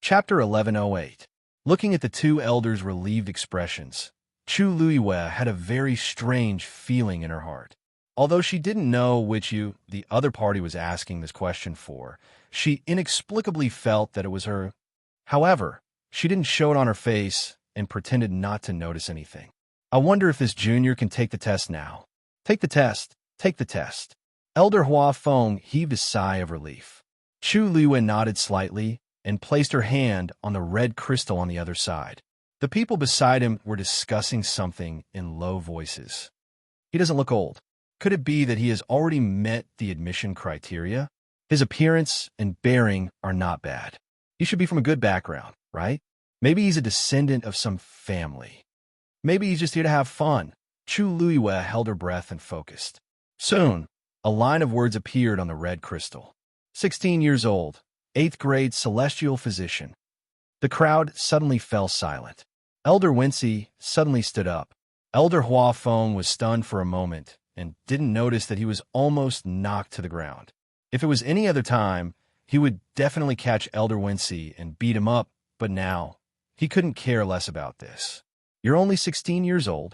Chapter 1108. Looking at the two elders' relieved expressions, Chu Luiyue had a very strange feeling in her heart. Although she didn't know which the other party was asking this question for, she inexplicably felt that it was her. However, she didn't show it on her face and pretended not to notice anything. I wonder if this junior can take the test now. Take the test. Take the test. Elder Hua Feng heaved a sigh of relief. Chu Luiyue nodded slightly and placed her hand on the red crystal on the other side. The people beside him were discussing something in low voices. He doesn't look old. Could it be that he has already met the admission criteria? His appearance and bearing are not bad. He should be from a good background, right? Maybe he's a descendant of some family. Maybe he's just here to have fun. Chu Luiyue held her breath and focused. Soon, a line of words appeared on the red crystal. 16 years old, 8th grade celestial physician. The crowd suddenly fell silent. Elder Wency suddenly stood up. Elder Hua Feng was stunned for a moment and didn't notice that he was almost knocked to the ground. If it was any other time, he would definitely catch Elder Wency and beat him up, but now, he couldn't care less about this. You're only 16 years old.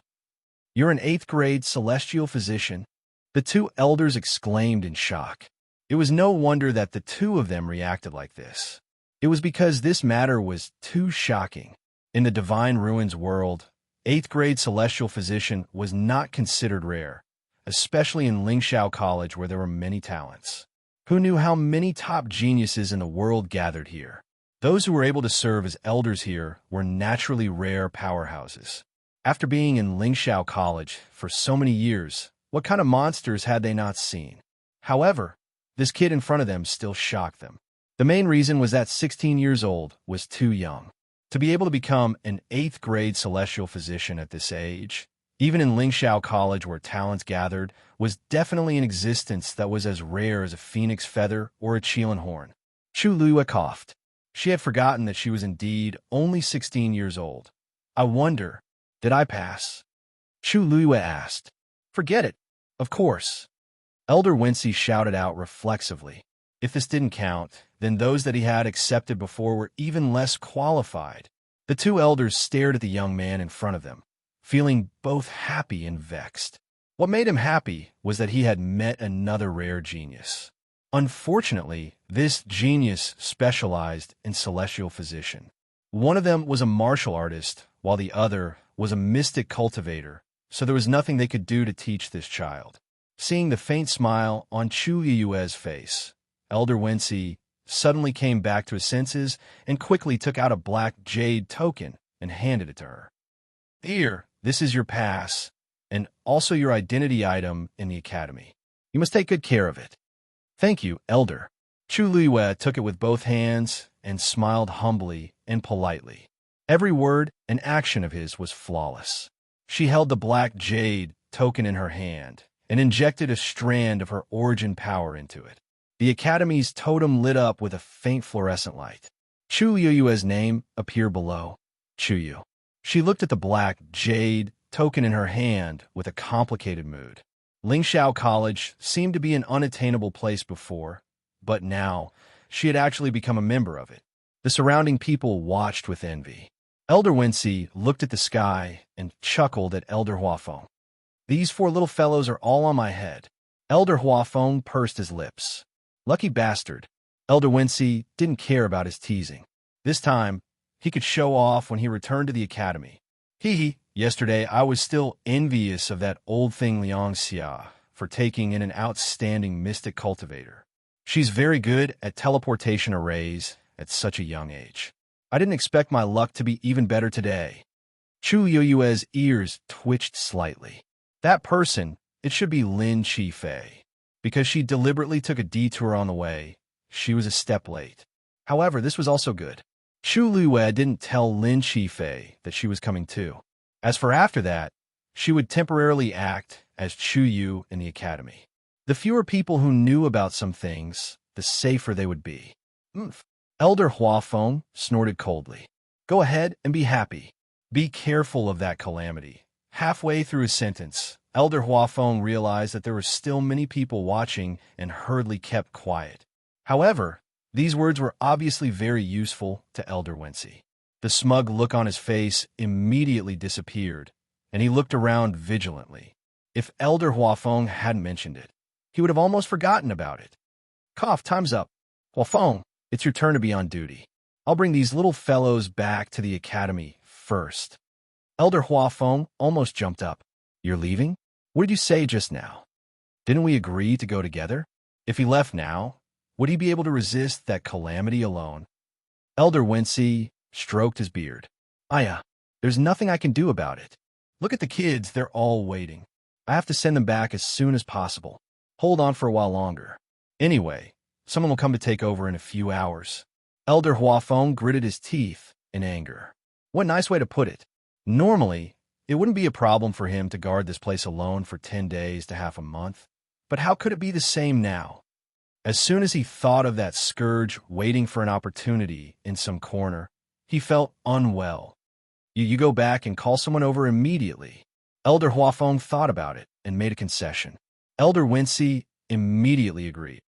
You're an 8th grade celestial physician. The two elders exclaimed in shock. It was no wonder that the two of them reacted like this. It was because this matter was too shocking. In the Divine Ruins world, 8th grade celestial physician was not considered rare, especially in Lingxiao College where there were many talents. Who knew how many top geniuses in the world gathered here? Those who were able to serve as elders here were naturally rare powerhouses. After being in Lingxiao College for so many years, what kind of monsters had they not seen? However, this kid in front of them still shocked them. The main reason was that 16 years old was too young. To be able to become an 8th grade celestial physician at this age, even in Lingxiao College where talents gathered, was definitely an existence that was as rare as a phoenix feather or a Qilin horn. Chu Luiyue coughed. She had forgotten that she was indeed only 16 years old. I wonder, did I pass? Chu Luiyue asked. Forget it. Of course. Elder Wency shouted out reflexively. If this didn't count, then those that he had accepted before were even less qualified. The two elders stared at the young man in front of them, feeling both happy and vexed. What made him happy was that he had met another rare genius. Unfortunately, this genius specialized in celestial physician. One of them was a martial artist, while the other was a mystic cultivator, so there was nothing they could do to teach this child. Seeing the faint smile on Chu Luiyue's face, Elder Wency suddenly came back to his senses and quickly took out a black jade token and handed it to her. Here, this is your pass, and also your identity item in the academy. You must take good care of it. Thank you, Elder. Chu Luiyue took it with both hands and smiled humbly and politely. Every word and action of his was flawless. She held the black jade token in her hand and injected a strand of her origin power into it. The Academy's totem lit up with a faint fluorescent light. Chu Luiyue's name appeared below. Chuyu. She looked at the black jade token in her hand with a complicated mood. Lingxiao College seemed to be an unattainable place before, but now she had actually become a member of it. The surrounding people watched with envy. Elder Wency looked at the sky and chuckled at Elder Hua Feng. These 4 little fellows are all on my head. Elder Hua Feng pursed his lips. Lucky bastard. Elder Wency didn't care about his teasing. This time, he could show off when he returned to the academy. Yesterday I was still envious of that old thing Liang Xia for taking in an outstanding mystic cultivator. She's very good at teleportation arrays at such a young age. I didn't expect my luck to be even better today. Chu Luiyue's ears twitched slightly. That person, it should be Lin Qifei. Because she deliberately took a detour on the way, she was a step late. However, this was also good. Chu Luiyue didn't tell Lin Qifei that she was coming too. As for after that, she would temporarily act as Chu Yu in the academy. The fewer people who knew about some things, the safer they would be. Elder Hua Feng snorted coldly. Go ahead and be happy. Be careful of that calamity. Halfway through his sentence, Elder Hua Feng realized that there were still many people watching and hurriedly kept quiet. However, These words were obviously very useful to Elder Wensi. The smug look on his face immediately disappeared, and he looked around vigilantly. If Elder Huafeng hadn't mentioned it, he would have almost forgotten about it. Cough, time's up. Huafeng, it's your turn to be on duty. I'll bring these little fellows back to the academy first. Elder Huafeng almost jumped up. You're leaving? What did you say just now? Didn't we agree to go together? If he left now, would he be able to resist that calamity alone? Elder Wensi stroked his beard. Aya, there's nothing I can do about it. Look at the kids, they're all waiting. I have to send them back as soon as possible. Hold on for a while longer. Anyway, someone will come to take over in a few hours. Elder Huafeng gritted his teeth in anger. What nice way to put it. Normally, it wouldn't be a problem for him to guard this place alone for 10 days to half a month. But how could it be the same now? As soon as he thought of that scourge waiting for an opportunity in some corner, he felt unwell. You go back and call someone over immediately. Elder Huafeng thought about it and made a concession. Elder Wensi immediately agreed.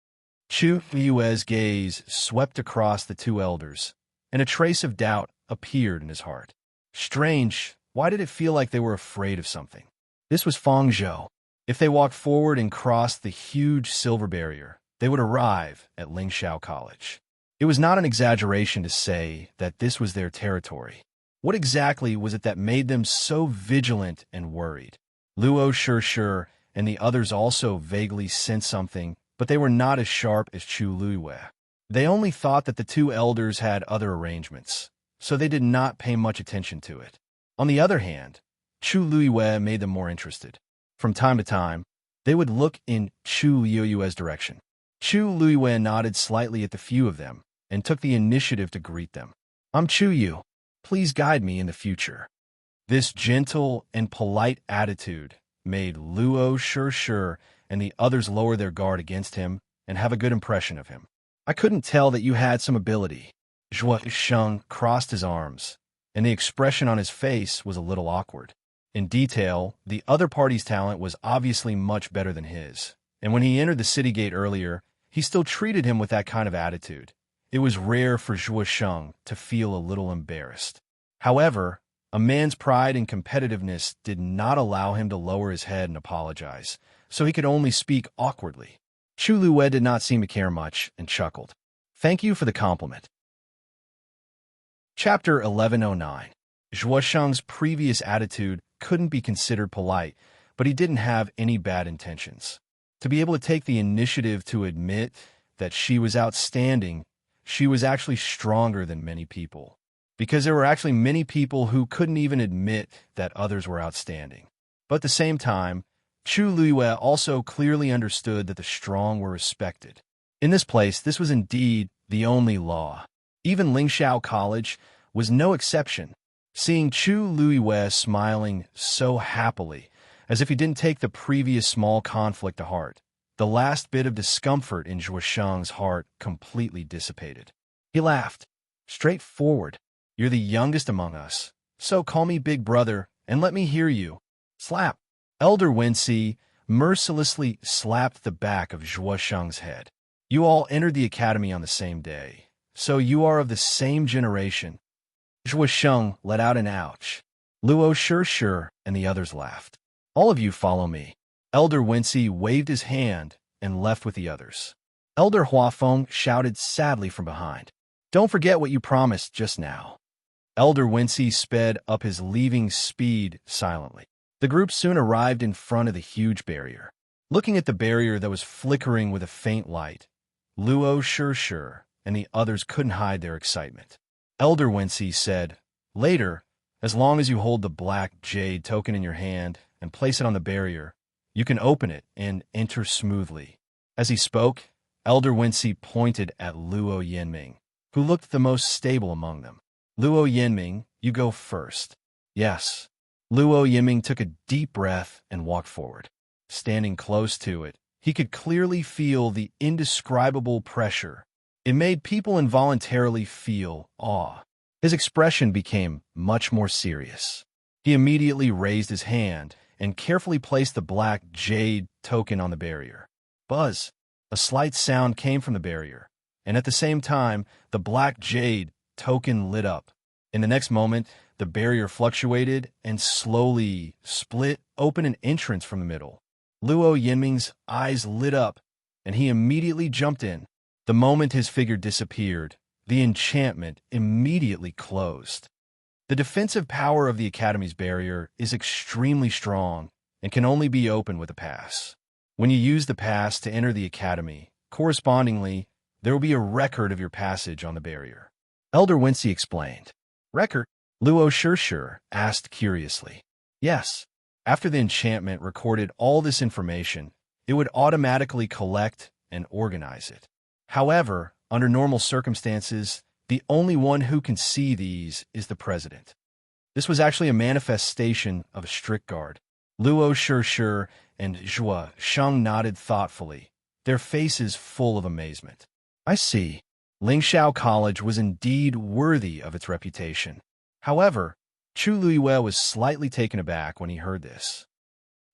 Chu Yue's gaze swept across the two elders, and a trace of doubt appeared in his heart. Strange, why did it feel like they were afraid of something? This was Feng Zhou. If they walked forward and crossed the huge silver barrier, they would arrive at Lingxiao College. It was not an exaggeration to say that this was their territory. What exactly was it that made them so vigilant and worried? Luo Shishir and the others also vaguely sensed something, but they were not as sharp as Chu Luiwei. They only thought that the two elders had other arrangements, so they did not pay much attention to it. On the other hand, Chu Luiwei made them more interested. From time to time, they would look in Chu Luiwei's direction. Chu Luiwei nodded slightly at the few of them and took the initiative to greet them. I'm Chu Yu. Please guide me in the future. This gentle and polite attitude made Luo Shishir and the others lower their guard against him and have a good impression of him. I couldn't tell that you had some ability. Zhuo Sheng crossed his arms, and the expression on his face was a little awkward. In detail, the other party's talent was obviously much better than his, and when he entered the city gate earlier, he still treated him with that kind of attitude. It was rare for Zhuo Sheng to feel a little embarrassed. However, a man's pride and competitiveness did not allow him to lower his head and apologize, so he could only speak awkwardly. Chu Luiwei did not seem to care much and chuckled. Thank you for the compliment. Chapter 1109. Zhuo Sheng's previous attitude couldn't be considered polite, but he didn't have any bad intentions. To be able to take the initiative to admit that she was outstanding, she was actually stronger than many people, because there were actually many people who couldn't even admit that others were outstanding. But at the same time, Chu Luiwei also clearly understood that the strong were respected. In this place, this was indeed the only law. Even Lingxiao College was no exception. Seeing Chu Luiwei smiling so happily, as if he didn't take the previous small conflict to heart, the last bit of discomfort in Zhuo Sheng's heart completely dissipated. He laughed. Straightforward. You're the youngest among us, so call me Big Brother and let me hear you. Slap. Elder Wensi mercilessly slapped the back of Zhuo Sheng's head. You all entered the academy on the same day, so you are of the same generation. Zhuo Sheng let out an ouch. Luo Shishir and the others laughed. All of you follow me. Elder Wensi waved his hand and left with the others. Elder Huafeng shouted sadly from behind. Don't forget what you promised just now. Elder Wensi sped up his leaving speed silently. The group soon arrived in front of the huge barrier. Looking at the barrier that was flickering with a faint light, Luo Shishir and the others couldn't hide their excitement. Elder Wensi said, Later, as long as you hold the black jade token in your hand and place it on the barrier, you can open it and enter smoothly. As he spoke, Elder Wensi pointed at Luo Yanming, who looked the most stable among them. Luo Yanming, you go first. Yes. Luo Yanming took a deep breath and walked forward. Standing close to it, he could clearly feel the indescribable pressure. It made people involuntarily feel awe. His expression became much more serious. He immediately raised his hand and carefully placed the black jade token on the barrier. Buzz! A slight sound came from the barrier, and at the same time, the black jade token lit up. In the next moment, the barrier fluctuated and slowly split open an entrance from the middle. Luo Yinming's eyes lit up, and he immediately jumped in. The moment his figure disappeared, the enchantment immediately closed. The defensive power of the Academy's barrier is extremely strong and can only be opened with a pass. When you use the pass to enter the Academy, correspondingly, there will be a record of your passage on the barrier. Elder Wincy explained. Record? Luo Shirshir asked curiously. Yes. After the enchantment recorded all this information, it would automatically collect and organize it. However, under normal circumstances, the only one who can see these is the president. This was actually a manifestation of a strict guard. Luo Shirshir and Zhua Sheng nodded thoughtfully, their faces full of amazement. I see. Lingxiao College was indeed worthy of its reputation. However, Chu Luiyue was slightly taken aback when he heard this.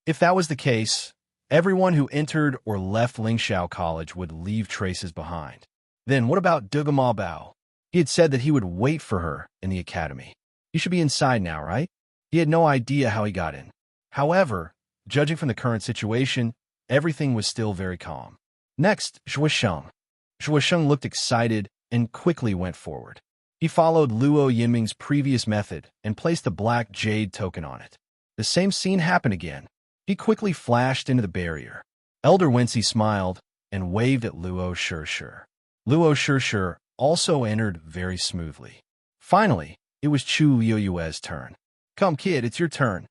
If that was the case, everyone who entered or left Lingxiao College would leave traces behind. Then what about Duge Ma Bao? He had said that he would wait for her in the academy. He should be inside now, right? He had no idea how he got in. However, judging from the current situation, everything was still very calm. Next, Zhuo Sheng. Zhuo Sheng looked excited and quickly went forward. He followed Luo Yinming's previous method and placed the black jade token on it. The same scene happened again. He quickly flashed into the barrier. Elder Wincy smiled and waved at Luo Shirshir. Luo Shirshir also entered very smoothly. Finally, it was Chu Luiyue's turn. Come, kid, it's your turn.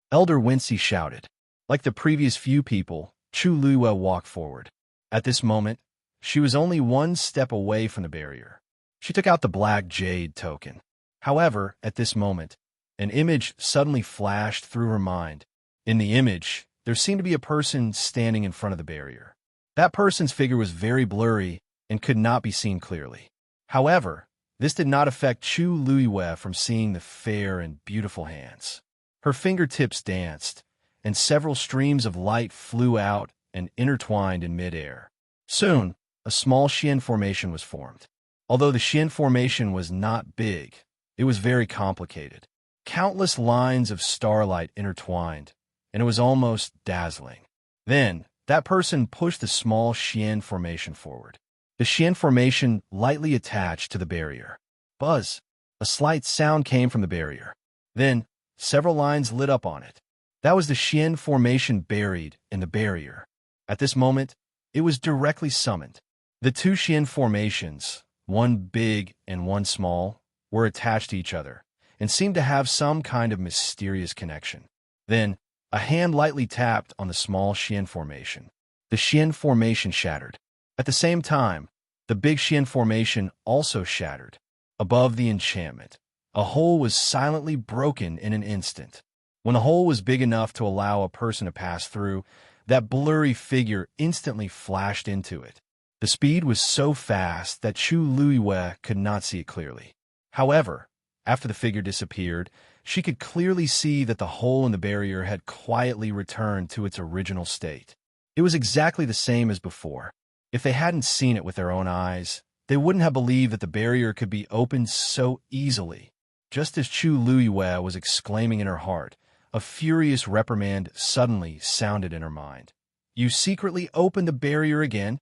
Elder Wincy shouted. Like the previous few people, Chu Luiyue walked forward. At this moment, she was only one step away from the barrier. She took out the black jade token. However, at this moment, an image suddenly flashed through her mind. In the image, there seemed to be a person standing in front of the barrier. That person's figure was very blurry and could not be seen clearly. However, this did not affect Chu Luiyue from seeing the fair and beautiful hands. Her fingertips danced, and several streams of light flew out and intertwined in midair. Soon, a small Xian formation was formed. Although the Xian formation was not big, it was very complicated. Countless lines of starlight intertwined, and it was almost dazzling. Then, that person pushed the small Xian formation forward. The Xian formation lightly attached to the barrier. Buzz! A slight sound came from the barrier. Then, several lines lit up on it. That was the Xian formation buried in the barrier. At this moment, it was directly summoned. The two Xian formations, one big and one small, were attached to each other and seemed to have some kind of mysterious connection. Then, a hand lightly tapped on the small Xian formation. The Xian formation shattered. At the same time, the big Xian formation also shattered. Above the enchantment, a hole was silently broken in an instant. When the hole was big enough to allow a person to pass through, that blurry figure instantly flashed into it. The speed was so fast that Chu Luiyue could not see it clearly. However, after the figure disappeared, she could clearly see that the hole in the barrier had quietly returned to its original state. It was exactly the same as before. If they hadn't seen it with their own eyes, they wouldn't have believed that the barrier could be opened so easily. Just as Chu Luiyue was exclaiming in her heart, a furious reprimand suddenly sounded in her mind. You secretly opened the barrier again?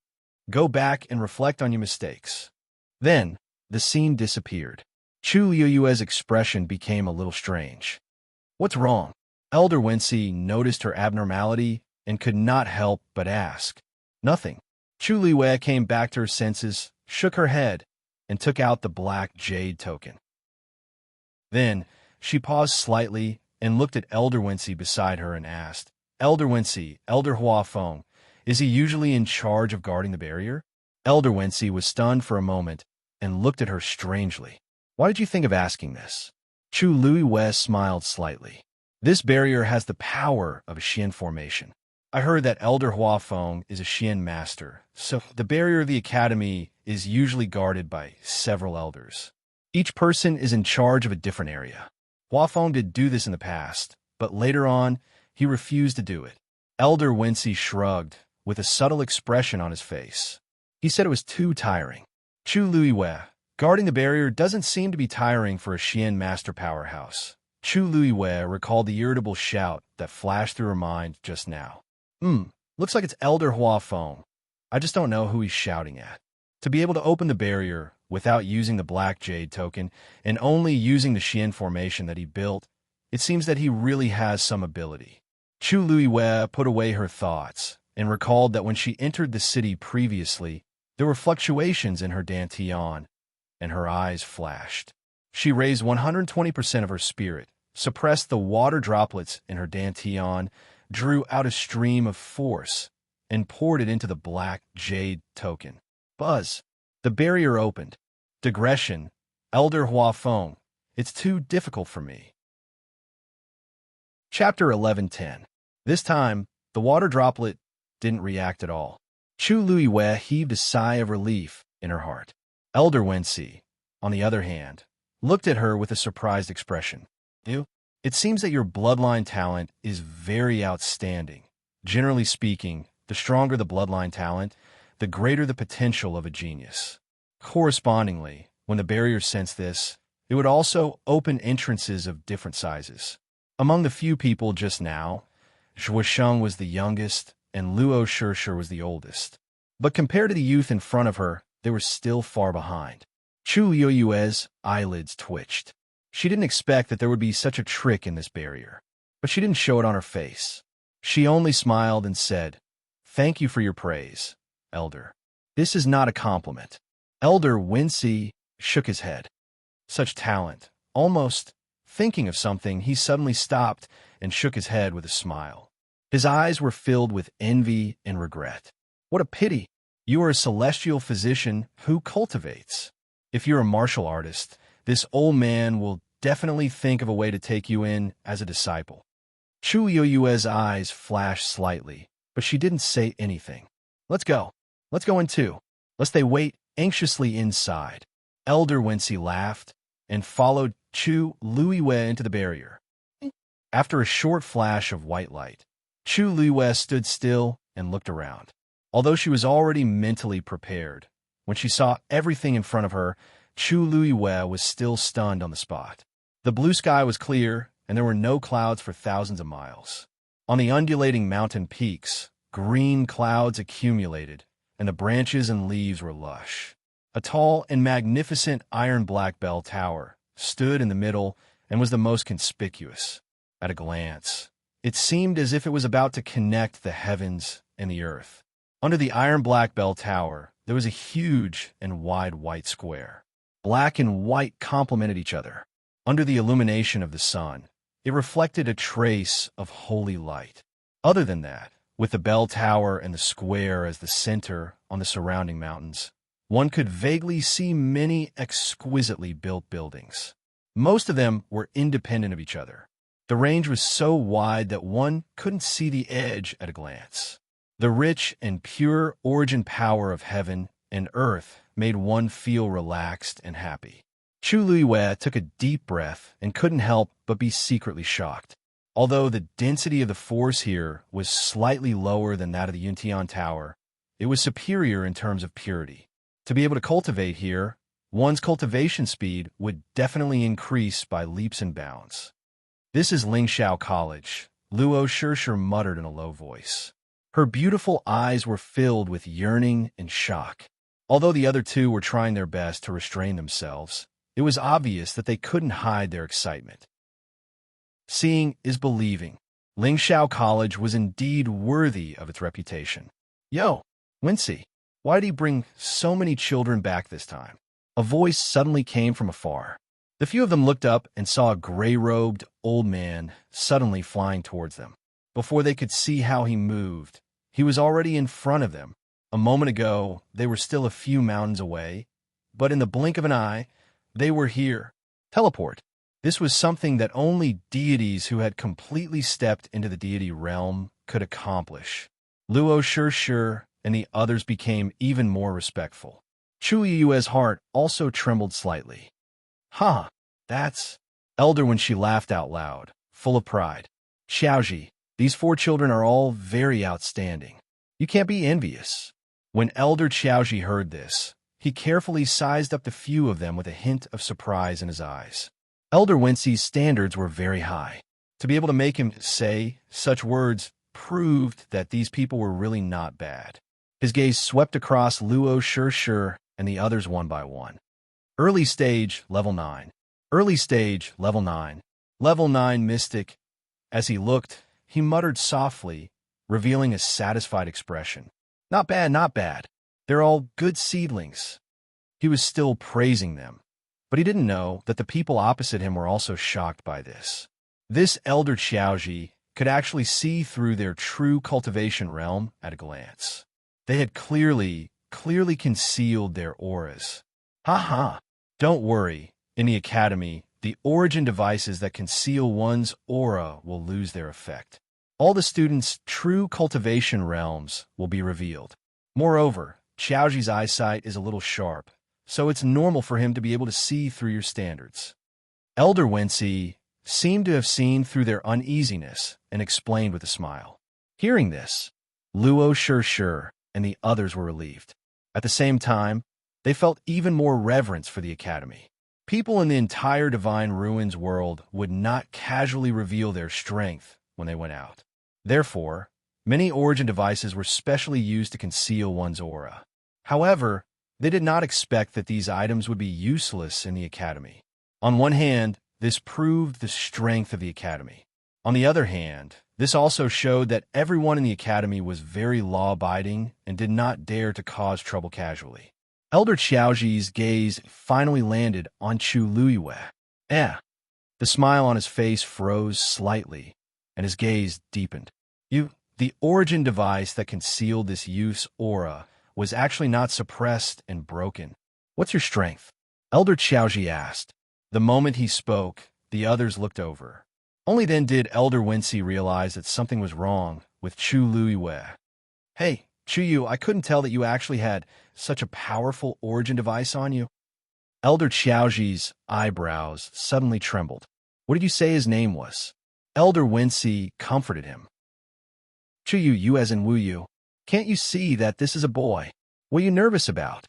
Go back and reflect on your mistakes. Then, the scene disappeared. Chu Luiyue's expression became a little strange. What's wrong? Elder Wincy noticed her abnormality and could not help but ask. Nothing. Chu Luiyue came back to her senses, shook her head, and took out the black jade token. Then, she paused slightly and looked at Elder Wincy beside her and asked, Elder Wincy, Elder Huafeng, is he usually in charge of guarding the barrier? Elder Wincy was stunned for a moment and looked at her strangely. Why did you think of asking this? Chu Luiyue smiled slightly. This barrier has the power of a Xian formation. I heard that Elder Huafeng is a Xian master, so the barrier of the academy is usually guarded by several elders. Each person is in charge of a different area. Huafeng did do this in the past, but later on, he refused to do it. Elder Wincy shrugged, with a subtle expression on his face. He said it was too tiring. Chu Luiwei, guarding the barrier doesn't seem to be tiring for a Xian master powerhouse. Chu Luiwei recalled the irritable shout that flashed through her mind just now. Looks like it's Elder Hua Feng. I just don't know who he's shouting at. To be able to open the barrier without using the Black Jade token and only using the Xian formation that he built, it seems that he really has some ability. Chu Luiwei put away her thoughts and recalled that when she entered the city previously, there were fluctuations in her dantian, and her eyes flashed. She raised 120% of her spirit, suppressed the water droplets in her dantian, drew out a stream of force, and poured it into the Black Jade token. Buzz. The barrier opened. Digression. Elder Hua Feng. It's too difficult for me. Chapter 11:10. This time, the water droplet didn't react at all. Chu Luiwei heaved a sigh of relief in her heart. Elder Wensi, on the other hand, looked at her with a surprised expression. It seems that your bloodline talent is very outstanding. Generally speaking, the stronger the bloodline talent, the greater the potential of a genius. Correspondingly, when the barrier sensed this, it would also open entrances of different sizes. Among the few people just now, Zhuosheng was the youngest and Luo Shishir was the oldest. But compared to the youth in front of her, they were still far behind. Chu Yueyue's eyelids twitched. She didn't expect that there would be such a trick in this barrier, but she didn't show it on her face. She only smiled and said, "Thank you for your praise, Elder. This is not a compliment." Elder Wensi shook his head. Such talent. Almost thinking of something, he suddenly stopped and shook his head with a smile. His eyes were filled with envy and regret. What a pity. You are a celestial physician who cultivates. If you're a martial artist, this old man will definitely think of a way to take you in as a disciple. Chu Yueyue's eyes flashed slightly, but she didn't say anything. Let's go. Let's go in too. Lest they wait anxiously inside. Elder Wensi laughed and followed Chu Luiwei into the barrier. After a short flash of white light, Chu Luiwei stood still and looked around. Although she was already mentally prepared, when she saw everything in front of her, Chu Luiwei was still stunned on the spot. The blue sky was clear, and there were no clouds for thousands of miles. On the undulating mountain peaks, green clouds accumulated, and the branches and leaves were lush. A tall and magnificent iron-black bell tower stood in the middle and was the most conspicuous. At a glance, it seemed as if it was about to connect the heavens and the earth. Under the iron-black bell tower, there was a huge and wide white square. Black and white complemented each other. Under the illumination of the sun, it reflected a trace of holy light. Other than that, with the bell tower and the square as the center on the surrounding mountains, one could vaguely see many exquisitely built buildings. Most of them were independent of each other. The range was so wide that one couldn't see the edge at a glance. The rich and pure origin power of heaven and earth made one feel relaxed and happy. Chu Luiwei took a deep breath and couldn't help but be secretly shocked. Although the density of the force here was slightly lower than that of the Yuntian Tower, it was superior in terms of purity. To be able to cultivate here, one's cultivation speed would definitely increase by leaps and bounds. "This is Lingxiao College," Luo Shishir muttered in a low voice. Her beautiful eyes were filled with yearning and shock. Although the other two were trying their best to restrain themselves, it was obvious that they couldn't hide their excitement. Seeing is believing. Lingxiao College was indeed worthy of its reputation. "Yo, Wensi, why did he bring so many children back this time?" A voice suddenly came from afar. The few of them looked up and saw a gray-robed old man suddenly flying towards them. Before they could see how he moved, he was already in front of them. A moment ago, they were still a few mountains away, but in the blink of an eye, they were here. Teleport. This was something that only deities who had completely stepped into the deity realm could accomplish. Luo Shishir and the others became even more respectful. Chu Yueyue's heart also trembled slightly. "Huh, that's..." Elder when she laughed out loud, full of pride. "Xiaoji, these 4 children are all very outstanding. You can't be envious." When Elder Xiaoji heard this, He carefully sized up the few of them with a hint of surprise in his eyes. Elder Wincy's standards were very high. To be able to make him say such words proved that these people were really not bad. His gaze swept across Luo Sure and the others one by one. Early stage, level 9. Early stage, level 9. Level 9 mystic. As he looked, he muttered softly, revealing a satisfied expression. Not bad, not bad. They're all good seedlings. He was still praising them, but he didn't know that the people opposite him were also shocked by this. This Elder Xiaoji could actually see through their true cultivation realm at a glance. They had clearly concealed their auras. Ha! Don't worry. In the academy, the origin devices that conceal one's aura will lose their effect. All the students' true cultivation realms will be revealed. Moreover, Xiaoji's eyesight is a little sharp, so it's normal for him to be able to see through your standards. Elder Wincy seemed to have seen through their uneasiness and explained with a smile. Hearing this, Luo Sure and the others were relieved. At the same time, they felt even more reverence for the academy. People in the entire Divine Ruins world would not casually reveal their strength when they went out. Therefore, many origin devices were specially used to conceal one's aura. However, they did not expect that these items would be useless in the academy. On one hand, this proved the strength of the academy. On the other hand, this also showed that everyone in the academy was very law-abiding and did not dare to cause trouble casually. Elder Xiaoji's gaze finally landed on Chu Luiyue. The smile on his face froze slightly, and his gaze deepened. The origin device that concealed this youth's aura was actually not suppressed and broken. What's your strength? Elder Xiaoji asked. The moment he spoke, the others looked over. Only then did Elder Wincy realize that something was wrong with Chu Luiyue. Hey, Chuyu, I couldn't tell that you actually had such a powerful origin device on you. Elder Xiaoji's eyebrows suddenly trembled. What did you say his name was? Elder Wincy comforted him. Chuyu, you as in Wuyu. Can't you see that this is a boy? What are you nervous about?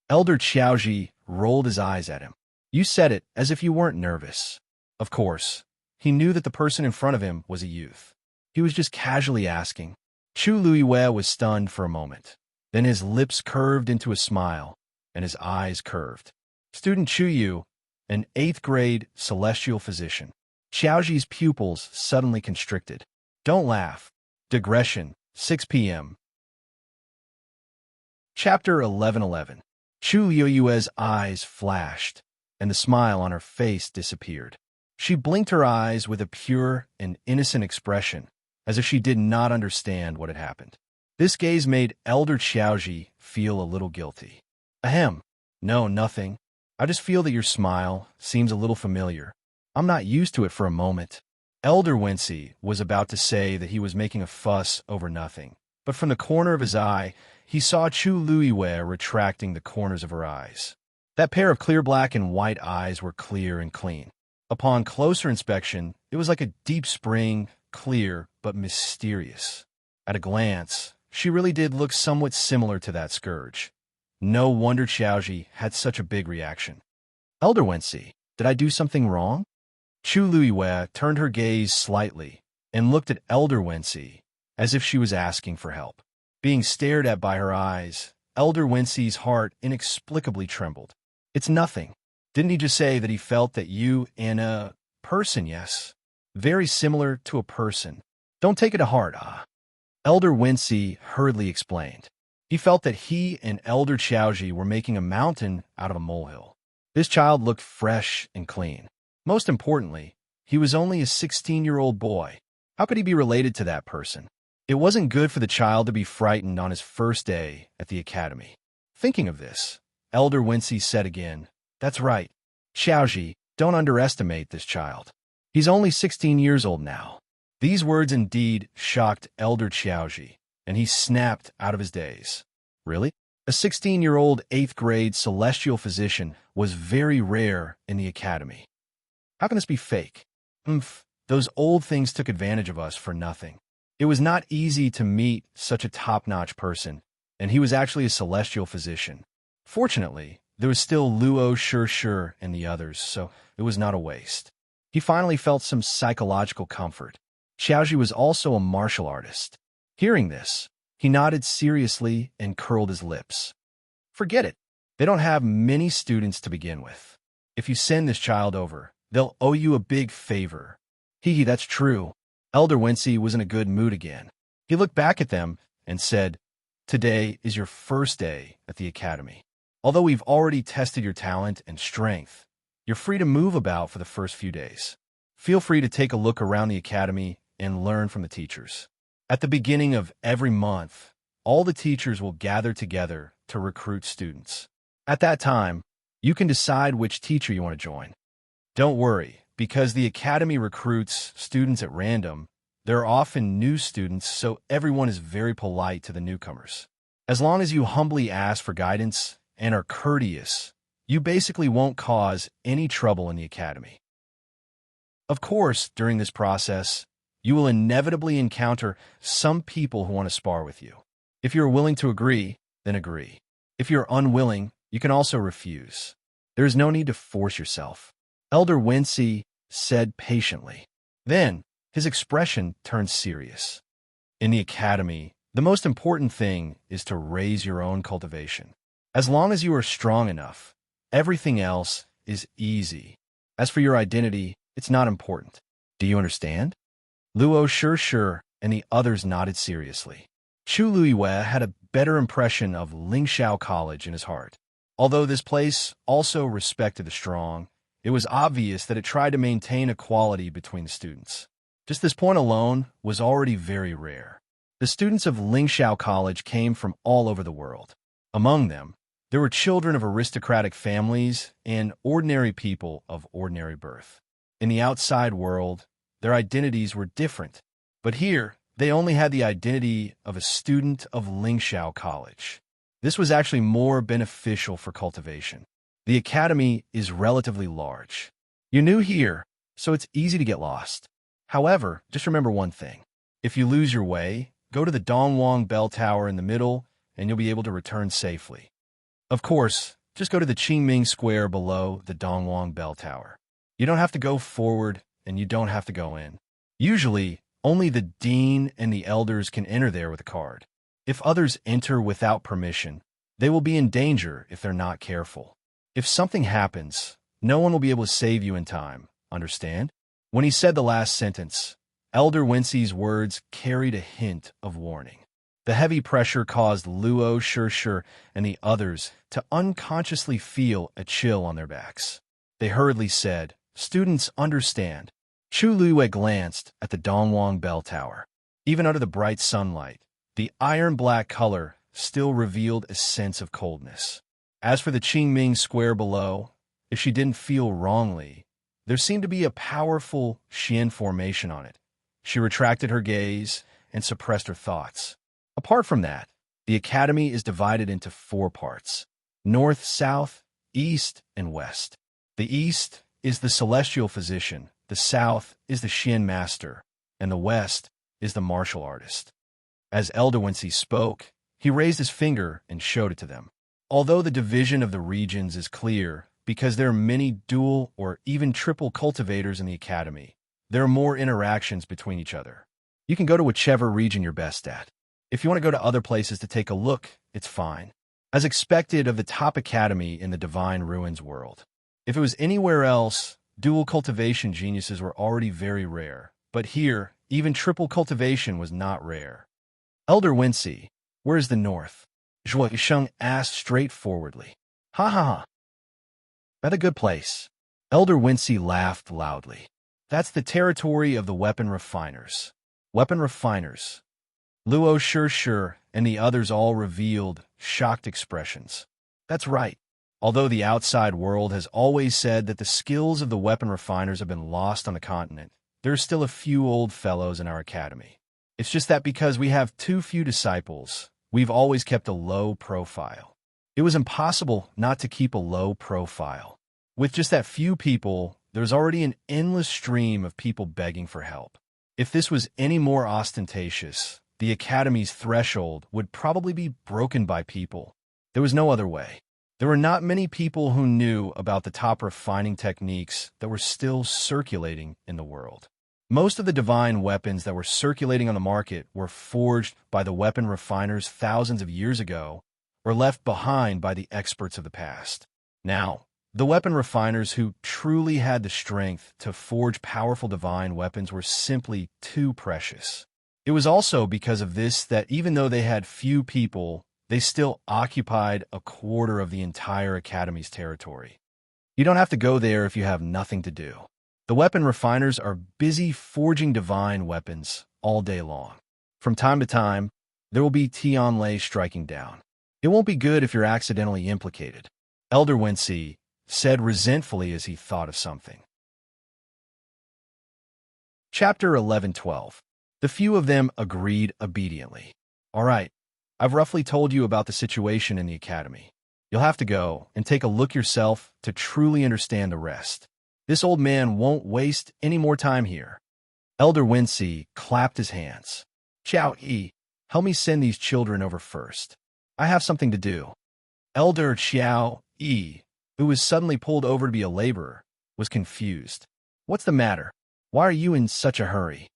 Elder Xiaoji rolled his eyes at him. You said it as if you weren't nervous. Of course, he knew that the person in front of him was a youth. He was just casually asking. Chu Luiyue was stunned for a moment. Then his lips curved into a smile, and his eyes curved. Student Chuyu, an 8th grade celestial physician. Xiaoji's pupils suddenly constricted. Don't laugh. Digression, 6 p.m. Chapter 11:11. Chu Luiyue's eyes flashed, and the smile on her face disappeared. She blinked her eyes with a pure and innocent expression, as if she did not understand what had happened. This gaze made Elder Xiaoji feel a little guilty. Ahem. No, nothing. I just feel that your smile seems a little familiar. I'm not used to it for a moment. Elder Wincy was about to say that he was making a fuss over nothing, but from the corner of his eye, he saw Chu Luiyue retracting the corners of her eyes. That pair of clear black and white eyes were clear and clean. Upon closer inspection, it was like a deep spring, clear but mysterious. At a glance, she really did look somewhat similar to that scourge. No wonder Xiaoji had such a big reaction. Elder Wincy, did I do something wrong? Chu Luiyue turned her gaze slightly and looked at Elder Wincy as if she was asking for help. Being stared at by her eyes, Elder Wincy's heart inexplicably trembled. It's nothing. Didn't he just say that he felt that you and a person, yes? Very similar to a person. Don't take it to heart, Elder Wincy hurriedly explained. He felt that he and Elder Xiaoji were making a mountain out of a molehill. This child looked fresh and clean. Most importantly, he was only a 16-year-old boy. How could he be related to that person? It wasn't good for the child to be frightened on his first day at the academy. Thinking of this, Elder Wincy said again, That's right. Xiaoji, don't underestimate this child. He's only 16 years old now. These words indeed shocked Elder Xiaoji, and he snapped out of his daze. Really? A 16-year-old 8th grade celestial physician was very rare in the academy. How can this be fake? Those old things took advantage of us for nothing. It was not easy to meet such a top-notch person, and he was actually a celestial physician. Fortunately, there was still Luo Shur and the others, so it was not a waste. He finally felt some psychological comfort. Xiaoji was also a martial artist. Hearing this, he nodded seriously and curled his lips. Forget it. They don't have many students to begin with. If you send this child over, they'll owe you a big favor. Hee, that's true. Elder Wency was in a good mood again. He looked back at them and said, "Today is your first day at the academy. Although we've already tested your talent and strength, you're free to move about for the first few days. Feel free to take a look around the academy and learn from the teachers. At the beginning of every month, all the teachers will gather together to recruit students. At that time, you can decide which teacher you want to join. Don't worry, because the academy recruits students at random. There are often new students, so everyone is very polite to the newcomers. As long as you humbly ask for guidance and are courteous, you basically won't cause any trouble in the academy. Of course, during this process, you will inevitably encounter some people who want to spar with you. If you're willing to agree, then agree. If you're unwilling, you can also refuse. There is no need to force yourself," Elder Wency said patiently. Then, his expression turned serious. "In the academy, the most important thing is to raise your own cultivation. As long as you are strong enough, everything else is easy. As for your identity, it's not important. Do you understand?" Luo Shur and the others nodded seriously. Chu Luiwei had a better impression of Lingxiao College in his heart. Although this place also respected the strong, it was obvious that it tried to maintain equality between the students. Just this point alone was already very rare. The students of Lingxiao College came from all over the world. Among them, there were children of aristocratic families and ordinary people of ordinary birth. In the outside world, their identities were different, but here, they only had the identity of a student of Lingxiao College. This was actually more beneficial for cultivation. The academy is relatively large. You're new here, so it's easy to get lost. However, just remember one thing. If you lose your way, go to the Dongwang Bell Tower in the middle, and you'll be able to return safely. Of course, just go to the Qingming Square below the Dongwang Bell Tower. You don't have to go forward, and you don't have to go in. Usually, only the dean and the elders can enter there with a card. If others enter without permission, they will be in danger if they're not careful. If something happens, no one will be able to save you in time, understand? When he said the last sentence, Elder Wency's words carried a hint of warning. The heavy pressure caused Luo Shur and the others to unconsciously feel a chill on their backs. They hurriedly said, "Students, understand." Chu Luiwei glanced at the Dongwang Bell Tower. Even under the bright sunlight, the iron-black color still revealed a sense of coldness. As for the Qingming Square below, if she didn't feel wrongly, there seemed to be a powerful Xian formation on it. She retracted her gaze and suppressed her thoughts. Apart from that, the academy is divided into 4 parts: north, south, east, and west. The east is the celestial physician, the south is the Xian master, and the west is the martial artist. As Elder Wency spoke, he raised his finger and showed it to them. Although the division of the regions is clear, because there are many dual or even triple cultivators in the academy, there are more interactions between each other. You can go to whichever region you're best at. If you want to go to other places to take a look, it's fine. As expected of the top academy in the Divine Ruins world. If it was anywhere else, dual cultivation geniuses were already very rare, but here, even triple cultivation was not rare. Elder Wency, where is the north? Zhuo Yisheng asked straightforwardly. Ha ha ha. At a good place. Elder Wency laughed loudly. That's the territory of the weapon refiners. Weapon refiners. Luo Shur and the others all revealed shocked expressions. That's right. Although the outside world has always said that the skills of the weapon refiners have been lost on the continent, there are still a few old fellows in our academy. It's just that because we have too few disciples, we've always kept a low profile. It was impossible not to keep a low profile. With just that few people, there's already an endless stream of people begging for help. If this was any more ostentatious, the academy's threshold would probably be broken by people. There was no other way. There were not many people who knew about the top refining techniques that were still circulating in the world. Most of the divine weapons that were circulating on the market were forged by the weapon refiners thousands of years ago or left behind by the experts of the past. Now, the weapon refiners who truly had the strength to forge powerful divine weapons were simply too precious. It was also because of this that even though they had few people, they still occupied a quarter of the entire Academy's territory. You don't have to go there if you have nothing to do. The weapon refiners are busy forging divine weapons all day long. From time to time, there will be Tianlei striking down. It won't be good if you're accidentally implicated, Elder Wensi said resentfully as he thought of something. Chapter 11:12. The few of them agreed obediently. All right, I've roughly told you about the situation in the Academy. You'll have to go and take a look yourself to truly understand the rest. This old man won't waste any more time here. Elder Wensi clapped his hands. Xiao Yi, help me send these children over first. I have something to do. Elder Xiao Yi, who was suddenly pulled over to be a laborer, was confused. What's the matter? Why are you in such a hurry?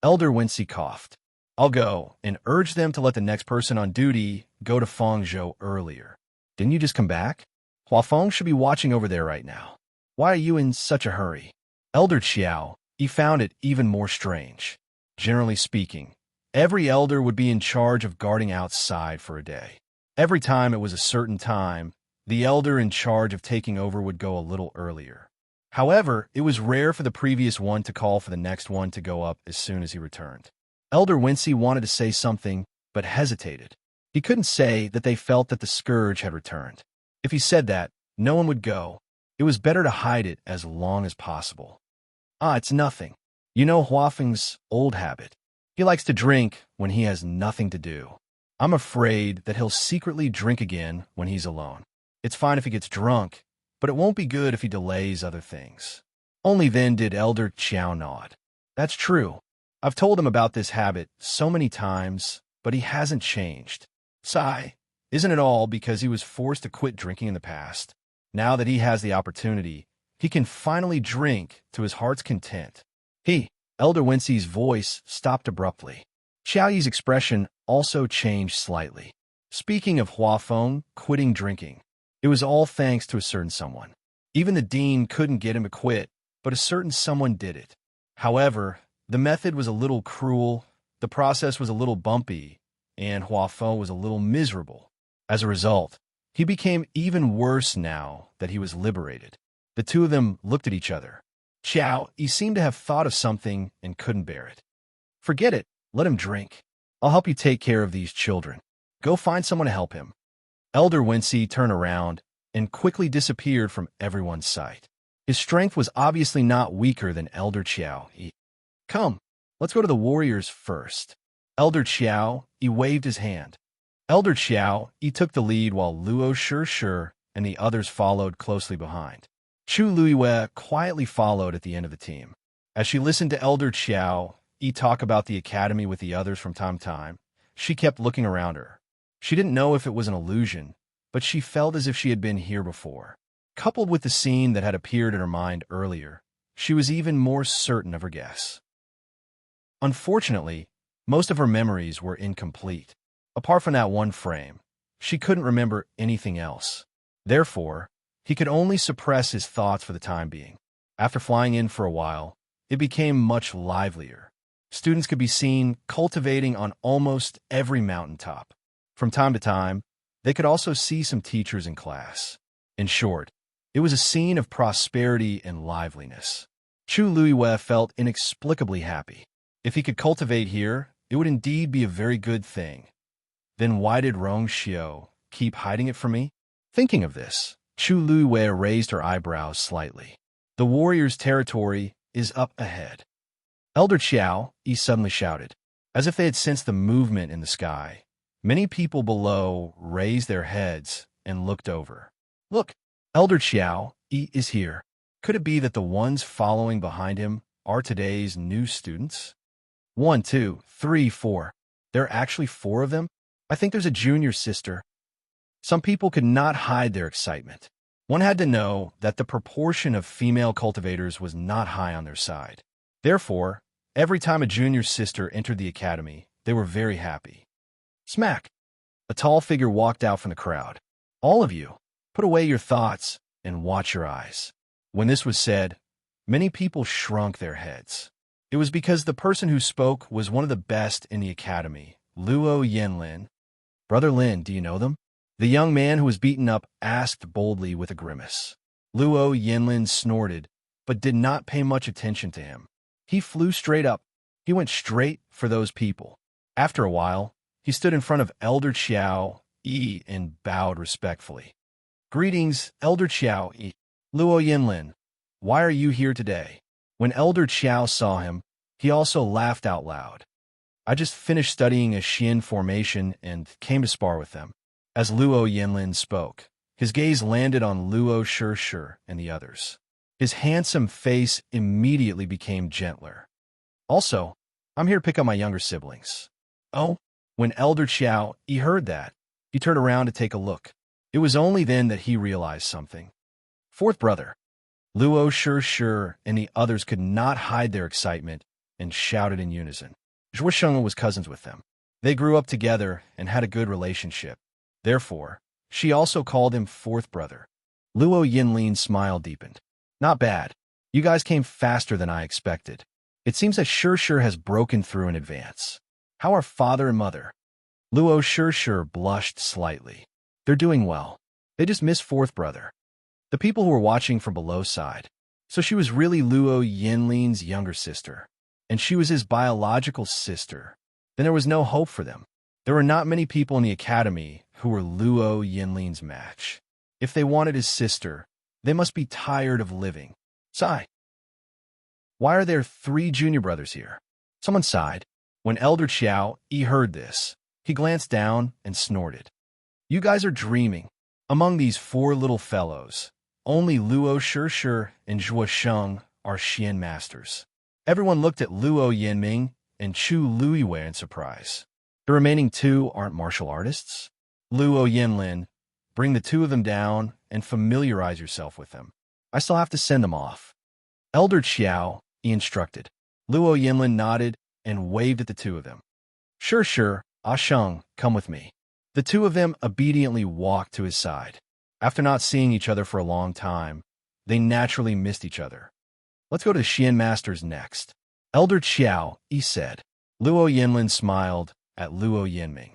Elder Wensi coughed. I'll go and urge them to let the next person on duty go to Fengzhou earlier. Didn't you just come back? Huafeng should be watching over there right now. Why are you in such a hurry? Elder Xiao, he found it even more strange. Generally speaking, every elder would be in charge of guarding outside for a day. Every time it was a certain time, the elder in charge of taking over would go a little earlier. However, it was rare for the previous one to call for the next one to go up as soon as he returned. Elder Wensi wanted to say something, but hesitated. He couldn't say that they felt that the scourge had returned. If he said that, no one would go. It was better to hide it as long as possible. It's nothing. You know Huafeng's old habit. He likes to drink when he has nothing to do. I'm afraid that he'll secretly drink again when he's alone. It's fine if he gets drunk, but it won't be good if he delays other things. Only then did Elder Qiao nod. That's true. I've told him about this habit so many times, but he hasn't changed. Sigh. Isn't it all because he was forced to quit drinking in the past? Now that he has the opportunity, he can finally drink to his heart's content. Elder Wensi's voice stopped abruptly. Xiao Yi's expression also changed slightly. Speaking of Huafeng quitting drinking, it was all thanks to a certain someone. Even the dean couldn't get him to quit, but a certain someone did it. However, the method was a little cruel, the process was a little bumpy, and Huafeng was a little miserable. As a result, he became even worse now that he was liberated. The two of them looked at each other. Xiao, he seemed to have thought of something and couldn't bear it. Forget it. Let him drink. I'll help you take care of these children. Go find someone to help him. Elder Wensi turned around and quickly disappeared from everyone's sight. His strength was obviously not weaker than Elder Qiao. Come, let's go to the warriors first. Elder Qiao, he waved his hand. Elder Qiao, he took the lead while Luo Shi and the others followed closely behind. Chu Luiwei quietly followed at the end of the team. As she listened to Elder Qiao, he talk about the academy with the others from time to time, she kept looking around her. She didn't know if it was an illusion, but she felt as if she had been here before. Coupled with the scene that had appeared in her mind earlier, she was even more certain of her guess. Unfortunately, most of her memories were incomplete. Apart from that one frame, she couldn't remember anything else. Therefore, he could only suppress his thoughts for the time being. After flying in for a while, it became much livelier. Students could be seen cultivating on almost every mountaintop. From time to time, they could also see some teachers in class. In short, it was a scene of prosperity and liveliness. Chu Luiwei felt inexplicably happy. If he could cultivate here, it would indeed be a very good thing. Then why did Rong Xiao keep hiding it from me? Thinking of this, Chu Luiwei raised her eyebrows slightly. The warrior's territory is up ahead. Elder Qiao, he suddenly shouted. As if they had sensed the movement in the sky, many people below raised their heads and looked over. Look, Elder Qiao, he is here. Could it be that the ones following behind him are today's new students? 1, 2, 3, 4. There are actually 4 of them? I think there's a junior sister. Some people could not hide their excitement. One had to know that the proportion of female cultivators was not high on their side. Therefore, every time a junior sister entered the academy, they were very happy. Smack! A tall figure walked out from the crowd. All of you, put away your thoughts and watch your eyes. When this was said, many people shrunk their heads. It was because the person who spoke was one of the best in the academy, Luo Yanlin. Brother Lin, do you know them? The young man who was beaten up asked boldly with a grimace. Luo Yanlin snorted, but did not pay much attention to him. He flew straight up. He went straight for those people. After a while, he stood in front of Elder Qiao Yi and bowed respectfully. Greetings, Elder Qiao Yi. Luo Yanlin, why are you here today? When Elder Qiao saw him, he also laughed out loud. I just finished studying a Xian formation and came to spar with them. As Luo Yanlin spoke, his gaze landed on Luo Shi and the others. His handsome face immediately became gentler. Also, I'm here to pick up my younger siblings. Oh, when Elder Qiao Yi heard that, he turned around to take a look. It was only then that he realized something. Fourth brother. Luo Shi and the others could not hide their excitement and shouted in unison. Zhuosheng was cousins with them. They grew up together and had a good relationship. Therefore, she also called him fourth brother. Luo Yanlin's smile deepened. Not bad. You guys came faster than I expected. It seems that Shi has broken through in advance. How are father and mother? Luo Shi blushed slightly. They're doing well. They just missed fourth brother. The people who were watching from below sighed. So she was really Luo Yanlin's younger sister, and she was his biological sister. Then there was no hope for them. There were not many people in the academy who were Luo Yanlin's match. If they wanted his sister, they must be tired of living. Sigh. Why are there 3 junior brothers here? Someone sighed. When Elder Qiao Yi heard this, he glanced down and snorted. You guys are dreaming. Among these 4 little fellows, only Luo Shi and Zhuosheng are Xian masters. Everyone looked at Luo Yanming and Chu Luiwei in surprise. The remaining 2 aren't martial artists? Luo Yanlin, bring the 2 of them down and familiarize yourself with them. I still have to send them off. Elder Qiao Yi instructed. Luo Yanlin nodded and waved at the 2 of them. Sure, Ah Sheng, come with me. The 2 of them obediently walked to his side. After not seeing each other for a long time, they naturally missed each other. Let's go to Xian Masters next. Elder Qiao Yi said. Luo Yanlin smiled at Luo Yanming.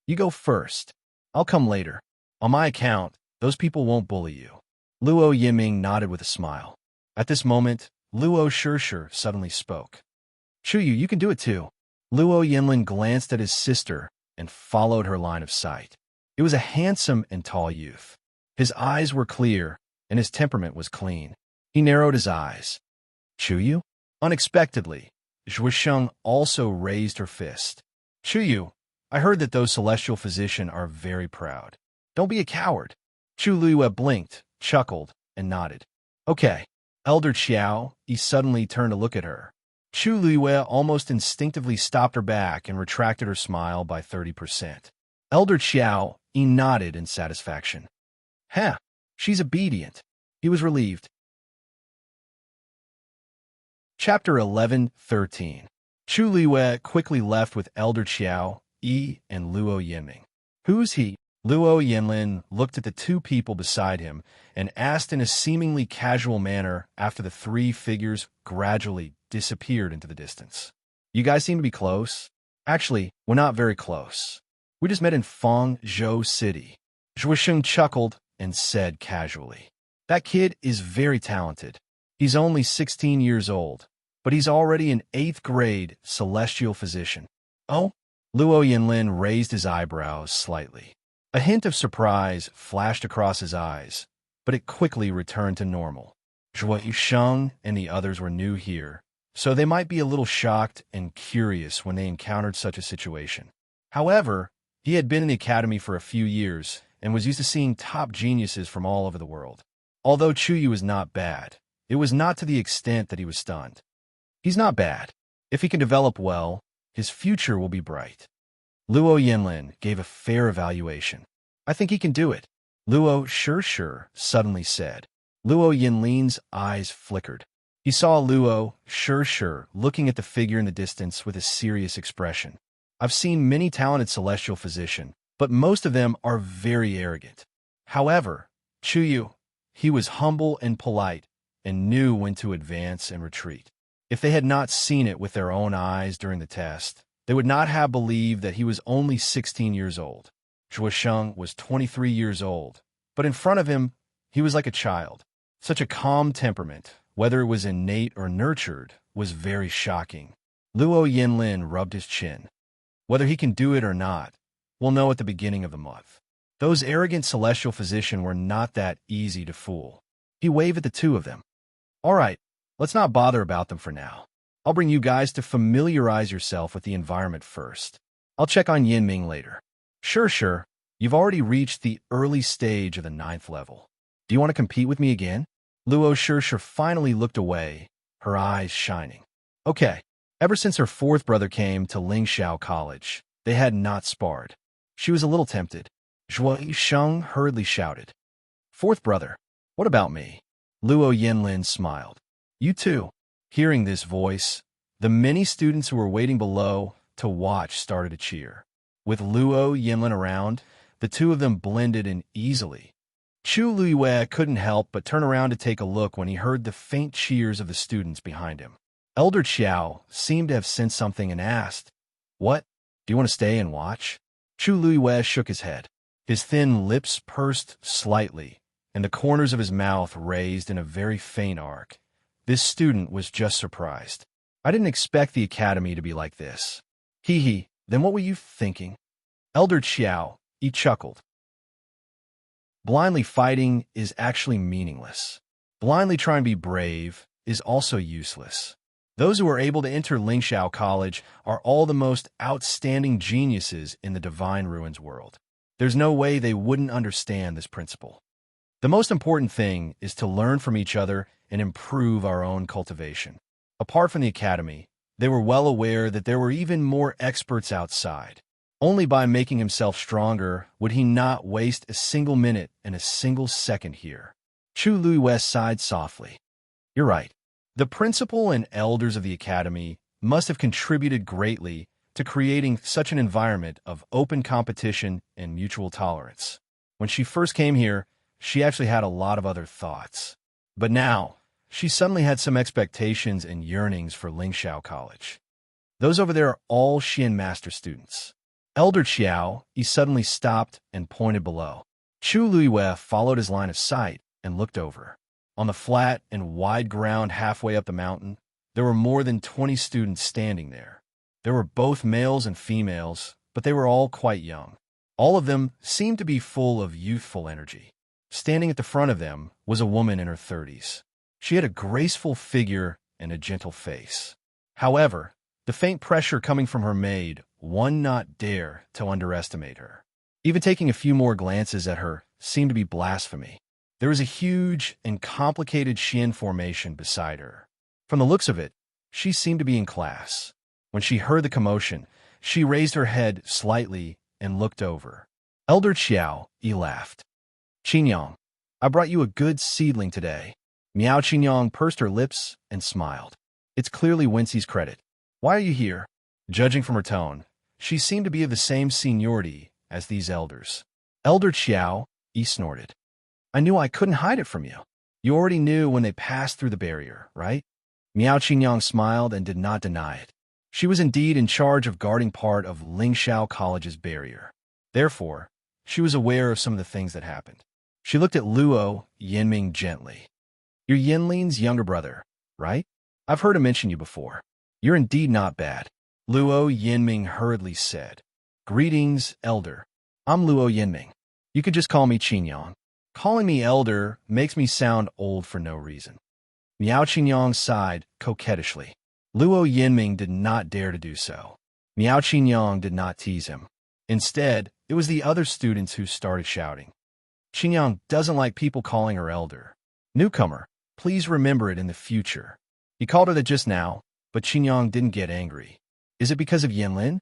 You go first. I'll come later. On my account, those people won't bully you. Luo Yanming nodded with a smile. At this moment, Luo Shi suddenly spoke. Chuyu, you can do it too. Luo Yanlin glanced at his sister and followed her line of sight. It was a handsome and tall youth. His eyes were clear, and his temperament was clean. He narrowed his eyes. Chuyu? Unexpectedly, Zhuosheng also raised her fist. Chuyu, I heard that those celestial physicians are very proud. Don't be a coward. Chu Luiwei blinked, chuckled, and nodded. Okay. Elder Qiao Yi suddenly turned to look at her. Chu Luiwei almost instinctively stopped her back and retracted her smile by 30%. Elder Qiao Yi nodded in satisfaction. Huh, she's obedient. He was relieved. Chapter 11:13. Chu Luiwei quickly left with Elder Qiao Yi and Luo Yanming. Who's he? Luo Yanlin looked at the 2 people beside him and asked in a seemingly casual manner after the 3 figures gradually disappeared into the distance. You guys seem to be close. Actually, we're not very close. We just met in Fengzhou City. Zhuosheng chuckled and said casually. That kid is very talented. He's only 16 years old, but he's already an 8th grade celestial physician. Oh? Luo Yanlin raised his eyebrows slightly. A hint of surprise flashed across his eyes, but it quickly returned to normal. Zhuosheng and the others were new here, so they might be a little shocked and curious when they encountered such a situation. However, he had been in the academy for a few years and was used to seeing top geniuses from all over the world. Although Chuyu was not bad, it was not to the extent that he was stunned. He's not bad. If he can develop well, his future will be bright. Luo Yanlin gave a fair evaluation. I think he can do it. Luo sure suddenly said. Luo Yinlin's eyes flickered. He saw Luo sure looking at the figure in the distance with a serious expression. I've seen many talented celestial physicians, but most of them are very arrogant. However, Chuyu, he was humble and polite, and knew when to advance and retreat. If they had not seen it with their own eyes during the test, they would not have believed that he was only 16 years old. Zhuosheng was 23 years old, but in front of him, he was like a child. Such a calm temperament, whether it was innate or nurtured, was very shocking. Luo Yinlin rubbed his chin. Whether he can do it or not, we'll know at the beginning of the month. Those arrogant celestial physicians were not that easy to fool. He waved at the two of them. All right, let's not bother about them for now. I'll bring you guys to familiarize yourself with the environment first. I'll check on Yinming later. Sure. You've already reached the early stage of the 9th level. Do you want to compete with me again? Luo sure finally looked away, her eyes shining. Okay. Ever since her 4th brother came to Lingxiao College, they had not sparred. She was a little tempted. Zhuosheng hurriedly shouted. 4th brother, what about me? Luo Yinlin smiled. You too. Hearing this voice, the many students who were waiting below to watch started to cheer. With Luo Yinlin around, the two of them blended in easily. Chu Luiwei couldn't help but turn around to take a look when he heard the faint cheers of the students behind him. Elder Qiao seemed to have sensed something and asked, What? Do you want to stay and watch? Chu Luiwei shook his head. His thin lips pursed slightly, and the corners of his mouth raised in a very faint arc. This student was just surprised. I didn't expect the academy to be like this. Hee, then what were you thinking? Elder Qiao, he chuckled. Blindly fighting is actually meaningless. Blindly trying to be brave is also useless. Those who are able to enter Lingxiao College are all the most outstanding geniuses in the Divine Ruins world. There's no way they wouldn't understand this principle. The most important thing is to learn from each other and improve our own cultivation. Apart from the academy, they were well aware that there were even more experts outside. Only by making himself stronger would he not waste a single minute and a single second here. Chu Luiwei sighed softly. You're right. The principal and elders of the academy must have contributed greatly to creating such an environment of open competition and mutual tolerance. When she first came here, she actually had a lot of other thoughts. But now, she suddenly had some expectations and yearnings for Lingxiao College. Those over there are all Xian Master students. Elder Qiao, he suddenly stopped and pointed below. Chu Luiwei followed his line of sight and looked over. On the flat and wide ground halfway up the mountain, there were more than 20 students standing there. There were both males and females, but they were all quite young. All of them seemed to be full of youthful energy. Standing at the front of them was a woman in her 30s. She had a graceful figure and a gentle face. However, the faint pressure coming from her made one not dare to underestimate her. Even taking a few more glances at her seemed to be blasphemy. There was a huge and complicated Xian formation beside her. From the looks of it, she seemed to be in class. When she heard the commotion, she raised her head slightly and looked over. Elder Qiao, he laughed. Qinyang, I brought you a good seedling today. Miao Qinyang pursed her lips and smiled. It's clearly Wincy's credit. Why are you here? Judging from her tone, she seemed to be of the same seniority as these elders. Elder Qiao, he snorted. I knew I couldn't hide it from you. You already knew when they passed through the barrier, right? Miao Qinyang smiled and did not deny it. She was indeed in charge of guarding part of Lingxiao College's barrier. Therefore, she was aware of some of the things that happened. She looked at Luo Yinming gently. You're Yinlin's younger brother, right? I've heard him mention you before. You're indeed not bad. Luo Yinming hurriedly said. Greetings, elder. I'm Luo Yinming. You could just call me Qinyang. Calling me elder makes me sound old for no reason. Miao Qinyang sighed coquettishly. Luo Yinming did not dare to do so. Miao Qinyang did not tease him. Instead, it was the other students who started shouting. Qinyang doesn't like people calling her elder. Newcomer, please remember it in the future. He called her that just now, but Qinyang didn't get angry. Is it because of Yinlin?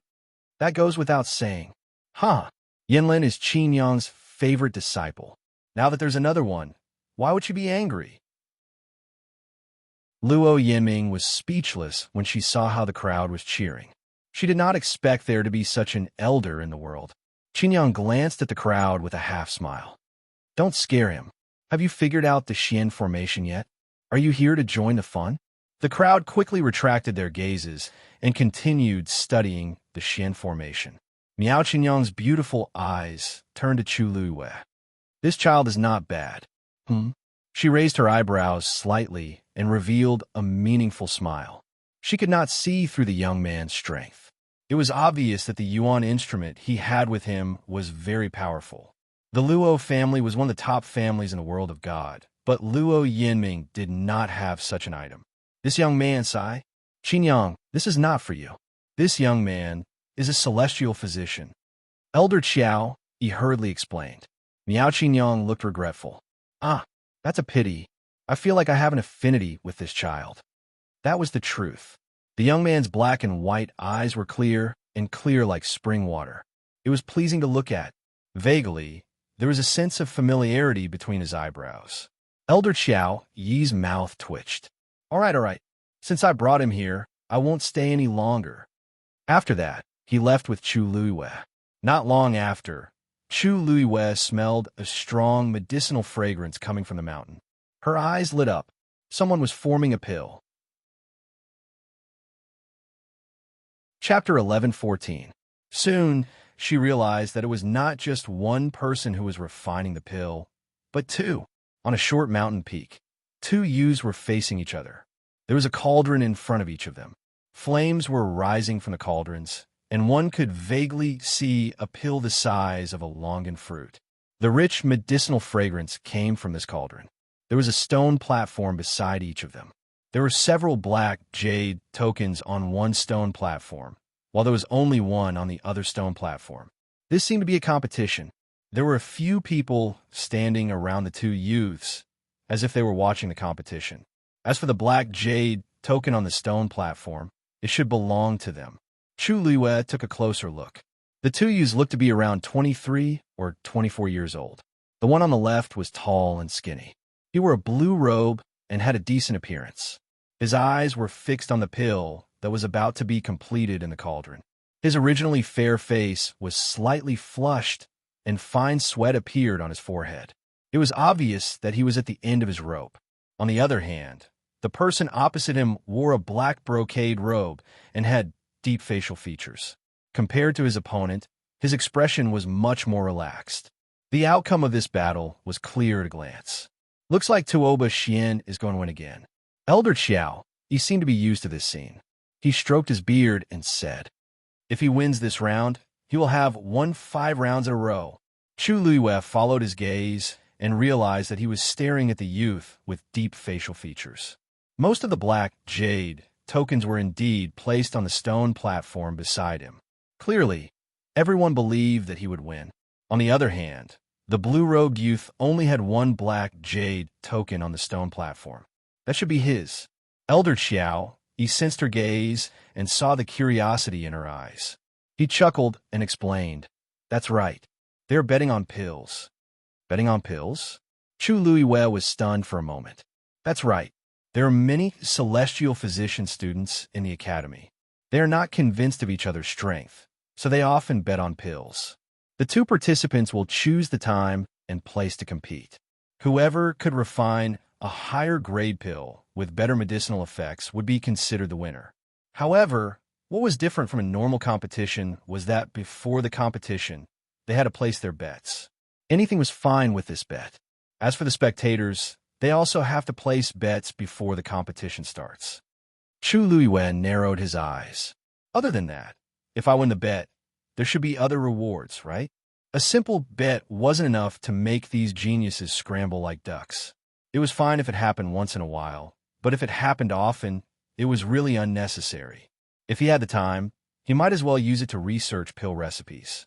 That goes without saying. Yinlin is Qinyang's favorite disciple. Now that there's another one, why would she be angry? Luo Yinming was speechless when she saw how the crowd was cheering. She did not expect there to be such an elder in the world. Qingyang glanced at the crowd with a half-smile. Don't scare him. Have you figured out the Xian formation yet? Are you here to join the fun? The crowd quickly retracted their gazes and continued studying the Xian formation. Miao Qingyang's beautiful eyes turned to Chu Luiwei. This child is not bad. She raised her eyebrows slightly and revealed a meaningful smile. She could not see through the young man's strength. It was obvious that the Yuan instrument he had with him was very powerful. The Luo family was one of the top families in the world of God, but Luo Yinming did not have such an item. This young man, Sai, Qingyang, this is not for you. This young man is a celestial physician. Elder Qiao, he hurriedly explained. Miao Qingyang looked regretful. That's a pity. I feel like I have an affinity with this child. That was the truth. The young man's black and white eyes were clear like spring water. It was pleasing to look at. Vaguely, there was a sense of familiarity between his eyebrows. Elder Qiao Yi's mouth twitched. All right. Since I brought him here, I won't stay any longer. After that, he left with Chu Luiwei. Not long after, Chu Luiwei smelled a strong medicinal fragrance coming from the mountain. Her eyes lit up. Someone was forming a pill. Chapter 11:14. Soon, she realized that it was not just one person who was refining the pill, but two. On a short mountain peak, two youths were facing each other. There was a cauldron in front of each of them. Flames were rising from the cauldrons, and one could vaguely see a pill the size of a longan fruit. The rich medicinal fragrance came from this cauldron. There was a stone platform beside each of them. There were several black jade tokens on one stone platform, while there was only one on the other stone platform. This seemed to be a competition. There were a few people standing around the two youths, as if they were watching the competition. As for the black jade token on the stone platform, it should belong to them. Chu Luiwei took a closer look. The two youths looked to be around 23 or 24 years old. The one on the left was tall and skinny. He wore a blue robe and had a decent appearance. His eyes were fixed on the pill that was about to be completed in the cauldron. His originally fair face was slightly flushed, and fine sweat appeared on his forehead. It was obvious that he was at the end of his rope. On the other hand, the person opposite him wore a black brocade robe and had deep facial features. Compared to his opponent, his expression was much more relaxed. The outcome of this battle was clear at a glance. Looks like Tuoba Xian is going to win again. Elder Qiao, he seemed to be used to this scene. He stroked his beard and said, if he wins this round, he will have won 5 rounds in a row. Chu Luiwei followed his gaze and realized that he was staring at the youth with deep facial features. Most of the black jade tokens were indeed placed on the stone platform beside him. Clearly, everyone believed that he would win. On the other hand, the blue-robed youth only had one black jade token on the stone platform. That should be his. Elder Qiao, he sensed her gaze and saw the curiosity in her eyes. He chuckled and explained, that's right. They're betting on pills. Betting on pills? Chu Luiwei was stunned for a moment. That's right. There are many celestial physician students in the academy. They are not convinced of each other's strength, so they often bet on pills. The two participants will choose the time and place to compete. Whoever could refine a higher grade pill with better medicinal effects would be considered the winner. However, what was different from a normal competition was that before the competition, they had to place their bets. Anything was fine with this bet. As for the spectators, they also have to place bets before the competition starts. Chu Luiwei narrowed his eyes. Other than that, if I win the bet, there should be other rewards, right? A simple bet wasn't enough to make these geniuses scramble like ducks. It was fine if it happened once in a while, but if it happened often, it was really unnecessary. If he had the time, he might as well use it to research pill recipes.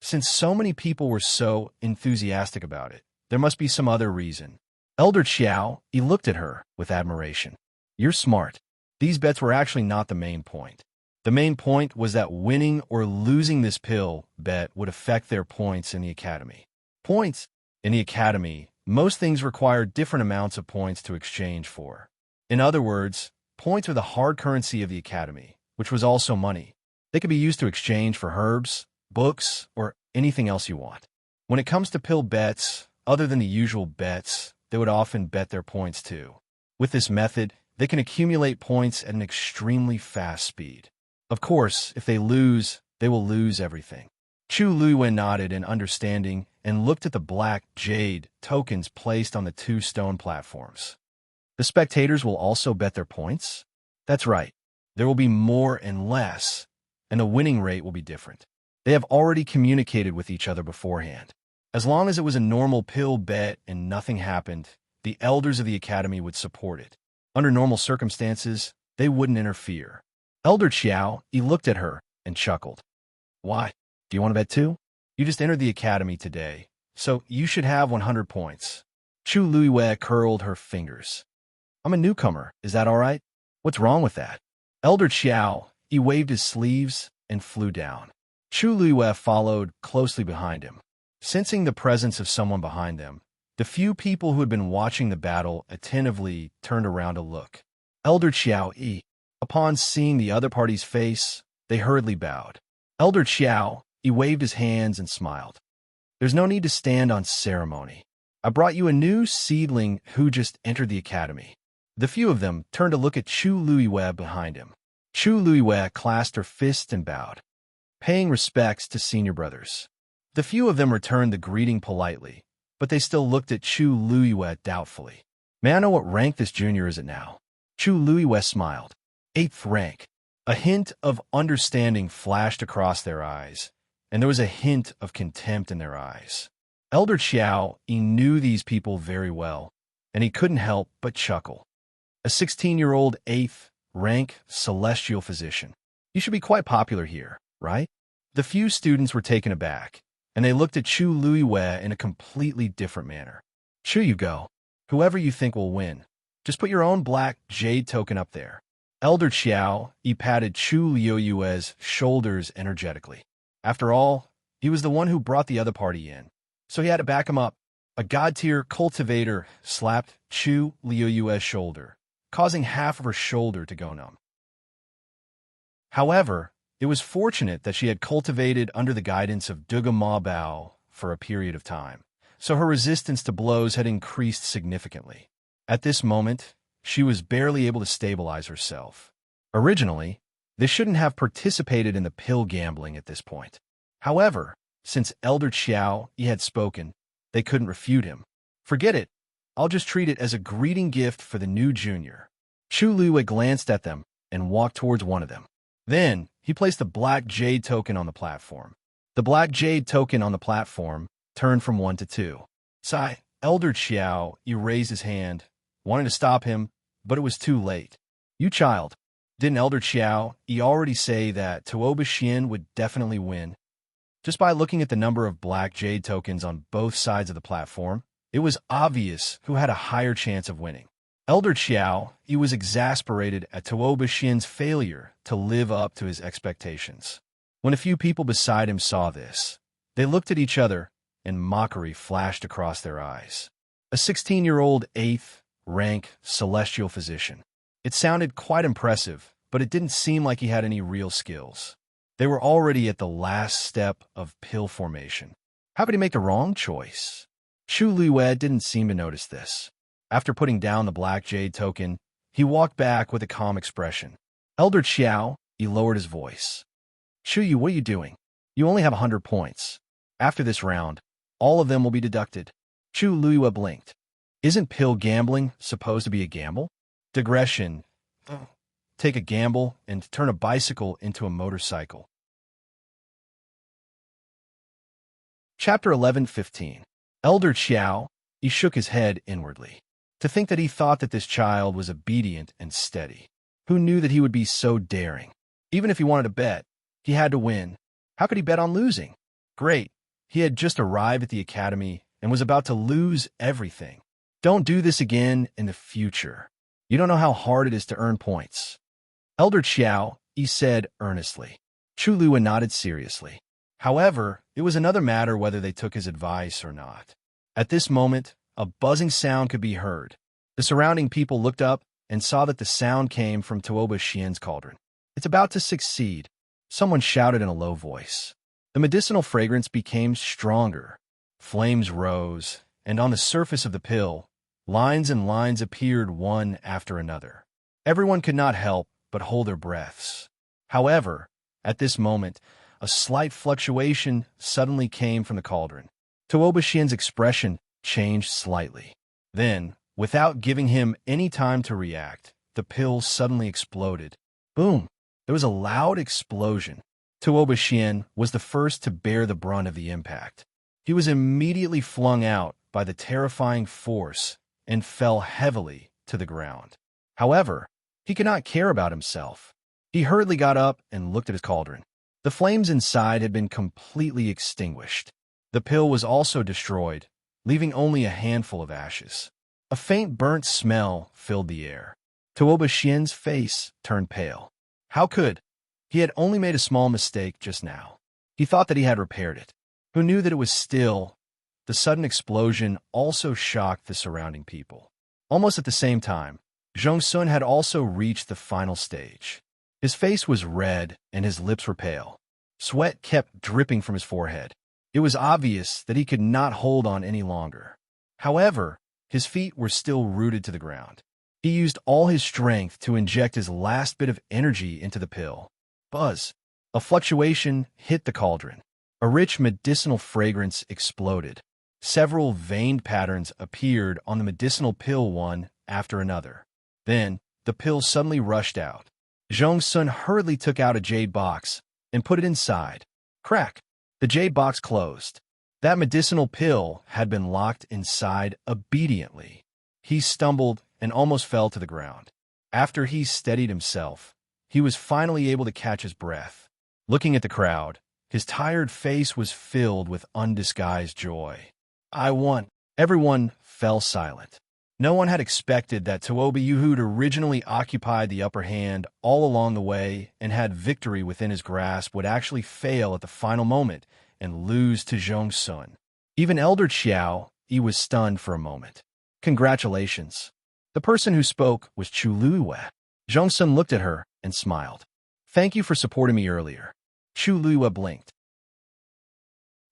Since so many people were so enthusiastic about it, there must be some other reason. Elder Qiao, he looked at her with admiration. You're smart. These bets were actually not the main point. The main point was that winning or losing this pill bet would affect their points in the academy. Points? In the academy, most things require different amounts of points to exchange for. In other words, points are the hard currency of the academy, which was also money. They could be used to exchange for herbs, books, or anything else you want. When it comes to pill bets, other than the usual bets, they would often bet their points too. With this method, they can accumulate points at an extremely fast speed. Of course, if they lose, they will lose everything. Chu Luiwen nodded in understanding and looked at the black jade tokens placed on the 2 stone platforms. The spectators will also bet their points? That's right. There will be more and less, and the winning rate will be different. They have already communicated with each other beforehand. As long as it was a normal pill bet and nothing happened, the elders of the academy would support it. Under normal circumstances, they wouldn't interfere. Elder Qiao, he looked at her and chuckled. Why? Do you want to bet too? You just entered the academy today, so you should have 100 points. Chu Luiwei curled her fingers. I'm a newcomer, is that all right? What's wrong with that? Elder Qiao, he waved his sleeves and flew down. Chu Luiwei followed closely behind him. Sensing the presence of someone behind them, the few people who had been watching the battle attentively turned around to look. Elder Qiao Yi. Upon seeing the other party's face, they hurriedly bowed. Elder Qiao, he waved his hands and smiled. There's no need to stand on ceremony. I brought you a new seedling who just entered the academy. The few of them turned to look at Chu Luiwei behind him. Chu Luiwei clasped her fist and bowed, paying respects to senior brothers. The few of them returned the greeting politely, but they still looked at Chu Luiwei doubtfully. May I know what rank this junior is at now? Chu Luiwei smiled. 8th rank. A hint of understanding flashed across their eyes, and there was a hint of contempt in their eyes. Elder Qiao, he knew these people very well, and he couldn't help but chuckle. A 16-year-old 8th rank celestial physician. You should be quite popular here, right? The few students were taken aback, and they looked at Chu Luiwei in a completely different manner. Sure you go. Whoever you think will win. Just put your own black jade token up there. Elder Qiao, he patted Chu Luiwei's shoulders energetically. After all, he was the one who brought the other party in, so he had to back him up. A god-tier cultivator slapped Chu Luiwei's shoulder, causing half of her shoulder to go numb. However, it was fortunate that she had cultivated under the guidance of Duga Ma Bao for a period of time, so her resistance to blows had increased significantly. At this moment, she was barely able to stabilize herself. Originally, they shouldn't have participated in the pill gambling at this point. However, since Elder Qiao he had spoken, they couldn't refute him. Forget it. I'll just treat it as a greeting gift for the new junior. Chu Luiwei glanced at them and walked towards one of them. Then, he placed the black jade token on the platform. The black jade token on the platform turned from 1 to 2. Sigh, Elder Qiao, he raised his hand, wanted to stop him, but it was too late. You child, didn't Elder Qiao he already say that Tuoba Xian would definitely win? Just by looking at the number of black jade tokens on both sides of the platform, it was obvious who had a higher chance of winning. Elder Qiao, he was exasperated at Tuoba Xian's failure to live up to his expectations. When a few people beside him saw this, they looked at each other, and mockery flashed across their eyes. A 16-year-old 8th rank celestial physician. It sounded quite impressive, but it didn't seem like he had any real skills. They were already at the last step of pill formation. How could he make the wrong choice? Chu Luiwei didn't seem to notice this. After putting down the black jade token, he walked back with a calm expression. Elder Qiao, he lowered his voice. Chu Yu, what are you doing? You only have 100 points. After this round, all of them will be deducted. Chu Luiwei blinked. Isn't pill gambling supposed to be a gamble? Digression. Take a gamble and turn a bicycle into a motorcycle. Chapter 11:15. Elder Qiao, he shook his head inwardly. To think that he thought that this child was obedient and steady. Who knew that he would be so daring? Even if he wanted to bet, he had to win. How could he bet on losing? Great. He had just arrived at the academy and was about to lose everything. Don't do this again in the future. You don't know how hard it is to earn points. Elder Qiao, he said earnestly. Chu Lua nodded seriously. However, it was another matter whether they took his advice or not. At this moment, a buzzing sound could be heard. The surrounding people looked up and saw that the sound came from Tuoba Xian's cauldron. "It's about to succeed," someone shouted in a low voice. The medicinal fragrance became stronger. Flames rose, and on the surface of the pill, lines and lines appeared one after another. Everyone could not help but hold their breaths. However, at this moment, a slight fluctuation suddenly came from the cauldron. Tuoba Xian's expression changed slightly. Then, without giving him any time to react, the pill suddenly exploded. Boom! There was a loud explosion. Tuoba Xian was the first to bear the brunt of the impact. He was immediately flung out by the terrifying force and fell heavily to the ground. However, he could not care about himself. He hurriedly got up and looked at his cauldron. The flames inside had been completely extinguished. The pill was also destroyed, leaving only a handful of ashes. A faint burnt smell filled the air. Tuoba Xian's face turned pale. How could? He had only made a small mistake just now. He thought that he had repaired it. Who knew that it was still? The sudden explosion also shocked the surrounding people. Almost at the same time, Zhong Sun had also reached the final stage. His face was red and his lips were pale. Sweat kept dripping from his forehead. It was obvious that he could not hold on any longer. However, his feet were still rooted to the ground. He used all his strength to inject his last bit of energy into the pill. Buzz! A fluctuation hit the cauldron. A rich medicinal fragrance exploded. Several veined patterns appeared on the medicinal pill one after another. Then, the pill suddenly rushed out. Zhong Sun hurriedly took out a jade box and put it inside. Crack! The jade box closed. That medicinal pill had been locked inside obediently. He stumbled and almost fell to the ground. After he steadied himself, he was finally able to catch his breath. Looking at the crowd, his tired face was filled with undisguised joy. I won. Everyone fell silent. No one had expected that Tuoba who'd originally occupied the upper hand all along the way and had victory within his grasp would actually fail at the final moment and lose to Zhong Sun. Even Elder Qiao, he was stunned for a moment. Congratulations. The person who spoke was Chu Luiwei. Zhong Sun looked at her and smiled. Thank you for supporting me earlier. Chu Luiwei blinked.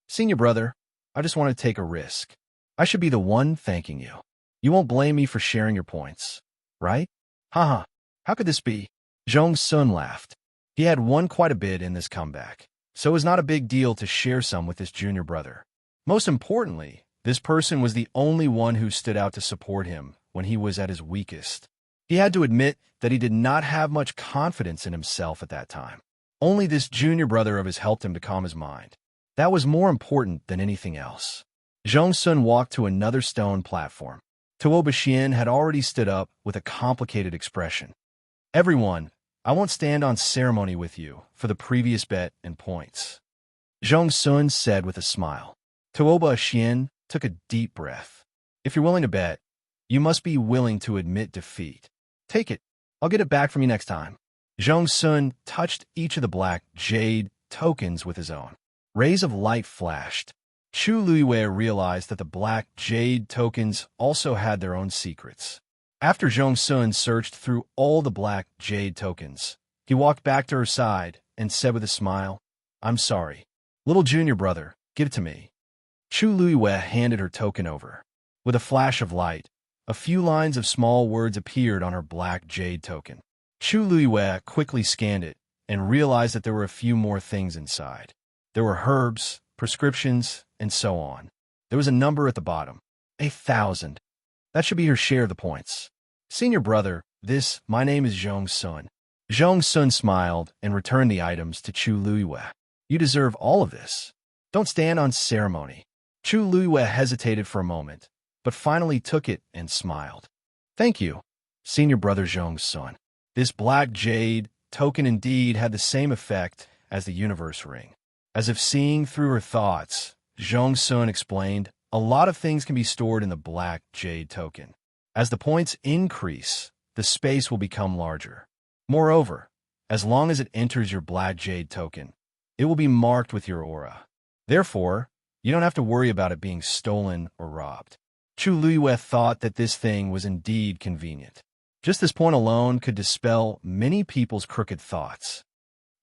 Senior brother, I just want to take a risk. I should be the one thanking you. You won't blame me for sharing your points, right? Haha, how could this be? Zhong Sun laughed. He had won quite a bit in this comeback, so it was not a big deal to share some with his junior brother. Most importantly, this person was the only one who stood out to support him when he was at his weakest. He had to admit that he did not have much confidence in himself at that time. Only this junior brother of his helped him to calm his mind. That was more important than anything else. Zhong Sun walked to another stone platform. Tuoba Xian had already stood up with a complicated expression. Everyone, I won't stand on ceremony with you for the previous bet and points. Zhong Sun said with a smile. Tuoba Xian took a deep breath. If you're willing to bet, you must be willing to admit defeat. Take it. I'll get it back from you next time. Zhong Sun touched each of the black jade tokens with his own. Rays of light flashed. Chu Luiwei realized that the black jade tokens also had their own secrets. After Zhong Sun searched through all the black jade tokens, he walked back to her side and said with a smile, I'm sorry. Little junior brother, give it to me. Chu Luiwei handed her token over. With a flash of light, a few lines of small words appeared on her black jade token. Chu Luiwei quickly scanned it and realized that there were a few more things inside. There were herbs, prescriptions, and so on. There was a number at the bottom. 1,000. That should be her share of the points. Senior brother, my name is Zhong Sun. Zhong Sun smiled and returned the items to Chu Luiwei. You deserve all of this. Don't stand on ceremony. Chu Luiwei hesitated for a moment, but finally took it and smiled. Thank you, senior brother Zhong Sun. This black jade token indeed had the same effect as the universe ring. As if seeing through her thoughts, Zhong Sun explained, a lot of things can be stored in the black jade token. As the points increase, the space will become larger. Moreover, As long as it enters your black jade token, it will be marked with your aura. Therefore, you don't have to worry about it being stolen or robbed. Chu Luiyue thought that this thing was indeed convenient. Just this point alone could dispel many people's crooked thoughts.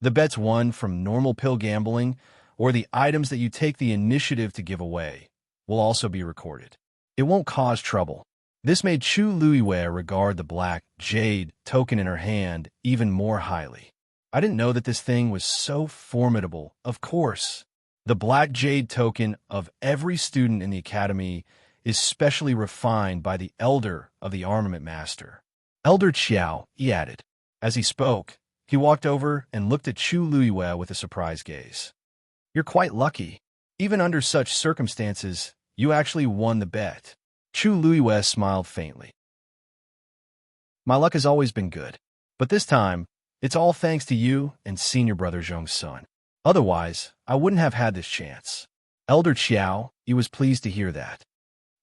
The bets won from normal pill gambling or the items that you take the initiative to give away will also be recorded. It won't cause trouble. This made Chu Luiyue regard the black jade token in her hand even more highly. I didn't know that this thing was so formidable. Of course, the black jade token of every student in the academy is specially refined by the elder of the armament master. Elder Qiao, he added. As he spoke, he walked over and looked at Chu Luiyue with a surprised gaze. You're quite lucky. Even under such circumstances, you actually won the bet. Chu Luiyue smiled faintly. My luck has always been good, but this time, it's all thanks to you and senior brother Zhong's son. Otherwise, I wouldn't have had this chance. Elder Qiao, he was pleased to hear that.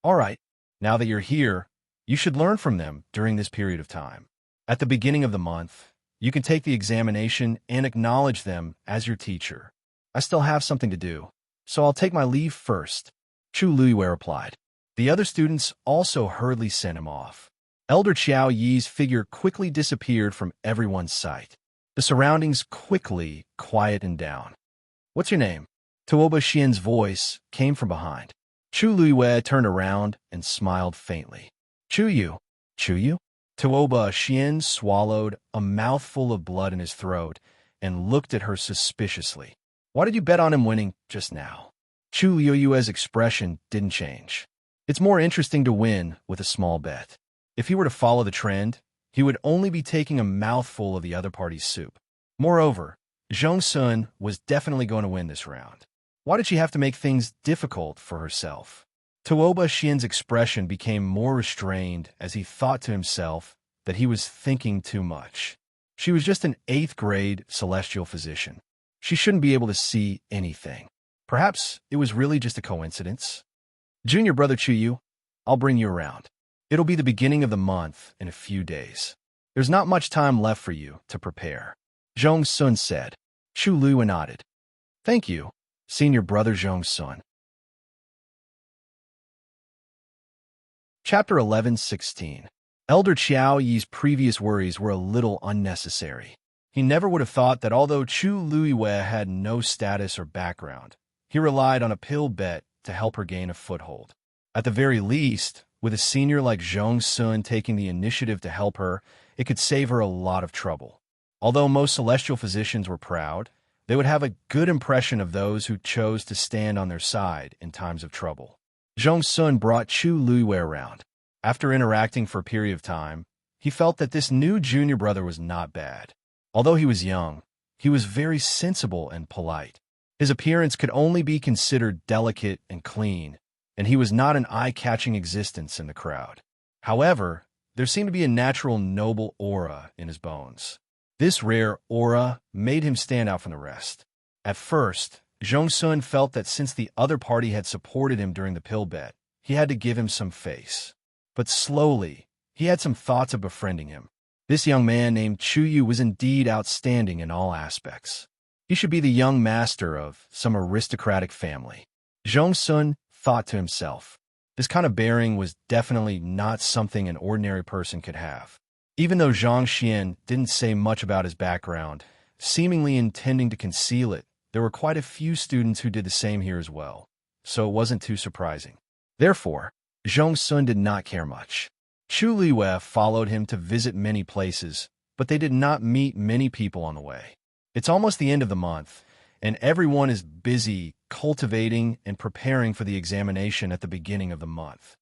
All right, now that you're here, you should learn from them during this period of time. At the beginning of the month, you can take the examination and acknowledge them as your teacher. I still have something to do, so I'll take my leave first, Chu Luiyue replied. The other students also hurriedly sent him off. Elder Qiao Yi's figure quickly disappeared from everyone's sight. The surroundings quickly quietened down. What's your name? Tuoba Xian's voice came from behind. Chu Luiyue turned around and smiled faintly. Chu Yu? Tuoba Xian swallowed a mouthful of blood in his throat and looked at her suspiciously. Why did you bet on him winning just now? Chu Yuyue's expression didn't change. It's more interesting to win with a small bet. If he were to follow the trend, he would only be taking a mouthful of the other party's soup. Moreover, Zhong Sun was definitely going to win this round. Why did she have to make things difficult for herself? Tuoba Xian's expression became more restrained as he thought to himself that he was thinking too much. She was just an 8th grade celestial physician. She shouldn't be able to see anything. Perhaps it was really just a coincidence. Junior brother Chuyu, I'll bring you around. It'll be the beginning of the month in a few days. There's not much time left for you to prepare. Zhong Sun said. Chu Luiyue nodded. Thank you, senior brother Zhong Sun. Chapter 11:16. Elder Qiao Yi's previous worries were a little unnecessary. He never would have thought that although Chu Luiyue had no status or background, he relied on a pill bet to help her gain a foothold. At the very least, with a senior like Zhong Sun taking the initiative to help her, it could save her a lot of trouble. Although most celestial physicians were proud, they would have a good impression of those who chose to stand on their side in times of trouble. Zhong Sun brought Chu Luiyue around. After interacting for a period of time, he felt that this new junior brother was not bad. Although he was young, he was very sensible and polite. His appearance could only be considered delicate and clean, and he was not an eye-catching existence in the crowd. However, there seemed to be a natural noble aura in his bones. This rare aura made him stand out from the rest. At first, Zhong Sun felt that since the other party had supported him during the pill bet, he had to give him some face. But slowly, he had some thoughts of befriending him. This young man named Chu Yu was indeed outstanding in all aspects. He should be the young master of some aristocratic family. Zhong Sun thought to himself. This kind of bearing was definitely not something an ordinary person could have. Even though Zhang Xian didn't say much about his background, seemingly intending to conceal it, there were quite a few students who did the same here as well, so it wasn't too surprising. Therefore, Zhong Sun did not care much. Chu Luiyue followed him to visit many places, but they did not meet many people on the way. It's almost the end of the month, and everyone is busy cultivating and preparing for the examination at the beginning of the month.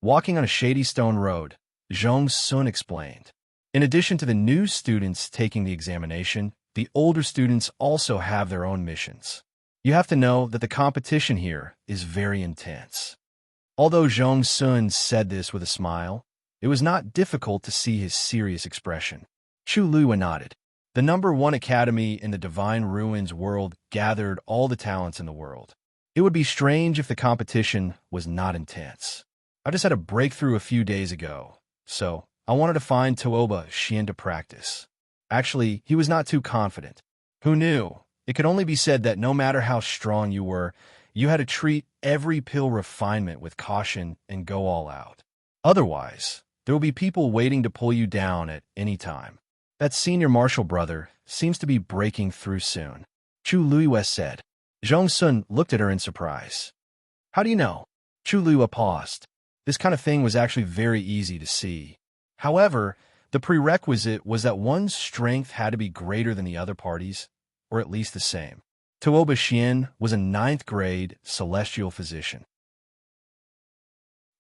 Walking on a shady stone road, Zhong Sun explained. In addition to the new students taking the examination, the older students also have their own missions. You have to know that the competition here is very intense. Although Zhong Sun said this with a smile, it was not difficult to see his serious expression. Chu Luiyue nodded. The #1 academy in the Divine Ruins world gathered all the talents in the world. It would be strange if the competition was not intense. I just had a breakthrough a few days ago, so I wanted to find Tuoba Xian to practice. Actually, he was not too confident. Who knew? It could only be said that no matter how strong you were, you had to treat every pill refinement with caution and go all out. Otherwise, there will be people waiting to pull you down at any time. That senior marshal brother seems to be breaking through soon, Chu Luiyue said. Zhong Sun looked at her in surprise. How do you know? Chu Luiyue paused. This kind of thing was actually very easy to see. However, the prerequisite was that one's strength had to be greater than the other party's, or at least the same. Tuoba Xian was a 9th grade celestial physician.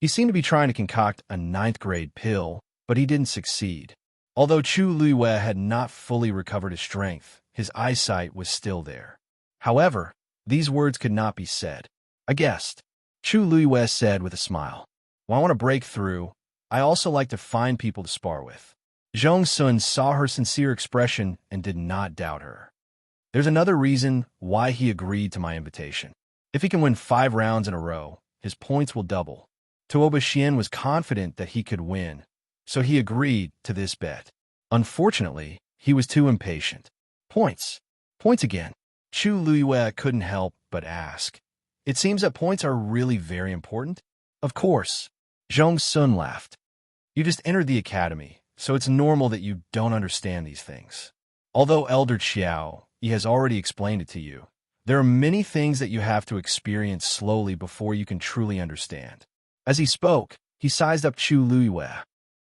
He seemed to be trying to concoct a 9th grade pill, but he didn't succeed. Although Chu Luiyue had not fully recovered his strength, his eyesight was still there. However, these words could not be said. I guessed, Chu Luiyue said with a smile. When I want to break through, I also like to find people to spar with. Zhong Sun saw her sincere expression and did not doubt her. There's another reason why he agreed to my invitation. If he can win 5 rounds in a row, his points will double. Tuoba Xian was confident that he could win, so he agreed to this bet. Unfortunately, he was too impatient. Points. Points again. Chu Luiyue couldn't help but ask. It seems that points are really very important. Of course. Zhong Sun laughed. You just entered the academy, so it's normal that you don't understand these things. Although Elder Xiao, he has already explained it to you. There are many things that you have to experience slowly before you can truly understand. As he spoke, he sized up Chu Luiyue.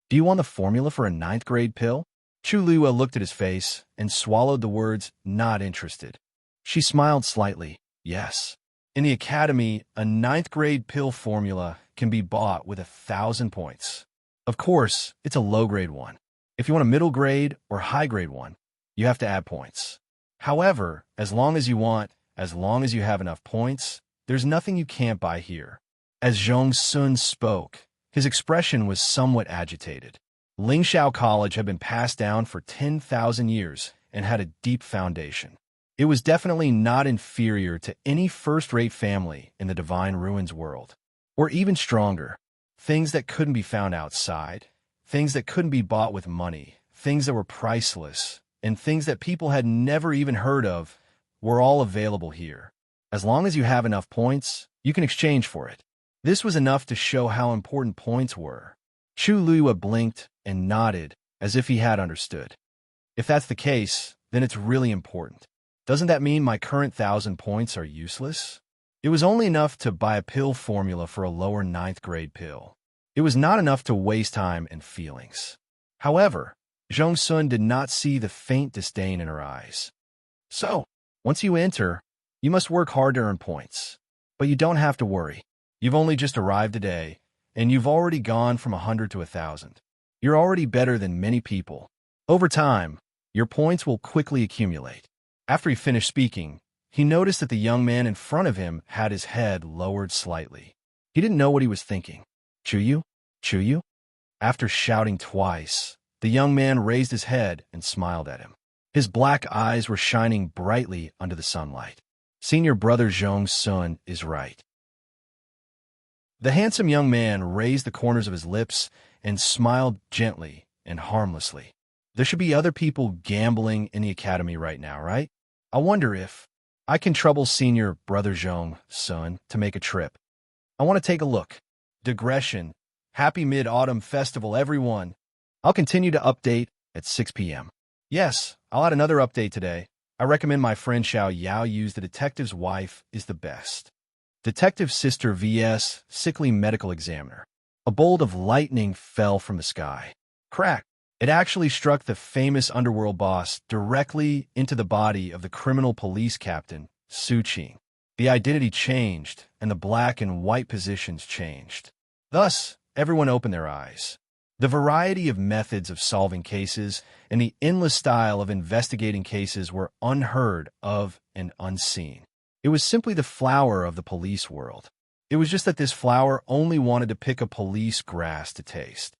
Do you want the formula for a 9th grade pill? Chu Luiyue looked at his face and swallowed the words, not interested. She smiled slightly. Yes. In the academy, a 9th grade pill formula can be bought with 1,000 points. Of course, it's a low-grade one. If you want a middle grade or high-grade one, you have to add points. However, as long as you have enough points, there's nothing you can't buy here. As Zhong Sun spoke, his expression was somewhat agitated. Lingxiao College had been passed down for 10,000 years and had a deep foundation. It was definitely not inferior to any first-rate family in the Divine Ruins world. Or even stronger, things that couldn't be found outside, things that couldn't be bought with money, things that were priceless, and things that people had never even heard of were all available here. As long as you have enough points, you can exchange for it. This was enough to show how important points were. Chu Luiyue blinked and nodded as if he had understood. If that's the case, then it's really important. Doesn't that mean my current 1,000 points are useless? It was only enough to buy a pill formula for a lower 9th grade pill. It was not enough to waste time and feelings. However, Zhong Sun did not see the faint disdain in her eyes. So, once you enter, you must work hard to earn points. But you don't have to worry. You've only just arrived today, and you've already gone from 100 to 1,000. You're already better than many people. Over time, your points will quickly accumulate. After he finished speaking, he noticed that the young man in front of him had his head lowered slightly. He didn't know what he was thinking. Chuyu? Chuyu? After shouting twice, the young man raised his head and smiled at him. His black eyes were shining brightly under the sunlight. Senior brother Zhong Sun is right. The handsome young man raised the corners of his lips and smiled gently and harmlessly. There should be other people gambling in the academy right now, right? I wonder if I can trouble senior brother Zhong Sun to make a trip. I want to take a look. Digression. Happy Mid-Autumn Festival, everyone. I'll continue to update at 6 p.m. Yes, I'll add another update today. I recommend my friend Xiao Yao use The Detective's Wife is the best. Detective Sister vs. Sickly Medical Examiner. A bolt of lightning fell from the sky. Crack! It actually struck the famous underworld boss directly into the body of the criminal police captain, Su Qing. The identity changed, and the black and white positions changed. Thus, everyone opened their eyes. The variety of methods of solving cases and the endless style of investigating cases were unheard of and unseen. It was simply the flower of the police world. It was just that this flower only wanted to pick a police grass to taste.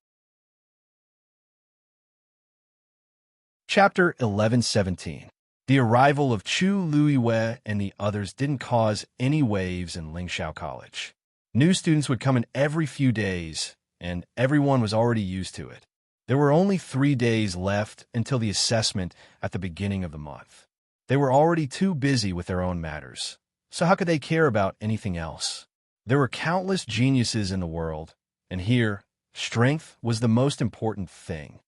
Chapter 11:17. The arrival of Chu Luiyue and the others didn't cause any waves in Lingxiao College. New students would come in every few days, and everyone was already used to it. There were only 3 days left until the assessment at the beginning of the month. They were already too busy with their own matters, so how could they care about anything else? There were countless geniuses in the world, and here, strength was the most important thing.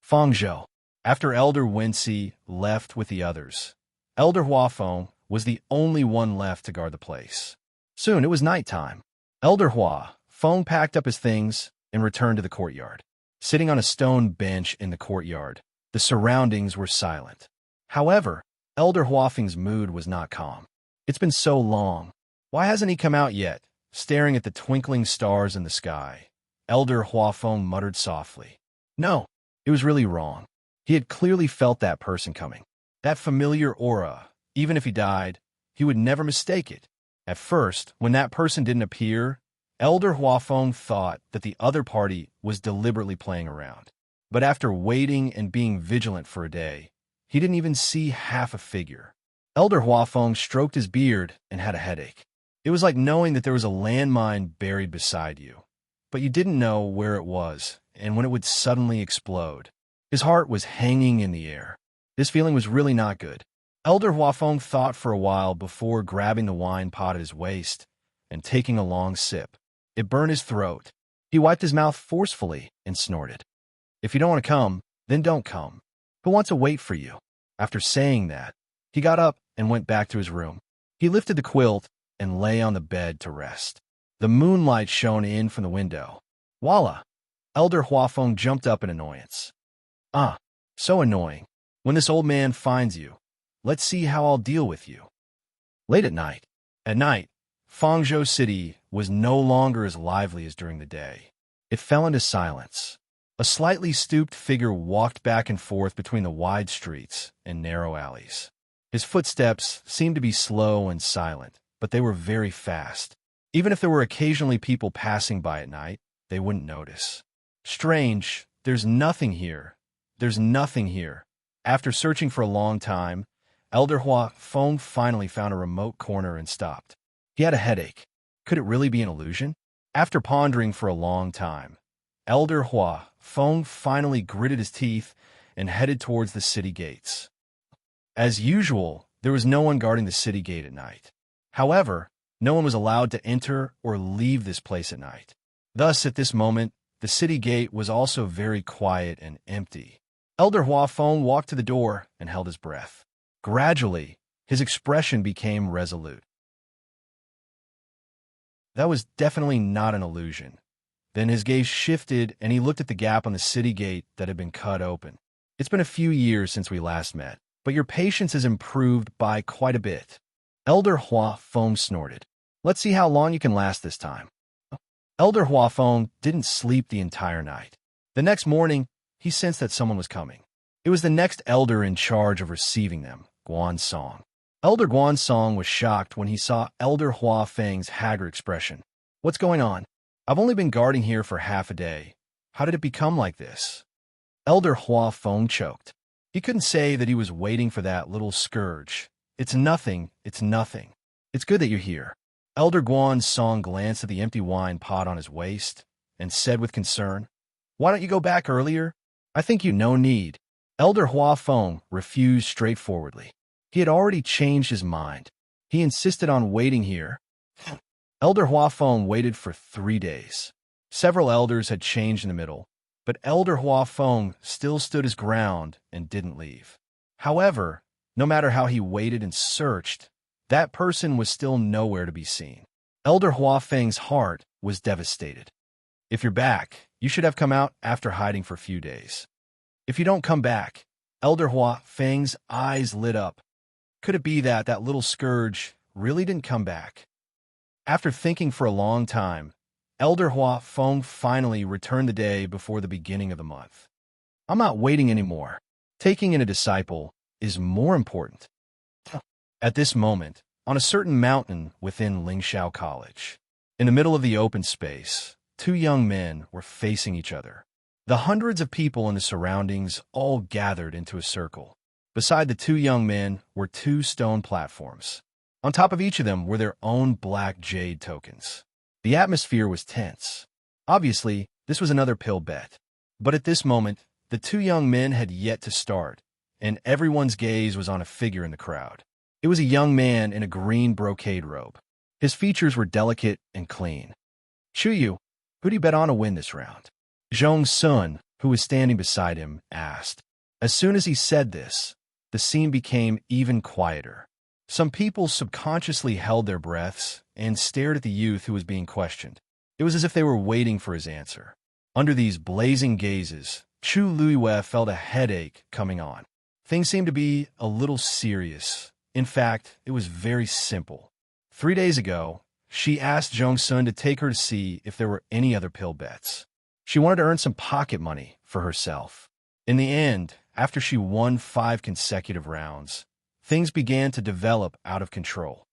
Fangzhou. After Elder Wenxi left with the others, Elder Huafeng was the only one left to guard the place. Soon it was nighttime. Elder Huafeng packed up his things and returned to the courtyard. Sitting on a stone bench in the courtyard, the surroundings were silent. However, Elder Huafeng's mood was not calm. It's been so long. Why hasn't he come out yet? Staring at the twinkling stars in the sky, Elder Huafeng muttered softly. No, it was really wrong. He had clearly felt that person coming. That familiar aura. Even if he died, he would never mistake it. At first, when that person didn't appear, Elder Huafeng thought that the other party was deliberately playing around. But after waiting and being vigilant for a day, he didn't even see half a figure. Elder Huafeng stroked his beard and had a headache. It was like knowing that there was a landmine buried beside you, but you didn't know where it was and when it would suddenly explode. His heart was hanging in the air. This feeling was really not good. Elder Huafeng thought for a while before grabbing the wine pot at his waist and taking a long sip. It burned his throat. He wiped his mouth forcefully and snorted. If you don't want to come, then don't come. Who wants to wait for you? After saying that, he got up and went back to his room. He lifted the quilt and lay on the bed to rest. The moonlight shone in from the window. Voila! Elder Huafeng jumped up in annoyance. Ah, so annoying. When this old man finds you, let's see how I'll deal with you. Late at night. At night, Fangzhou City was no longer as lively as during the day. It fell into silence. A slightly stooped figure walked back and forth between the wide streets and narrow alleys. His footsteps seemed to be slow and silent, but they were very fast. Even if there were occasionally people passing by at night, they wouldn't notice. Strange, there's nothing here. There's nothing here. After searching for a long time, Elder Huafeng finally found a remote corner and stopped. He had a headache. Could it really be an illusion? After pondering for a long time, Elder Huafeng finally gritted his teeth and headed towards the city gates. As usual, there was no one guarding the city gate at night. However, no one was allowed to enter or leave this place at night. Thus, at this moment, the city gate was also very quiet and empty. Elder Huafeng walked to the door and held his breath. Gradually, his expression became resolute. That was definitely not an illusion. Then his gaze shifted and he looked at the gap on the city gate that had been cut open. It's been a few years since we last met, but your patience has improved by quite a bit. Elder Huafeng snorted. Let's see how long you can last this time. Elder Huafeng didn't sleep the entire night. The next morning, he sensed that someone was coming. It was the next elder in charge of receiving them, Guansong. Elder Guansong was shocked when he saw Elder Huafeng's haggard expression. What's going on? I've only been guarding here for half a day. How did it become like this? Elder Huafeng choked. He couldn't say that he was waiting for that little scourge. It's nothing, it's nothing. It's good that you're here. Elder Guansong glanced at the empty wine pot on his waist and said with concern, Why don't you go back earlier? I think you no need. Elder Huafeng refused straightforwardly. He had already changed his mind. He insisted on waiting here. Elder Huafeng waited for 3 days. Several elders had changed in the middle, but Elder Huafeng still stood his ground and didn't leave. However, no matter how he waited and searched, that person was still nowhere to be seen. Elder Huafeng's heart was devastated. If you're back, you should have come out after hiding for a few days. If you don't come back, Elder Huafeng's eyes lit up. Could it be that that little scourge really didn't come back? After thinking for a long time, Elder Huafeng finally returned the day before the beginning of the month. I'm not waiting anymore. Taking in a disciple is more important. At this moment, on a certain mountain within Lingxiao College, in the middle of the open space, 2 young men were facing each other. The hundreds of people in the surroundings all gathered into a circle. Beside the 2 young men were 2 stone platforms. On top of each of them were their own black jade tokens. The atmosphere was tense. Obviously, this was another pill bet. But at this moment, the two young men had yet to start, and everyone's gaze was on a figure in the crowd. It was a young man in a green brocade robe. His features were delicate and clean. Chuyu, who do you bet on to win this round? Zhong Sun, who was standing beside him, asked. As soon as he said this, the scene became even quieter. Some people subconsciously held their breaths and stared at the youth who was being questioned. It was as if they were waiting for his answer. Under these blazing gazes, Chu Luiwei felt a headache coming on. Things seemed to be a little serious. In fact, it was very simple. 3 days ago, she asked Zhong Sun to take her to see if there were any other pill bets. She wanted to earn some pocket money for herself. In the end, after she won 5 consecutive rounds, things began to develop out of control.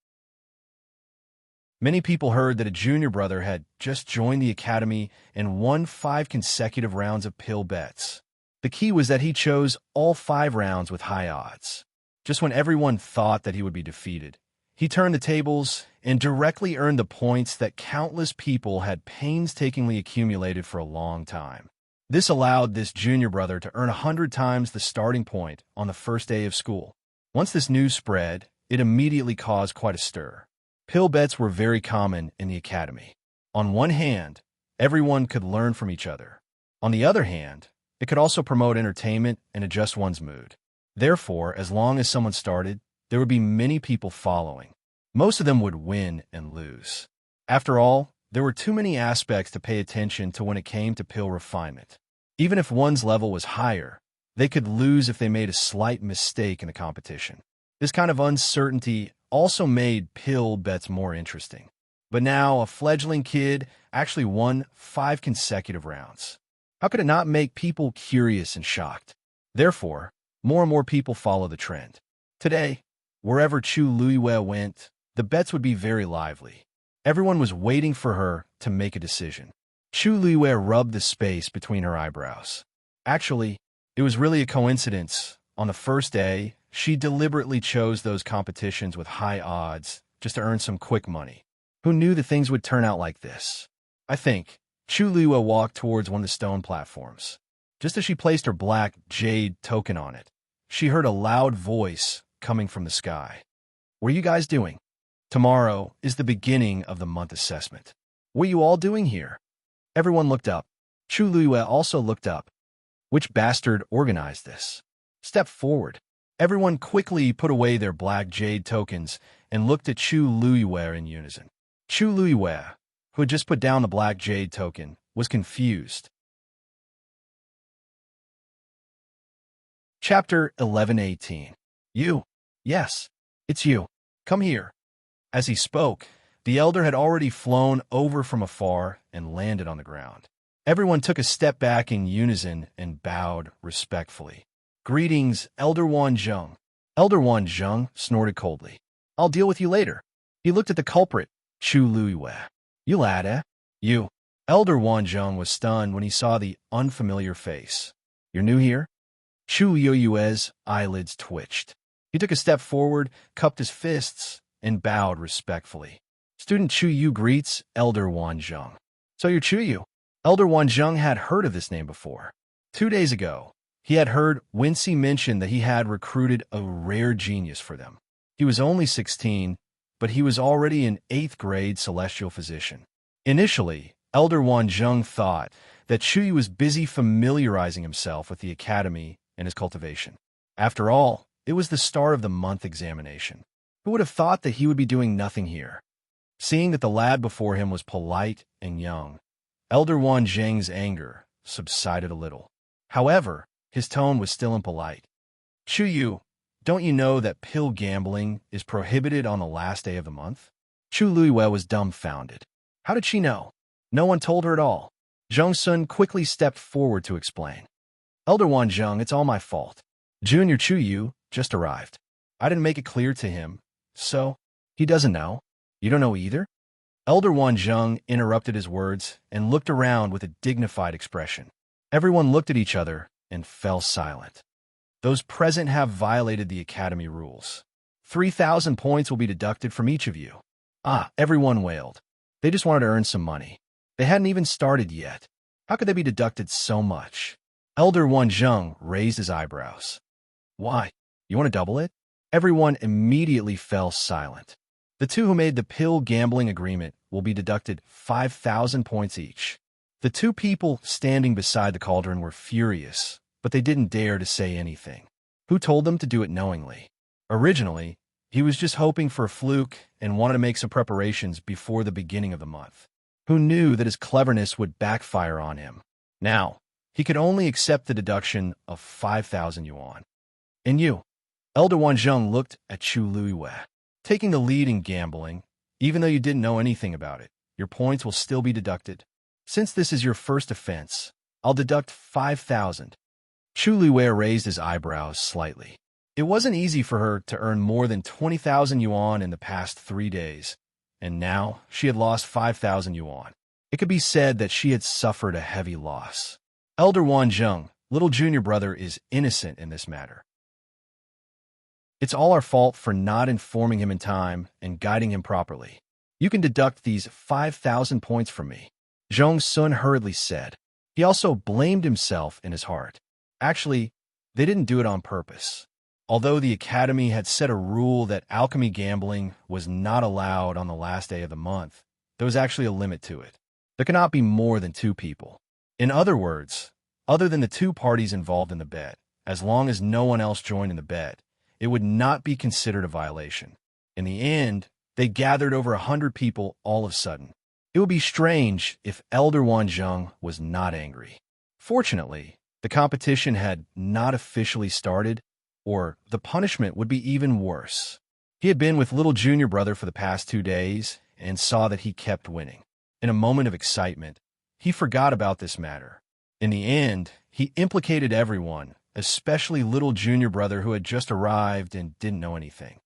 Many people heard that a junior brother had just joined the academy and won 5 consecutive rounds of pill bets. The key was that he chose all 5 rounds with high odds. Just when everyone thought that he would be defeated, he turned the tables and directly earned the points that countless people had painstakingly accumulated for a long time. This allowed this junior brother to earn 100 times the starting point on the first day of school. Once this news spread, it immediately caused quite a stir. Pill bets were very common in the academy. On one hand, everyone could learn from each other. On the other hand, it could also promote entertainment and adjust one's mood. Therefore, as long as someone started, there would be many people following. Most of them would win and lose. After all, there were too many aspects to pay attention to when it came to pill refinement. Even if one's level was higher, they could lose if they made a slight mistake in the competition. This kind of uncertainty also made pill bets more interesting. But now, a fledgling kid actually won 5 consecutive rounds. How could it not make people curious and shocked? Therefore, more and more people follow the trend. Today, wherever Chu Luiwei went, the bets would be very lively. Everyone was waiting for her to make a decision. Chu Luiwei rubbed the space between her eyebrows. Actually, it was really a coincidence. On the first day, she deliberately chose those competitions with high odds just to earn some quick money. Who knew that things would turn out like this? I think. Chu Luiwei walked towards one of the stone platforms. Just as she placed her black jade token on it, she heard a loud voice coming from the sky. What are you guys doing? Tomorrow is the beginning of the month assessment. What are you all doing here? Everyone looked up. Chu Luiwei also looked up. Which bastard organized this? Step forward. Everyone quickly put away their black jade tokens and looked at Chu Luiwei in unison. Chu Luiwei, who had just put down the black jade token, was confused. Chapter 11:18. You. Yes, it's you. Come here. As he spoke, the elder had already flown over from afar and landed on the ground. Everyone took a step back in unison and bowed respectfully. Greetings, Elder Wanzheng. Elder Wanzheng snorted coldly. I'll deal with you later. He looked at the culprit, Chu Luiwei. You lad, eh? You. Elder Wanzheng was stunned when he saw the unfamiliar face. You're new here? Chu Luiwei's eyelids twitched. He took a step forward, cupped his fists, and bowed respectfully. Student Chu Yu greets Elder Wanzheng. So you're Chu Yu. Elder Wanzheng had heard of this name before. 2 days ago, he had heard Wincy mention that he had recruited a rare genius for them. He was only 16, but he was already an 8th grade celestial physician. Initially, Elder Wanzheng thought that Chu Yu was busy familiarizing himself with the academy and his cultivation. After all, it was the start of the month examination. Who would have thought that he would be doing nothing here? Seeing that the lad before him was polite and young, Elder Wanzheng's anger subsided a little. However, his tone was still impolite. Chu Yu, don't you know that pill gambling is prohibited on the last day of the month? Chu Luiwei was dumbfounded. How did she know? No one told her at all. Zhong Sun quickly stepped forward to explain. Elder Wanzheng, it's all my fault. Junior Chu Yu just arrived. I didn't make it clear to him, so he doesn't know. You don't know either? Elder Wanzheng interrupted his words and looked around with a dignified expression. Everyone looked at each other and fell silent. Those present have violated the academy rules. 3,000 points will be deducted from each of you. Everyone wailed. They just wanted to earn some money. They hadn't even started yet. How could they be deducted so much? Elder Wan Zheng raised his eyebrows. Why? You want to double it? Everyone immediately fell silent. The two who made the pill gambling agreement will be deducted 5,000 points each. The two people standing beside the cauldron were furious, but they didn't dare to say anything. Who told them to do it knowingly? Originally, he was just hoping for a fluke and wanted to make some preparations before the beginning of the month. Who knew that his cleverness would backfire on him? Now, he could only accept the deduction of 5,000 yuan. And you? Elder Wan Zheng looked at Chu Luiwei. Taking the lead in gambling, even though you didn't know anything about it, your points will still be deducted. Since this is your first offense, I'll deduct 5,000. Chu Luiwei raised his eyebrows slightly. It wasn't easy for her to earn more than 20,000 yuan in the past 3 days, and now she had lost 5,000 yuan. It could be said that she had suffered a heavy loss. Elder Wan Zheng, little junior brother, is innocent in this matter. It's all our fault for not informing him in time and guiding him properly. You can deduct these 5,000 points from me, Zhong Sun hurriedly said. He also blamed himself in his heart. Actually, they didn't do it on purpose. Although the academy had set a rule that alchemy gambling was not allowed on the last day of the month, there was actually a limit to it. There cannot be more than 2 people. In other words, other than the 2 parties involved in the bet, as long as no one else joined in the bet, it would not be considered a violation. In the end, they gathered over 100 people all of a sudden. It would be strange if Elder Wan Zheng was not angry. Fortunately, the competition had not officially started, or the punishment would be even worse. He had been with little junior brother for the past 2 days and saw that he kept winning. In a moment of excitement, he forgot about this matter. In the end, he implicated everyone, especially little junior brother who had just arrived and didn't know anything.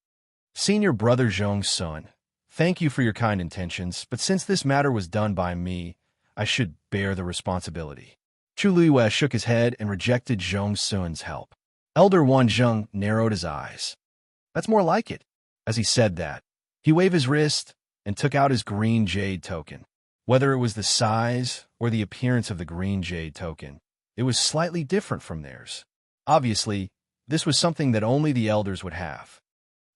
Senior brother Zhong Sun, thank you for your kind intentions, but since this matter was done by me, I should bear the responsibility. Chu Luiwei shook his head and rejected Zhong Sun's help. Elder Wan Zheng narrowed his eyes. That's more like it. As he said that, he waved his wrist and took out his green jade token. Whether it was the size or the appearance of the green jade token, it was slightly different from theirs. Obviously, this was something that only the elders would have.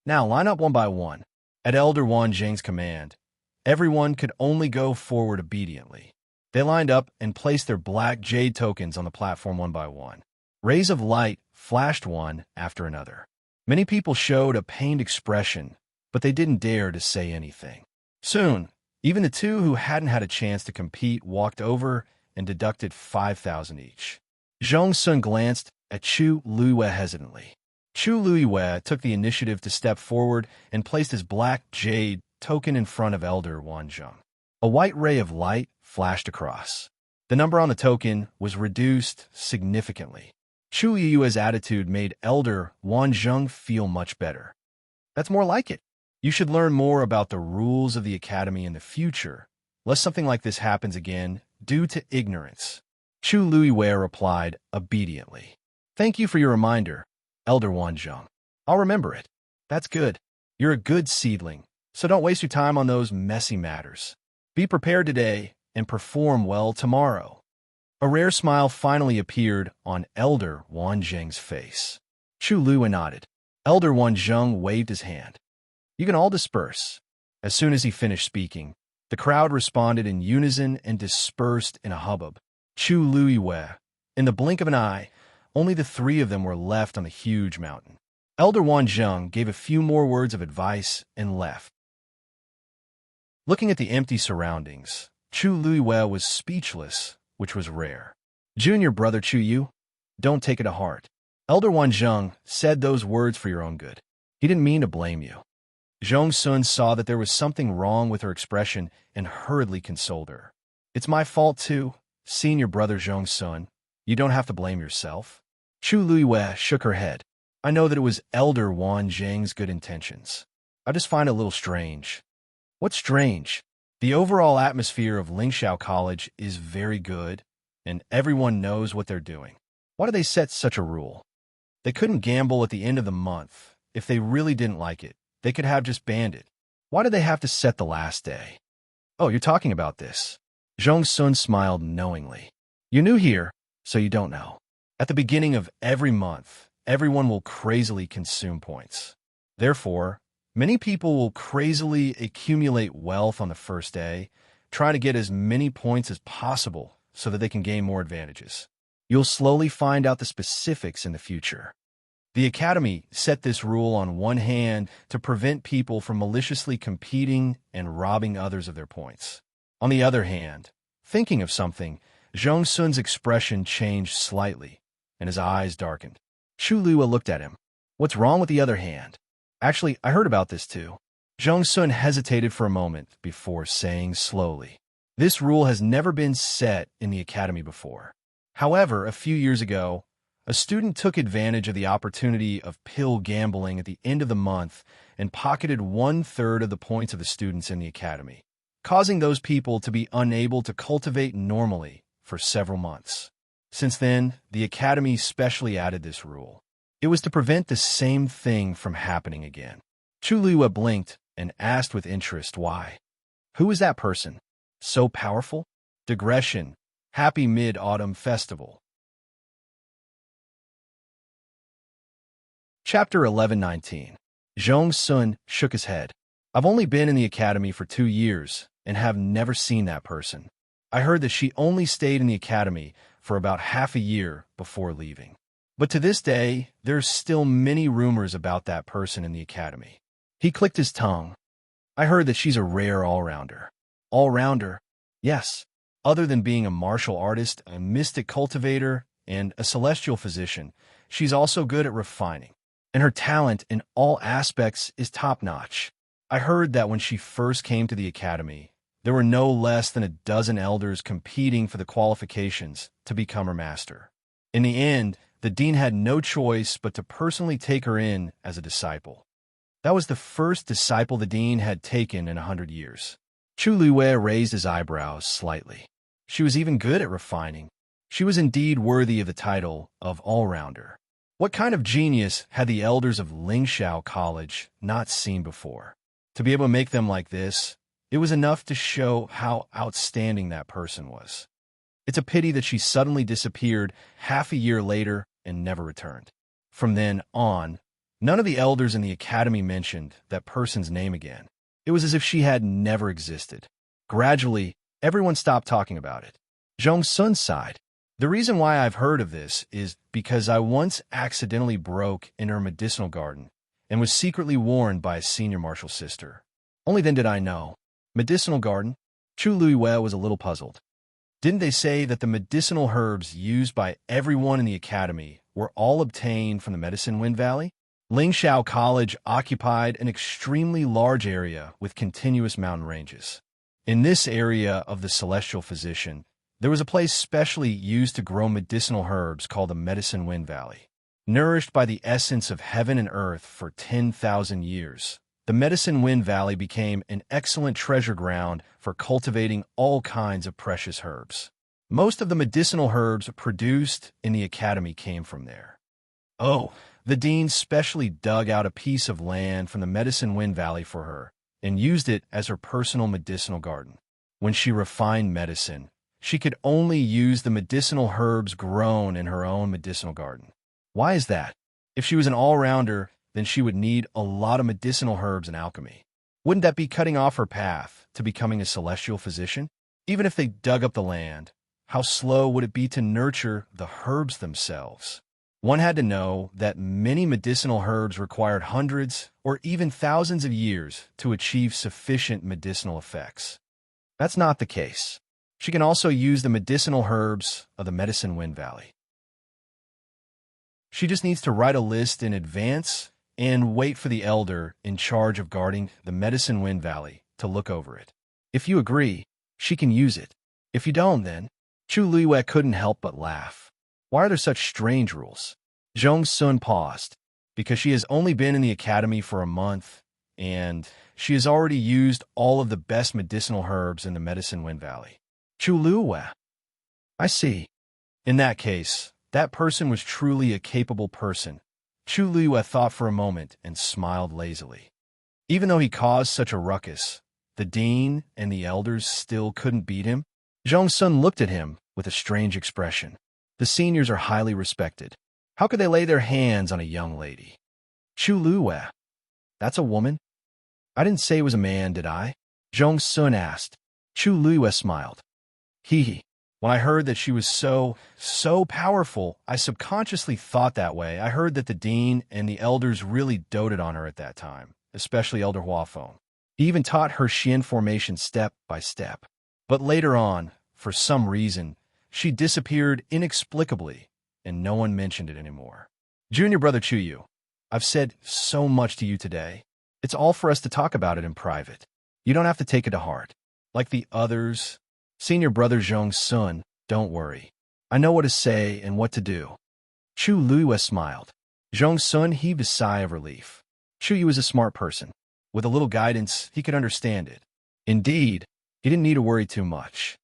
Now line up one by one. At Elder Wan Zheng's command, everyone could only go forward obediently. They lined up and placed their black jade tokens on the platform one by one. Rays of light flashed one after another. Many people showed a pained expression, but they didn't dare to say anything. Soon, even the 2 who hadn't had a chance to compete walked over and deducted 5,000 each. Zhong Sun glanced at Chu Luiwei hesitantly. Chu Luiwei took the initiative to step forward and placed his black jade token in front of Elder Wan Zheng. A white ray of light flashed across. The number on the token was reduced significantly. Chu Luiwei's attitude made Elder Wan Zheng feel much better. That's more like it. You should learn more about the rules of the academy in the future, lest something like this happens again due to ignorance. Chu Luiwei replied obediently. Thank you for your reminder, Elder Wan Zheng. I'll remember it. That's good. You're a good seedling, so don't waste your time on those messy matters. Be prepared today and perform well tomorrow. A rare smile finally appeared on Elder Wan Zheng's face. Chu Luiwei nodded. Elder Wan Zheng waved his hand. You can all disperse. As soon as he finished speaking, the crowd responded in unison and dispersed in a hubbub. Chu Luiwei. In the blink of an eye, only the 3 of them were left on the huge mountain. Elder Wan Zheng gave a few more words of advice and left. Looking at the empty surroundings, Chu Luiwei was speechless, which was rare. Junior brother Chu Yu, don't take it to heart. Elder Wan Zheng said those words for your own good. He didn't mean to blame you. Zhong Sun saw that there was something wrong with her expression and hurriedly consoled her. It's my fault too, senior brother Zhong Sun. You don't have to blame yourself. Chu Luiwei shook her head. I know that it was Elder Wan Zheng's good intentions. I just find it a little strange. What's strange? The overall atmosphere of Lingxiao College is very good, and everyone knows what they're doing. Why do they set such a rule? They couldn't gamble at the end of the month. If they really didn't like it, they could have just banned it. Why do they have to set the last day? Oh, you're talking about this. Zhong Sun smiled knowingly. You're new here, so you don't know. At the beginning of every month, everyone will crazily consume points. Therefore, many people will crazily accumulate wealth on the first day, trying to get as many points as possible so that they can gain more advantages. You'll slowly find out the specifics in the future. The Academy set this rule on one hand to prevent people from maliciously competing and robbing others of their points. On the other hand, thinking of something, Zhong Sun's expression changed slightly, and his eyes darkened. Chu Lua looked at him. What's wrong with the other hand? Actually, I heard about this too. Zhong Sun hesitated for a moment before saying slowly, this rule has never been set in the Academy before. However, a few years ago, a student took advantage of the opportunity of pill gambling at the end of the month and pocketed 1/3 of the points of the students in the Academy, causing those people to be unable to cultivate normally for several months. Since then, the Academy specially added this rule. It was to prevent the same thing from happening again. Chu Lua blinked and asked with interest why. Who is that person? So powerful? Digression. Happy Mid-Autumn Festival. Chapter 11:19. Zhong Sun shook his head. I've only been in the Academy for 2 years and have never seen that person. I heard that she only stayed in the Academy for about half a year before leaving. But to this day, there's still many rumors about that person in the Academy. He clicked his tongue. I heard that she's a rare all-rounder. All-rounder? Yes. Other than being a martial artist, a mystic cultivator, and a celestial physician, she's also good at refining. And her talent in all aspects is top-notch. I heard that when she first came to the Academy, there were no less than a dozen elders competing for the qualifications to become her master. In the end, the dean had no choice but to personally take her in as a disciple. That was the first disciple the dean had taken in 100 years. Chu Lua raised his eyebrows slightly. She was even good at refining. She was indeed worthy of the title of all-rounder. What kind of genius had the elders of Lingxiao College not seen before? To be able to make them like this, it was enough to show how outstanding that person was. It's a pity that she suddenly disappeared half a year later and never returned. From then on, none of the elders in the Academy mentioned that person's name again. It was as if she had never existed. Gradually, everyone stopped talking about it. Zhong Sun sighed. The reason why I've heard of this is because I once accidentally broke in her medicinal garden and was secretly warned by a senior martial sister. Only then did I know. Medicinal garden? Chu Lua was a little puzzled. Didn't they say that the medicinal herbs used by everyone in the Academy were all obtained from the Medicine Wind Valley? Lingxiao College occupied an extremely large area with continuous mountain ranges. In this area of the Celestial Physician, there was a place specially used to grow medicinal herbs called the Medicine Wind Valley. Nourished by the essence of heaven and earth for 10,000 years, the Medicine Wind Valley became an excellent treasure ground for cultivating all kinds of precious herbs. Most of the medicinal herbs produced in the Academy came from there. Oh, the dean specially dug out a piece of land from the Medicine Wind Valley for her and used it as her personal medicinal garden. When she refined medicine, she could only use the medicinal herbs grown in her own medicinal garden. Why is that? If she was an all-rounder, then she would need a lot of medicinal herbs and alchemy. Wouldn't that be cutting off her path to becoming a celestial physician? Even if they dug up the land, how slow would it be to nurture the herbs themselves? One had to know that many medicinal herbs required hundreds or even thousands of years to achieve sufficient medicinal effects. That's not the case. She can also use the medicinal herbs of the Medicine Wind Valley. She just needs to write a list in advance and wait for the elder in charge of guarding the Medicine Wind Valley to look over it. If you agree, she can use it. If you don't, then Chu Lua couldn't help but laugh. Why are there such strange rules? Zhong Sun paused, because she has only been in the Academy for a month, and she has already used all of the best medicinal herbs in the Medicine Wind Valley. Chu Lua. I see. In that case, that person was truly a capable person. Chu Lua thought for a moment and smiled lazily. Even though he caused such a ruckus, the dean and the elders still couldn't beat him. Zhong Sun looked at him with a strange expression. The seniors are highly respected. How could they lay their hands on a young lady? Chu Luiwei. That's a woman? I didn't say it was a man, did I? Zhong Sun asked. Chu Luiwei smiled. Hee. When I heard that she was so powerful, I subconsciously thought that way. I heard that the dean and the elders really doted on her at that time, especially Elder Huafeng. He even taught her Xian formation step by step. But later on, for some reason, she disappeared inexplicably, and no one mentioned it anymore. Junior brother Chuyu, I've said so much to you today. It's all for us to talk about it in private. You don't have to take it to heart. Like the others, senior brother Zhong Sun, don't worry. I know what to say and what to do. Chu Luiwei smiled. Zhong Sun heaved a sigh of relief. Chuyu was a smart person. With a little guidance, he could understand it. Indeed, he didn't need to worry too much.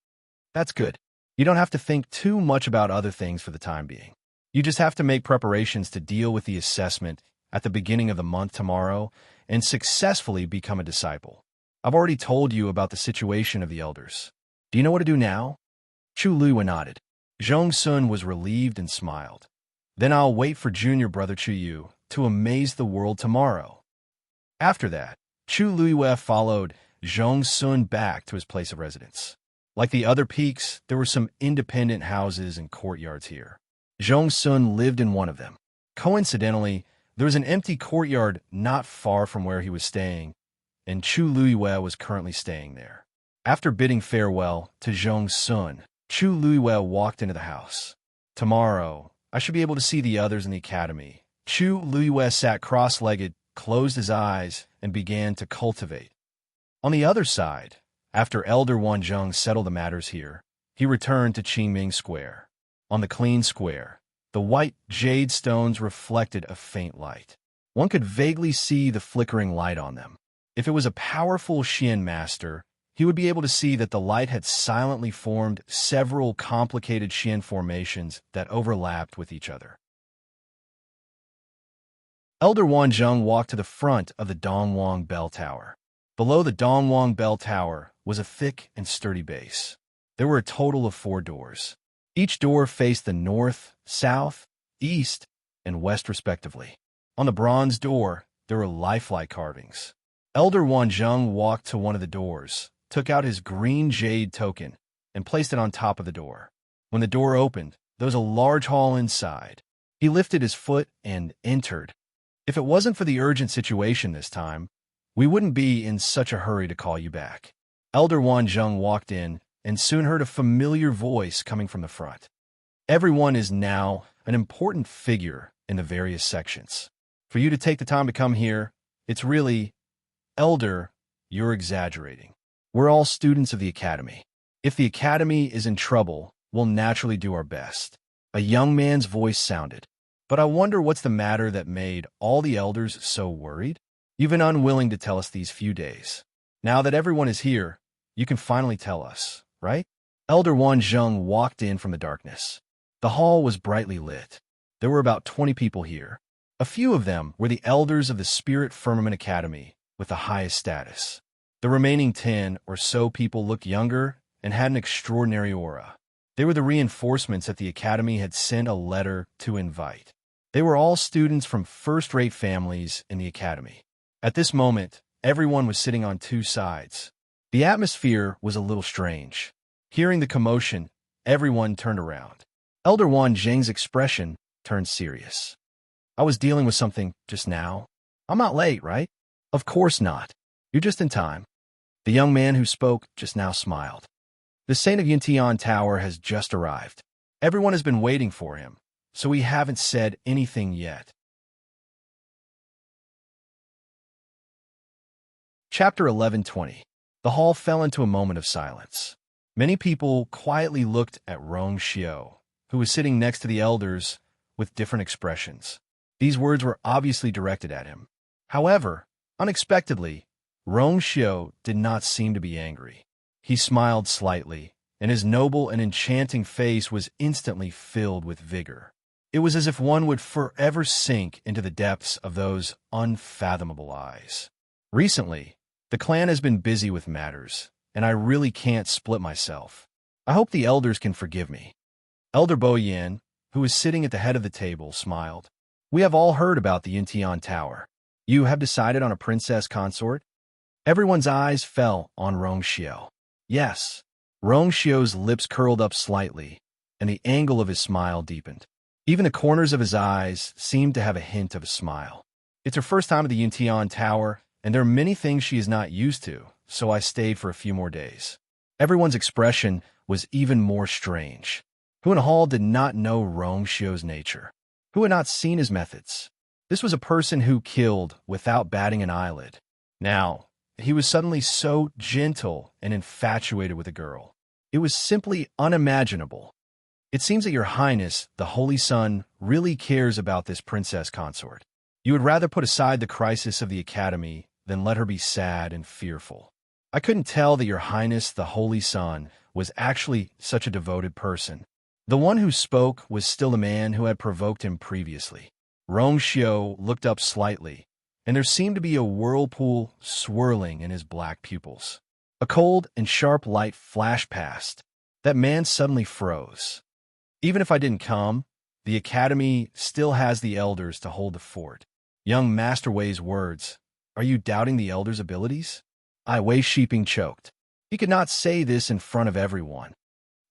That's good. You don't have to think too much about other things for the time being. You just have to make preparations to deal with the assessment at the beginning of the month tomorrow and successfully become a disciple. I've already told you about the situation of the elders. Do you know what to do now? Chu Luiwei nodded. Zhong Sun was relieved and smiled. Then I'll wait for junior brother Chuyu to amaze the world tomorrow. After that, Chu Luiwei followed Zhong Sun back to his place of residence. Like the other peaks, there were some independent houses and courtyards here. Zhong Sun lived in one of them. Coincidentally, there was an empty courtyard not far from where he was staying, and Chu Luiwei was currently staying there. After bidding farewell to Zhong Sun, Chu Luiwei walked into the house. Tomorrow, I should be able to see the others in the academy. Chu Luiwei sat cross-legged, closed his eyes, and began to cultivate. On the other side, after Elder Wanzheng settled the matters here, he returned to Qingming Square. On the clean square, the white jade stones reflected a faint light. One could vaguely see the flickering light on them. If it was a powerful Xian master, he would be able to see that the light had silently formed several complicated Xian formations that overlapped with each other. Elder Wanzheng walked to the front of the Dongwang Bell Tower. Below the Dongwang Bell Tower was a thick and sturdy base. There were a total of 4 doors. Each door faced the north, south, east, and west respectively. On the bronze door, there were lifelike carvings. Elder Wanzheng walked to one of the doors, took out his green jade token, and placed it on top of the door. When the door opened, there was a large hall inside. He lifted his foot and entered. If it wasn't for the urgent situation this time, we wouldn't be in such a hurry to call you back. Elder Wanzheng walked in and soon heard a familiar voice coming from the front. Everyone is now an important figure in the various sections. For you to take the time to come here, it's really, Elder, you're exaggerating. We're all students of the academy. If the academy is in trouble, we'll naturally do our best. A young man's voice sounded. But I wonder what's the matter that made all the elders so worried? You've been unwilling to tell us these few days. Now that everyone is here, you can finally tell us, right? Elder Wanzheng walked in from the darkness. The hall was brightly lit. There were about 20 people here. A few of them were the elders of the Spirit Firmament Academy with the highest status. The remaining 10 or so people looked younger and had an extraordinary aura. They were the reinforcements that the academy had sent a letter to invite. They were all students from first-rate families in the academy. At this moment, everyone was sitting on 2 sides. The atmosphere was a little strange. Hearing the commotion, everyone turned around. Elder Wanzheng's expression turned serious. I was dealing with something just now. I'm not late, right? Of course not. You're just in time. The young man who spoke just now smiled. The Saint of Yintian Tower has just arrived. Everyone has been waiting for him, so we haven't said anything yet. Chapter 11:20. The hall fell into a moment of silence. Many people quietly looked at Rong Xiao, who was sitting next to the elders with different expressions. These words were obviously directed at him. However, unexpectedly, Rong Xiao did not seem to be angry. He smiled slightly, and his noble and enchanting face was instantly filled with vigor. It was as if one would forever sink into the depths of those unfathomable eyes. Recently, the clan has been busy with matters, and I really can't split myself. I hope the elders can forgive me. Elder Bo Yin, who was sitting at the head of the table, smiled. We have all heard about the Yuntian Tower. You have decided on a princess consort? Everyone's eyes fell on Rong Xiao. Yes. Rong Xiao's lips curled up slightly, and the angle of his smile deepened. Even the corners of his eyes seemed to have a hint of a smile. It's her first time at the Yuntian Tower, and there are many things she is not used to, so I stayed for a few more days. Everyone's expression was even more strange. Who in Hall did not know Rong Xiao's nature? Who had not seen his methods? This was a person who killed without batting an eyelid. Now, he was suddenly so gentle and infatuated with a girl. It was simply unimaginable. It seems that Your Highness, the Holy Sun, really cares about this princess consort. You would rather put aside the crisis of the Academy than let her be sad and fearful. I couldn't tell that Your Highness, the Holy Sun, was actually such a devoted person. The one who spoke was still the man who had provoked him previously. Rong Xiao looked up slightly, and there seemed to be a whirlpool swirling in his black pupils. A cold and sharp light flashed past. That man suddenly froze. Even if I didn't come, the Academy still has the elders to hold the fort. Young Master Wei's words. Are you doubting the elders' abilities? Wei Shiping choked. He could not say this in front of everyone.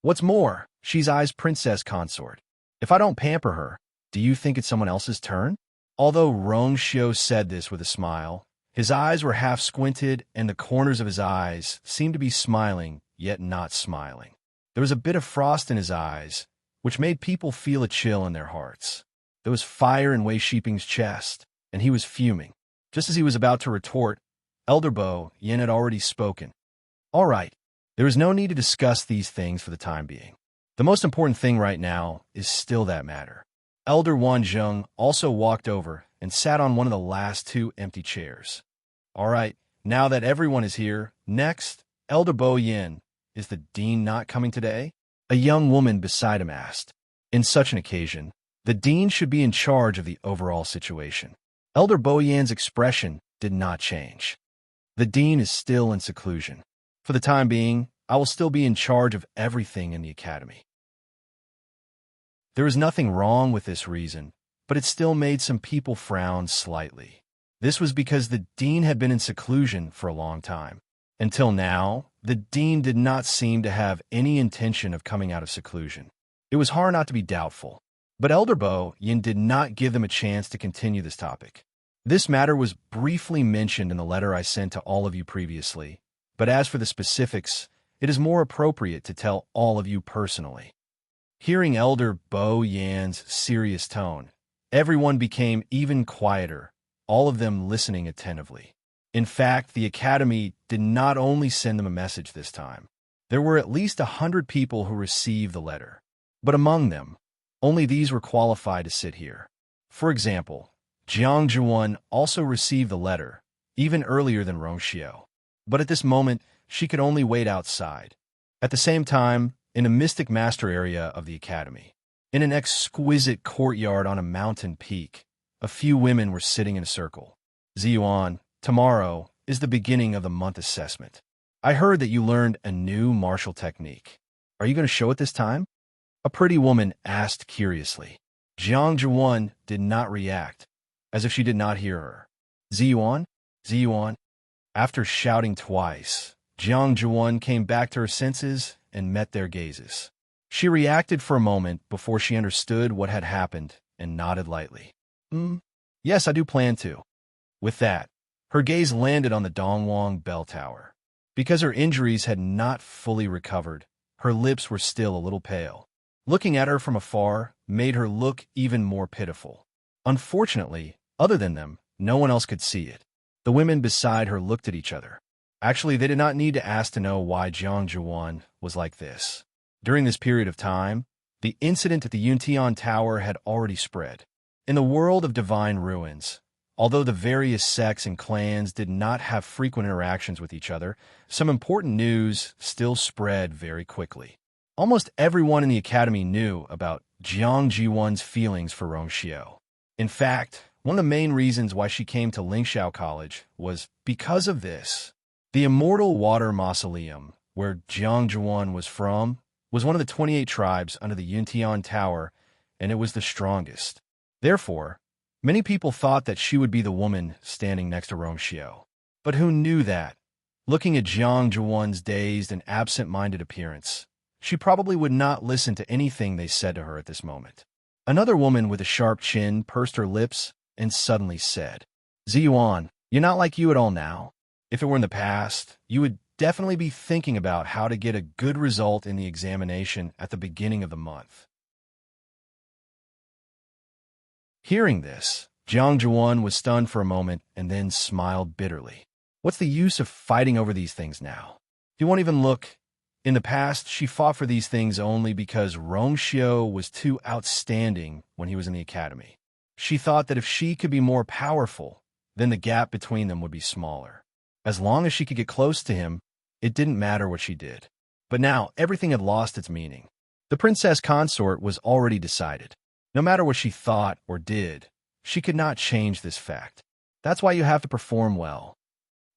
What's more, she's Ai's princess consort. If I don't pamper her, do you think it's someone else's turn? Although Rong Xiao said this with a smile, his eyes were half squinted and the corners of his eyes seemed to be smiling, yet not smiling. There was a bit of frost in his eyes, which made people feel a chill in their hearts. There was fire in Wei Shiping's chest, and he was fuming. Just as he was about to retort, Elder Bo Yin had already spoken. All right, there is no need to discuss these things for the time being. The most important thing right now is still that matter. Elder Wan Zheng also walked over and sat on one of the last two empty chairs. All right, now that everyone is here, next, Elder Bo Yin, is the dean not coming today? A young woman beside him asked. In such an occasion, the dean should be in charge of the overall situation. Elder Bo Yin's expression did not change. The dean is still in seclusion. For the time being, I will still be in charge of everything in the academy. There is nothing wrong with this reason, but it still made some people frown slightly. This was because the dean had been in seclusion for a long time. Until now, the dean did not seem to have any intention of coming out of seclusion. It was hard not to be doubtful. But Elder Bo Yin did not give them a chance to continue this topic. This matter was briefly mentioned in the letter I sent to all of you previously, but as for the specifics, it is more appropriate to tell all of you personally. Hearing Elder Bo Yan's serious tone, everyone became even quieter, all of them listening attentively. In fact, the Academy did not only send them a message this time. There were at least 100 people who received the letter. But among them, only these were qualified to sit here. For example, Jiang Zhuan also received the letter, even earlier than Rong Xiao. But at this moment, she could only wait outside. At the same time, in a mystic master area of the Academy, in an exquisite courtyard on a mountain peak, a few women were sitting in a circle. Ziyuan, tomorrow is the beginning of the month assessment. I heard that you learned a new martial technique. Are you going to show it this time? A pretty woman asked curiously. Jiang Zhuan did not react, as if she did not hear her. Ziyuan? Ziyuan? After shouting twice, Jiang Zhuan came back to her senses and met their gazes. She reacted for a moment before she understood what had happened and nodded lightly. Yes, I do plan to. With that, her gaze landed on the Dongwang bell tower. Because her injuries had not fully recovered, her lips were still a little pale. Looking at her from afar made her look even more pitiful. Unfortunately, other than them, no one else could see it. The women beside her looked at each other. Actually, they did not need to ask to know why Jiang Zhuan was like this. During this period of time, the incident at the Yuntian Tower had already spread. In the world of divine ruins, although the various sects and clans did not have frequent interactions with each other, some important news still spread very quickly. Almost everyone in the academy knew about Jiang Jiwan's feelings for Rong Xiao. In fact, one of the main reasons why she came to Lingxiao College was because of this. The Immortal Water Mausoleum, where Jiang Jiwan was from, was one of the 28 tribes under the Yuntian Tower, and it was the strongest. Therefore, many people thought that she would be the woman standing next to Rongxiao. But who knew that? Looking at Jiang Zhuan's dazed and absent-minded appearance, she probably would not listen to anything they said to her at this moment. Another woman with a sharp chin pursed her lips and suddenly said, "Ziyuan, you're not like you at all now. If it were in the past, you would definitely be thinking about how to get a good result in the examination at the beginning of the month." Hearing this, Jiang Zhuan was stunned for a moment and then smiled bitterly. What's the use of fighting over these things now? He won't even look. In the past, she fought for these things only because Rongxiao was too outstanding when he was in the academy. She thought that if she could be more powerful, then the gap between them would be smaller. As long as she could get close to him, it didn't matter what she did. But now, everything had lost its meaning. The princess consort was already decided. No matter what she thought or did, she could not change this fact. That's why you have to perform well.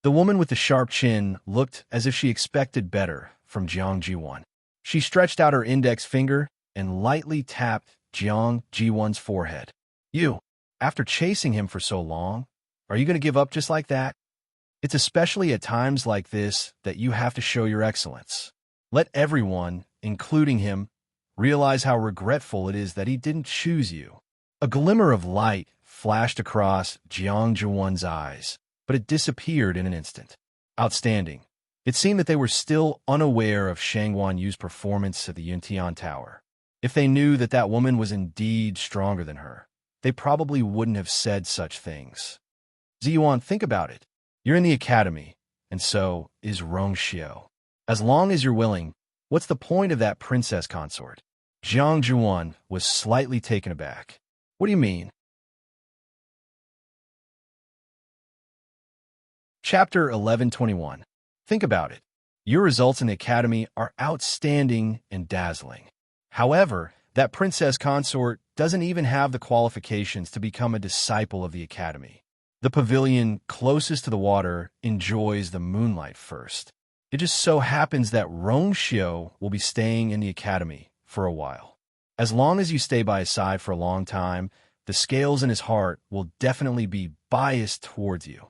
The woman with the sharp chin looked as if she expected better from Jiang Jiwan. She stretched out her index finger and lightly tapped Jiang Jiwan's forehead. "You, after chasing him for so long, are you going to give up just like that? It's especially at times like this that you have to show your excellence. Let everyone, including him, realize how regretful it is that he didn't choose you." A glimmer of light flashed across Jiang Jiwan's eyes, but it disappeared in an instant. Outstanding. It seemed that they were still unaware of Shang Yu's performance at the Yuntian Tower. If they knew that that woman was indeed stronger than her, they probably wouldn't have said such things. Ziyuan, think about it. You're in the academy, and so is Rongxiao. As long as you're willing, what's the point of that princess consort? Jiang Zhuan was slightly taken aback. What do you mean? Chapter 1121. Think about it. Your results in the academy are outstanding and dazzling. However, that princess consort doesn't even have the qualifications to become a disciple of the academy. The pavilion closest to the water enjoys the moonlight first. It just so happens that Rongxiao will be staying in the academy for a while. As long as you stay by his side for a long time, the scales in his heart will definitely be biased towards you.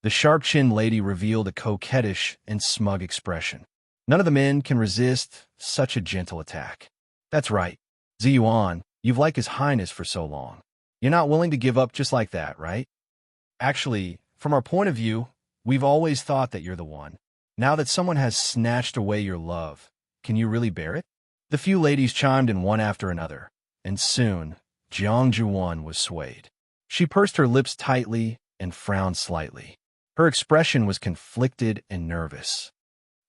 The sharp-chinned lady revealed a coquettish and smug expression. None of the men can resist such a gentle attack. That's right. Ziyuan, you've liked His Highness for so long. You're not willing to give up just like that, right? Actually, from our point of view, we've always thought that you're the one. Now that someone has snatched away your love, can you really bear it? The few ladies chimed in one after another, and soon, Jiang Zhuan was swayed. She pursed her lips tightly and frowned slightly. Her expression was conflicted and nervous.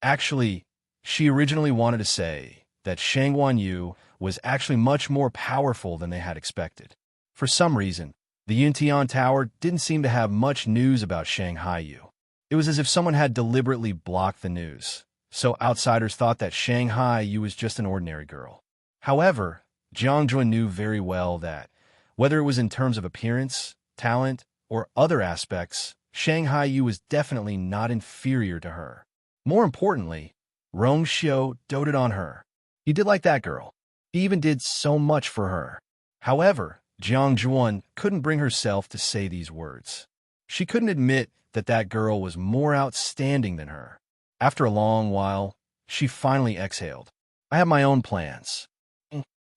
Actually, she originally wanted to say that Shang Yu was actually much more powerful than they had expected. For some reason, the Yuntian Tower didn't seem to have much news about Shanghai Yu. It was as if someone had deliberately blocked the news, so outsiders thought that Shanghai Yu was just an ordinary girl. However, Jiang Zhuan knew very well that, whether it was in terms of appearance, talent, or other aspects, Shanghai Yu was definitely not inferior to her. More importantly, Rongxiao doted on her. He did like that girl. He even did so much for her. However, Jiang Zhuan couldn't bring herself to say these words. She couldn't admit that that girl was more outstanding than her. After a long while, she finally exhaled. "I have my own plans."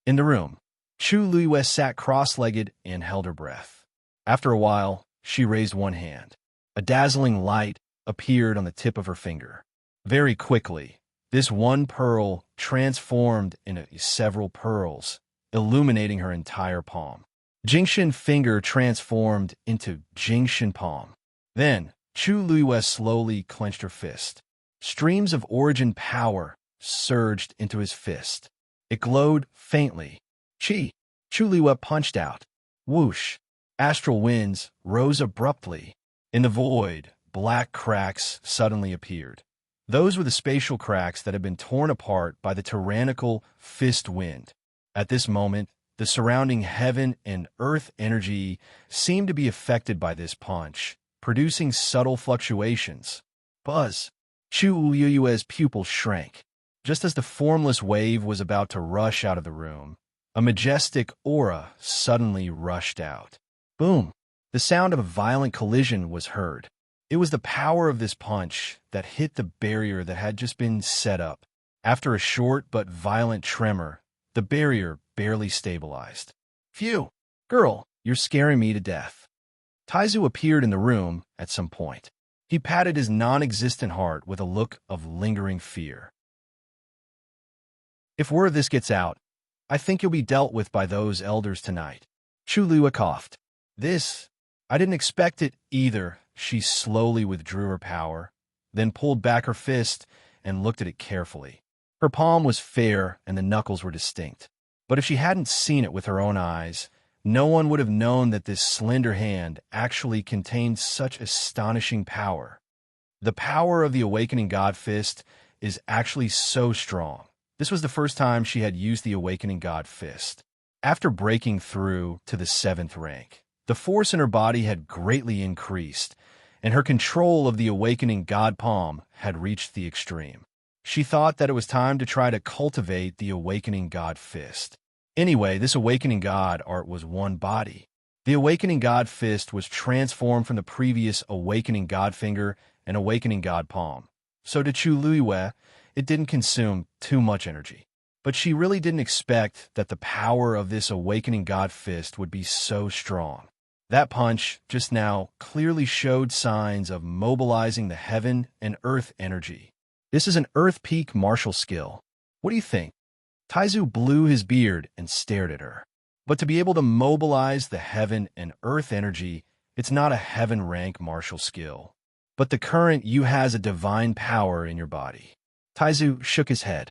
In the room, Chu Luiyue sat cross-legged and held her breath. After a while, she raised one hand. A dazzling light appeared on the tip of her finger. Very quickly, this one pearl transformed into several pearls, illuminating her entire palm. Jingshin finger transformed into Jingshin palm. Then, Chu Luiyue slowly clenched her fist. Streams of origin power surged into his fist. It glowed faintly. Chi! Chu Luiyue punched out. Whoosh! Astral winds rose abruptly. In the void, black cracks suddenly appeared. Those were the spatial cracks that had been torn apart by the tyrannical fist wind. At this moment, the surrounding heaven and earth energy seemed to be affected by this punch, producing subtle fluctuations. Buzz! Chu Luiyue's pupils shrank. Just as the formless wave was about to rush out of the room, a majestic aura suddenly rushed out. Boom! The sound of a violent collision was heard. It was the power of this punch that hit the barrier that had just been set up. After a short but violent tremor, the barrier barely stabilized. Phew! Girl, you're scaring me to death. Taizu appeared in the room at some point. He patted his non-existent heart with a look of lingering fear. If word of this gets out, I think you'll be dealt with by those elders tonight. Chu Lua coughed. I didn't expect it either. She slowly withdrew her power, then pulled back her fist and looked at it carefully. Her palm was fair and the knuckles were distinct. But if she hadn't seen it with her own eyes, no one would have known that this slender hand actually contained such astonishing power. The power of the Awakening God Fist is actually so strong. This was the first time she had used the Awakening God Fist. After breaking through to the 7th rank, the force in her body had greatly increased, and her control of the Awakening God Palm had reached the extreme. She thought that it was time to try to cultivate the Awakening God Fist. Anyway, this Awakening God art was one body. The Awakening God Fist was transformed from the previous Awakening God Finger and Awakening God Palm. So to Chu Luiyue, it didn't consume too much energy. But she really didn't expect that the power of this Awakening God Fist would be so strong. That punch just now clearly showed signs of mobilizing the heaven and earth energy. This is an earth peak martial skill. What do you think? Taizu blew his beard and stared at her. But to be able to mobilize the heaven and earth energy, it's not a heaven rank martial skill. But the current you has a divine power in your body. Taizu shook his head.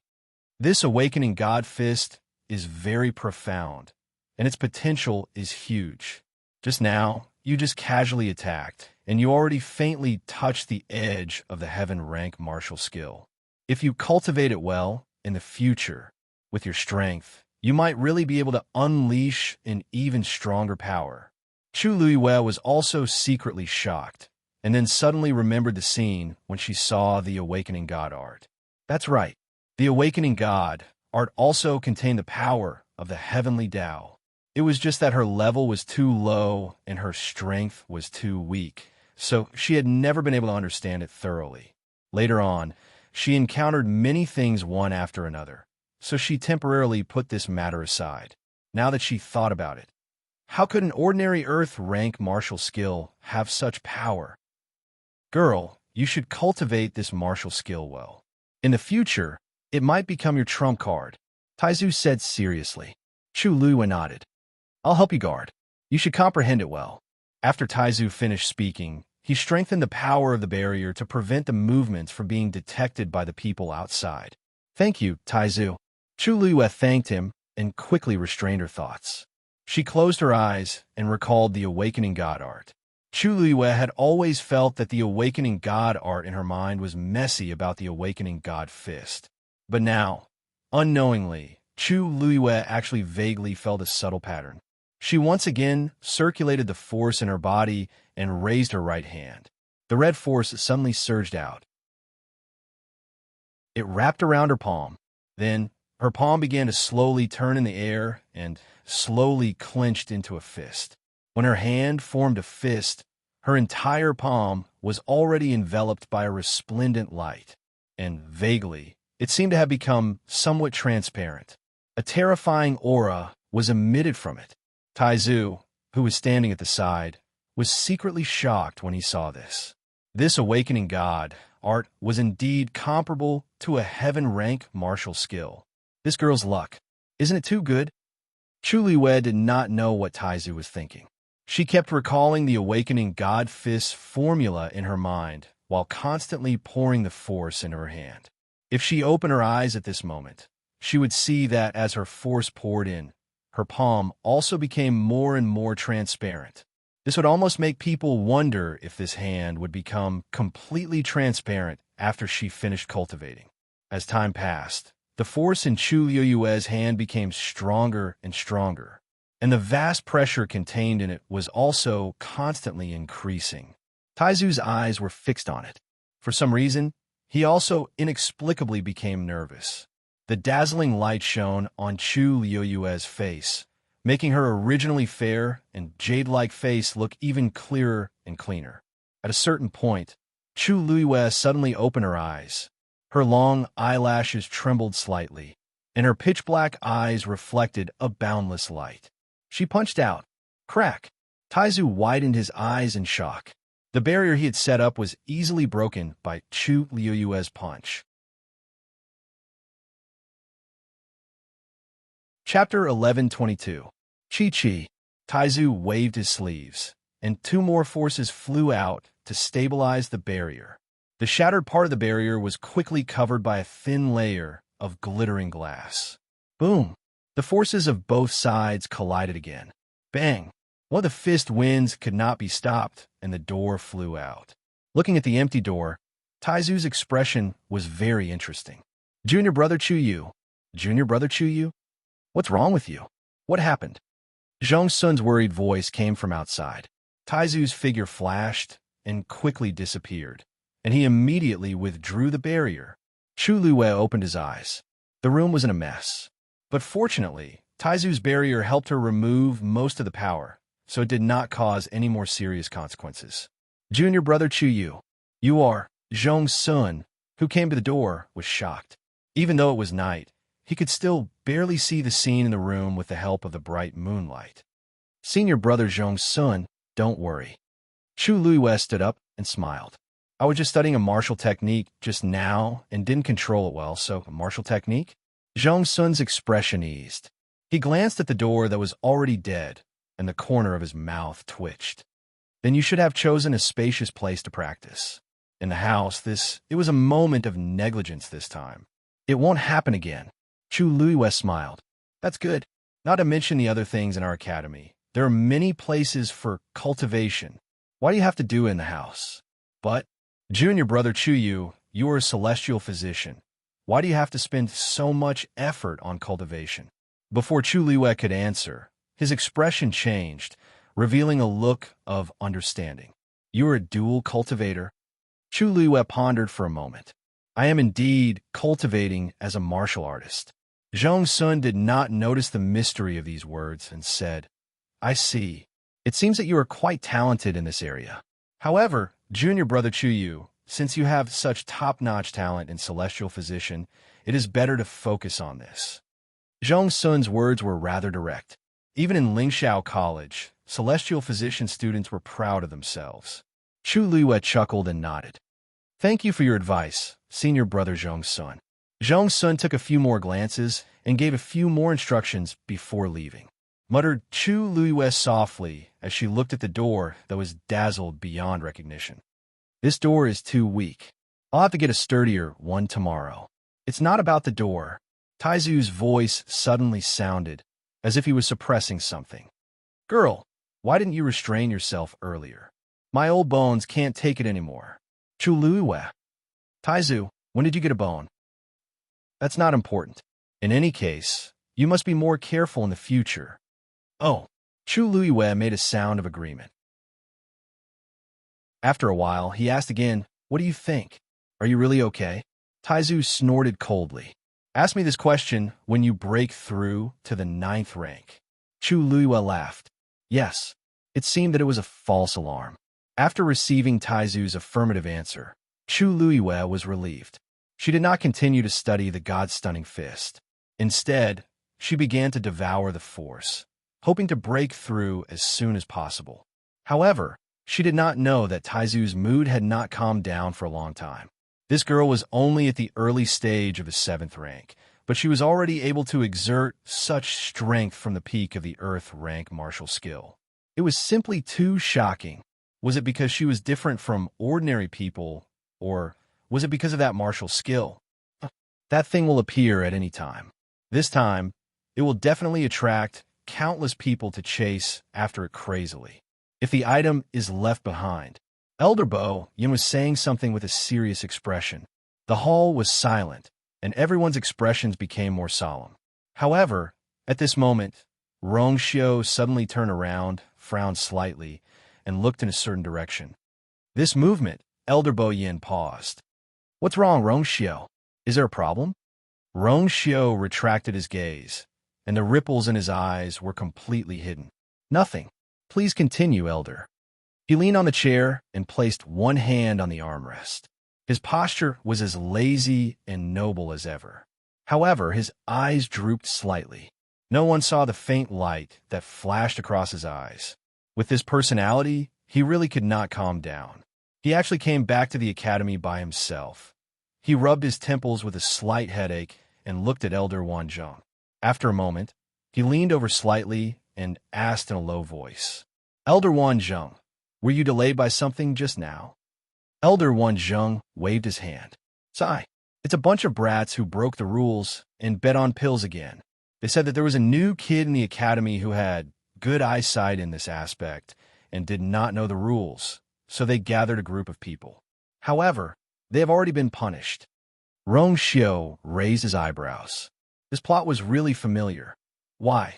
This Awakening God Fist is very profound, and its potential is huge. Just now, you just casually attacked, and you already faintly touched the edge of the heaven rank martial skill. If you cultivate it well, in the future, with your strength, you might really be able to unleash an even stronger power. Chu Luiyue was also secretly shocked, and then suddenly remembered the scene when she saw the Awakening God art. That's right. The Awakening God art also contained the power of the heavenly Tao. It was just that her level was too low and her strength was too weak, so she had never been able to understand it thoroughly. Later on, she encountered many things one after another, so she temporarily put this matter aside. Now that she thought about it, how could an ordinary earth rank martial skill have such power? Girl, you should cultivate this martial skill well. In the future, it might become your trump card, Taizu said seriously. Chu Luiyue nodded. I'll help you guard. You should comprehend it well. After Taizu finished speaking, he strengthened the power of the barrier to prevent the movements from being detected by the people outside. Thank you, Taizu. Chu Luiyue thanked him and quickly restrained her thoughts. She closed her eyes and recalled the Awakening God art. Chu Luiyue had always felt that the Awakening God art in her mind was messy about the Awakening God Fist. But now, unknowingly, Chu Luiyue actually vaguely felt a subtle pattern. She once again circulated the force in her body and raised her right hand. The red force suddenly surged out. It wrapped around her palm. Then, her palm began to slowly turn in the air and slowly clenched into a fist. When her hand formed a fist, her entire palm was already enveloped by a resplendent light, and vaguely, it seemed to have become somewhat transparent. A terrifying aura was emitted from it. Taizu, who was standing at the side, was secretly shocked when he saw this. This Awakening God art was indeed comparable to a heaven rank martial skill. This girl's luck. Isn't it too good? Chu Luiyue did not know what Taizu was thinking. She kept recalling the Awakening God Fist formula in her mind while constantly pouring the force into her hand. If she opened her eyes at this moment, she would see that as her force poured in, her palm also became more and more transparent. This would almost make people wonder if this hand would become completely transparent after she finished cultivating. As time passed, the force in Chu Luiyue's hand became stronger and stronger, and the vast pressure contained in it was also constantly increasing. Taizu's eyes were fixed on it. For some reason, he also inexplicably became nervous. The dazzling light shone on Chu Liuyue's face, making her originally fair and jade-like face look even clearer and cleaner. At a certain point, Chu Liyue suddenly opened her eyes. Her long eyelashes trembled slightly, and her pitch-black eyes reflected a boundless light. She punched out. Crack! Taizu widened his eyes in shock. The barrier he had set up was easily broken by Chu Liyue's punch. Chapter 11:22. Chi-Chi. Taizu waved his sleeves, and two more forces flew out to stabilize the barrier. The shattered part of the barrier was quickly covered by a thin layer of glittering glass. Boom! The forces of both sides collided again. Bang! One of the fist winds could not be stopped, and the door flew out. Looking at the empty door, Taizu's expression was very interesting. Junior brother Chuyu. Junior brother Chuyu? What's wrong with you? What happened? Zhong Sun's worried voice came from outside. Taizu's figure flashed and quickly disappeared, and he immediately withdrew the barrier. Chu Liyue opened his eyes. The room was in a mess. But fortunately, Taizu's barrier helped her remove most of the power, so it did not cause any more serious consequences. Junior brother Chuyu, you are. Zhong Sun, who came to the door, was shocked. Even though it was night, he could still barely see the scene in the room with the help of the bright moonlight. Senior brother Zhong Sun, don't worry. Chu Liyue stood up and smiled. I was just studying a martial technique just now and didn't control it well, so a martial technique? Zhong Sun's expression eased. He glanced at the door that was already dead, and the corner of his mouth twitched. Then you should have chosen a spacious place to practice. In the house, it was a moment of negligence this time. It won't happen again. Chu Liyue smiled. That's good. Not to mention the other things in our academy. There are many places for cultivation. Why do you have to do it in the house? But, junior brother Chuyu, you are a celestial physician. Why do you have to spend so much effort on cultivation? Before Chu Liyue could answer, his expression changed, revealing a look of understanding. You are a dual cultivator? Chu Liyue pondered for a moment. I am indeed cultivating as a martial artist. Zhong Sun did not notice the mystery of these words and said, I see. It seems that you are quite talented in this area. However, junior brother Chuyu, since you have such top-notch talent in celestial physician, it is better to focus on this. Zhong Sun's words were rather direct. Even in Lingxiao College, celestial physician students were proud of themselves. Chu Liyue chuckled and nodded. Thank you for your advice, senior brother Zhong Sun. Zhong Sun took a few more glances and gave a few more instructions before leaving. Muttered Chu Liyue softly as she looked at the door that was dazzled beyond recognition. This door is too weak. I'll have to get a sturdier one tomorrow. It's not about the door. Taizu's voice suddenly sounded as if he was suppressing something. Girl, why didn't you restrain yourself earlier? My old bones can't take it anymore. Chu Liyue. Taizu, when did you get a bone? That's not important. In any case, you must be more careful in the future. Oh, Chu Liyue made a sound of agreement. After a while, he asked again, what do you think? Are you really okay? Taizu snorted coldly. Ask me this question when you break through to the 9th rank. Chu Liyue laughed. Yes, it seemed that it was a false alarm. After receiving Taizu's affirmative answer, Chu Liyue was relieved. She did not continue to study the God-stunning fist. Instead, she began to devour the force, hoping to break through as soon as possible. However, she did not know that Taizu's mood had not calmed down for a long time. This girl was only at the early stage of the 7th rank, but she was already able to exert such strength from the peak of the Earth rank martial skill. It was simply too shocking. Was it because she was different from ordinary people, or was it because of that martial skill? That thing will appear at any time. This time, it will definitely attract countless people to chase after it crazily. If the item is left behind. Elder Bo Yin was saying something with a serious expression. The hall was silent, and everyone's expressions became more solemn. However, at this moment, Rong Xiu suddenly turned around, frowned slightly, and looked in a certain direction. This movement, Elder Bo Yin paused. What's wrong, Rongxiao? Is there a problem? Rongxiao retracted his gaze, and the ripples in his eyes were completely hidden. Nothing. Please continue, Elder. He leaned on the chair and placed one hand on the armrest. His posture was as lazy and noble as ever. However, his eyes drooped slightly. No one saw the faint light that flashed across his eyes. With his personality, he really could not calm down. He actually came back to the academy by himself. He rubbed his temples with a slight headache and looked at Elder Wanzhong. After a moment, he leaned over slightly and asked in a low voice, Elder Wanzhong, were you delayed by something just now? Elder Wanzhong waved his hand. Sigh. It's a bunch of brats who broke the rules and bet on pills again. They said that there was a new kid in the academy who had good eyesight in this aspect and did not know the rules, so they gathered a group of people. However, they have already been punished. Rongxiao raised his eyebrows. This plot was really familiar. Why?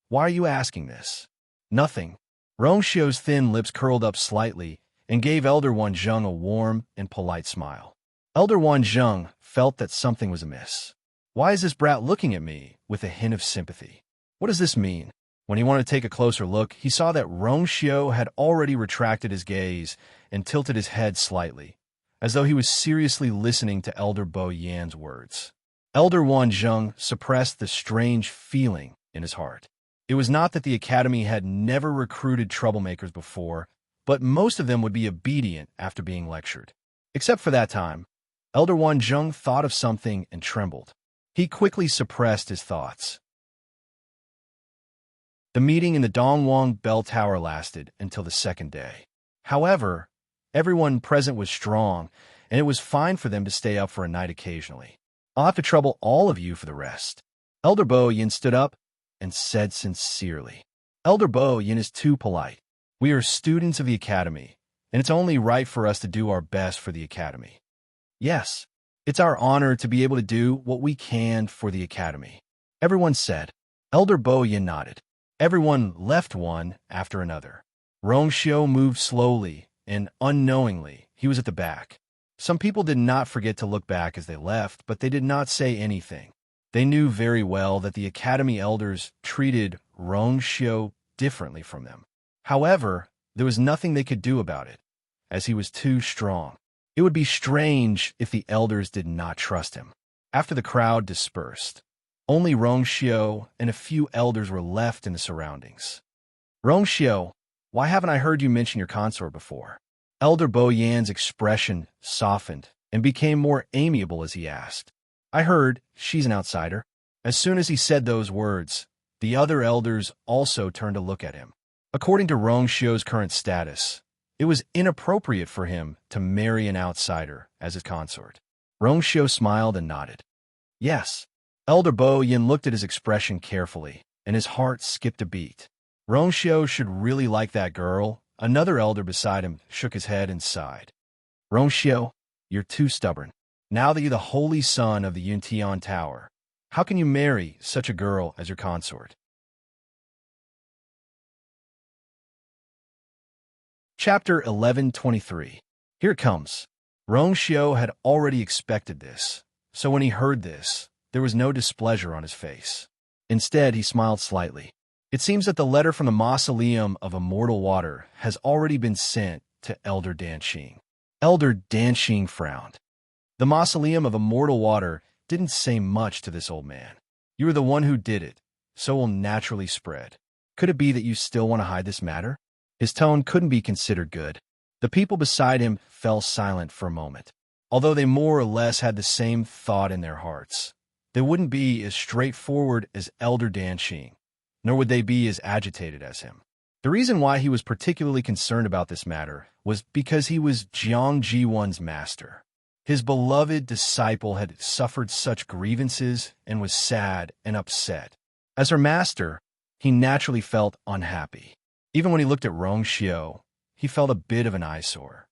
Why are you asking this? Nothing. Rongxiao's thin lips curled up slightly and gave Elder Wanzhong a warm and polite smile. Elder Wanzhong felt that something was amiss. Why is this brat looking at me with a hint of sympathy? What does this mean? When he wanted to take a closer look, he saw that Rongxiao had already retracted his gaze and tilted his head slightly, as though he was seriously listening to Elder Bo Yan's words. Elder Wanzhong suppressed the strange feeling in his heart. It was not that the academy had never recruited troublemakers before, but most of them would be obedient after being lectured. Except for that time, Elder Wanzhong thought of something and trembled. He quickly suppressed his thoughts. The meeting in the Dongwang Bell Tower lasted until the second day. However, everyone present was strong, and it was fine for them to stay up for a night occasionally. I'll have to trouble all of you for the rest. Elder Bo Yin stood up and said sincerely, Elder Bo Yin is too polite. We are students of the academy, and it's only right for us to do our best for the academy. Yes, it's our honor to be able to do what we can for the academy. Everyone said. Elder Bo Yin nodded. Everyone left one after another. Rongxiao moved slowly, and unknowingly, he was at the back. Some people did not forget to look back as they left, but they did not say anything. They knew very well that the academy elders treated Rongxiao differently from them. However, there was nothing they could do about it, as he was too strong. It would be strange if the elders did not trust him. After the crowd dispersed, only Rongxiao and a few elders were left in the surroundings. Rongxiao, why haven't I heard you mention your consort before? Elder Bo Yan's expression softened and became more amiable as he asked. I heard she's an outsider. As soon as he said those words, the other elders also turned to look at him. According to Rongxiao's current status, it was inappropriate for him to marry an outsider as his consort. Rongxiao smiled and nodded. Yes. Elder Bo Yin looked at his expression carefully, and his heart skipped a beat. Rongxiao should really like that girl. Another elder beside him shook his head and sighed. Rongxiao, you're too stubborn. Now that you're the holy son of the Yuntian Tower, how can you marry such a girl as your consort? Chapter 11:23. Here it comes. Rongxiao had already expected this, so when he heard this, there was no displeasure on his face. Instead, he smiled slightly. It seems that the letter from the Mausoleum of Immortal Water has already been sent to Elder Danxing. Elder Danxing frowned. The Mausoleum of Immortal Water didn't say much to this old man. You were the one who did it, so it will naturally spread. Could it be that you still want to hide this matter? His tone couldn't be considered good. The people beside him fell silent for a moment. Although they more or less had the same thought in their hearts, they wouldn't be as straightforward as Elder Danxing, nor would they be as agitated as him. The reason why he was particularly concerned about this matter was because he was Jiang Jiwan's master. His beloved disciple had suffered such grievances and was sad and upset. As her master, he naturally felt unhappy. Even when he looked at Rongxiao, he felt a bit of an eyesore.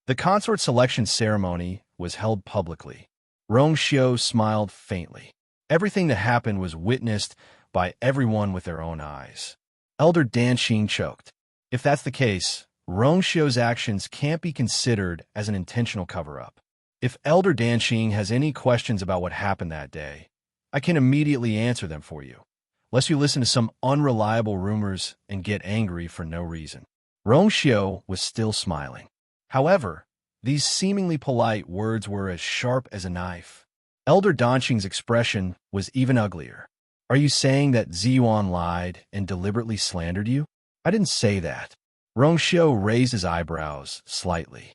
The consort selection ceremony was held publicly. Rongxiao smiled faintly. Everything that happened was witnessed by everyone with their own eyes. Elder Danxing choked. If that's the case, Rongxiao's actions can't be considered as an intentional cover-up. If Elder Danqing has any questions about what happened that day, I can immediately answer them for you, lest you listen to some unreliable rumors and get angry for no reason. Rongxiu was still smiling. However, these seemingly polite words were as sharp as a knife. Elder Danqing's expression was even uglier. Are you saying that Ziyuan lied and deliberately slandered you? I didn't say that. Rongxiu raised his eyebrows slightly.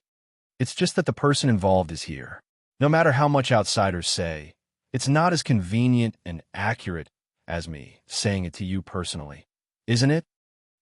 It's just that the person involved is here. No matter how much outsiders say, it's not as convenient and accurate as me saying it to you personally, isn't it?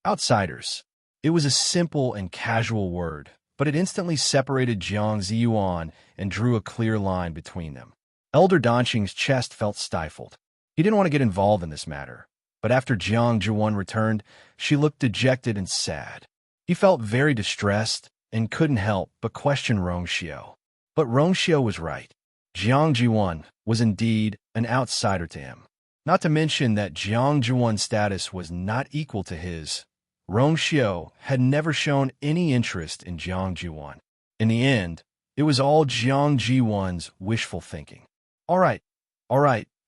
Outsiders. It was a simple and casual word, but it instantly separated Jiang Ziyuan and drew a clear line between them. Elder Danqing's chest felt stifled. He didn't want to get involved in this matter, but after Jiang Ziyuan returned, she looked dejected and sad. He felt very distressed and couldn't help but question Rongxiu. But Rongxiu was right. Jiang Ziyuan was indeed an outsider to him. Not to mention that Jiang Ziyuan's status was not equal to his. Rongxiu had never shown any interest in Jiang Ziyuan. In the end, it was all Jiang Ziyuan's wishful thinking. All right,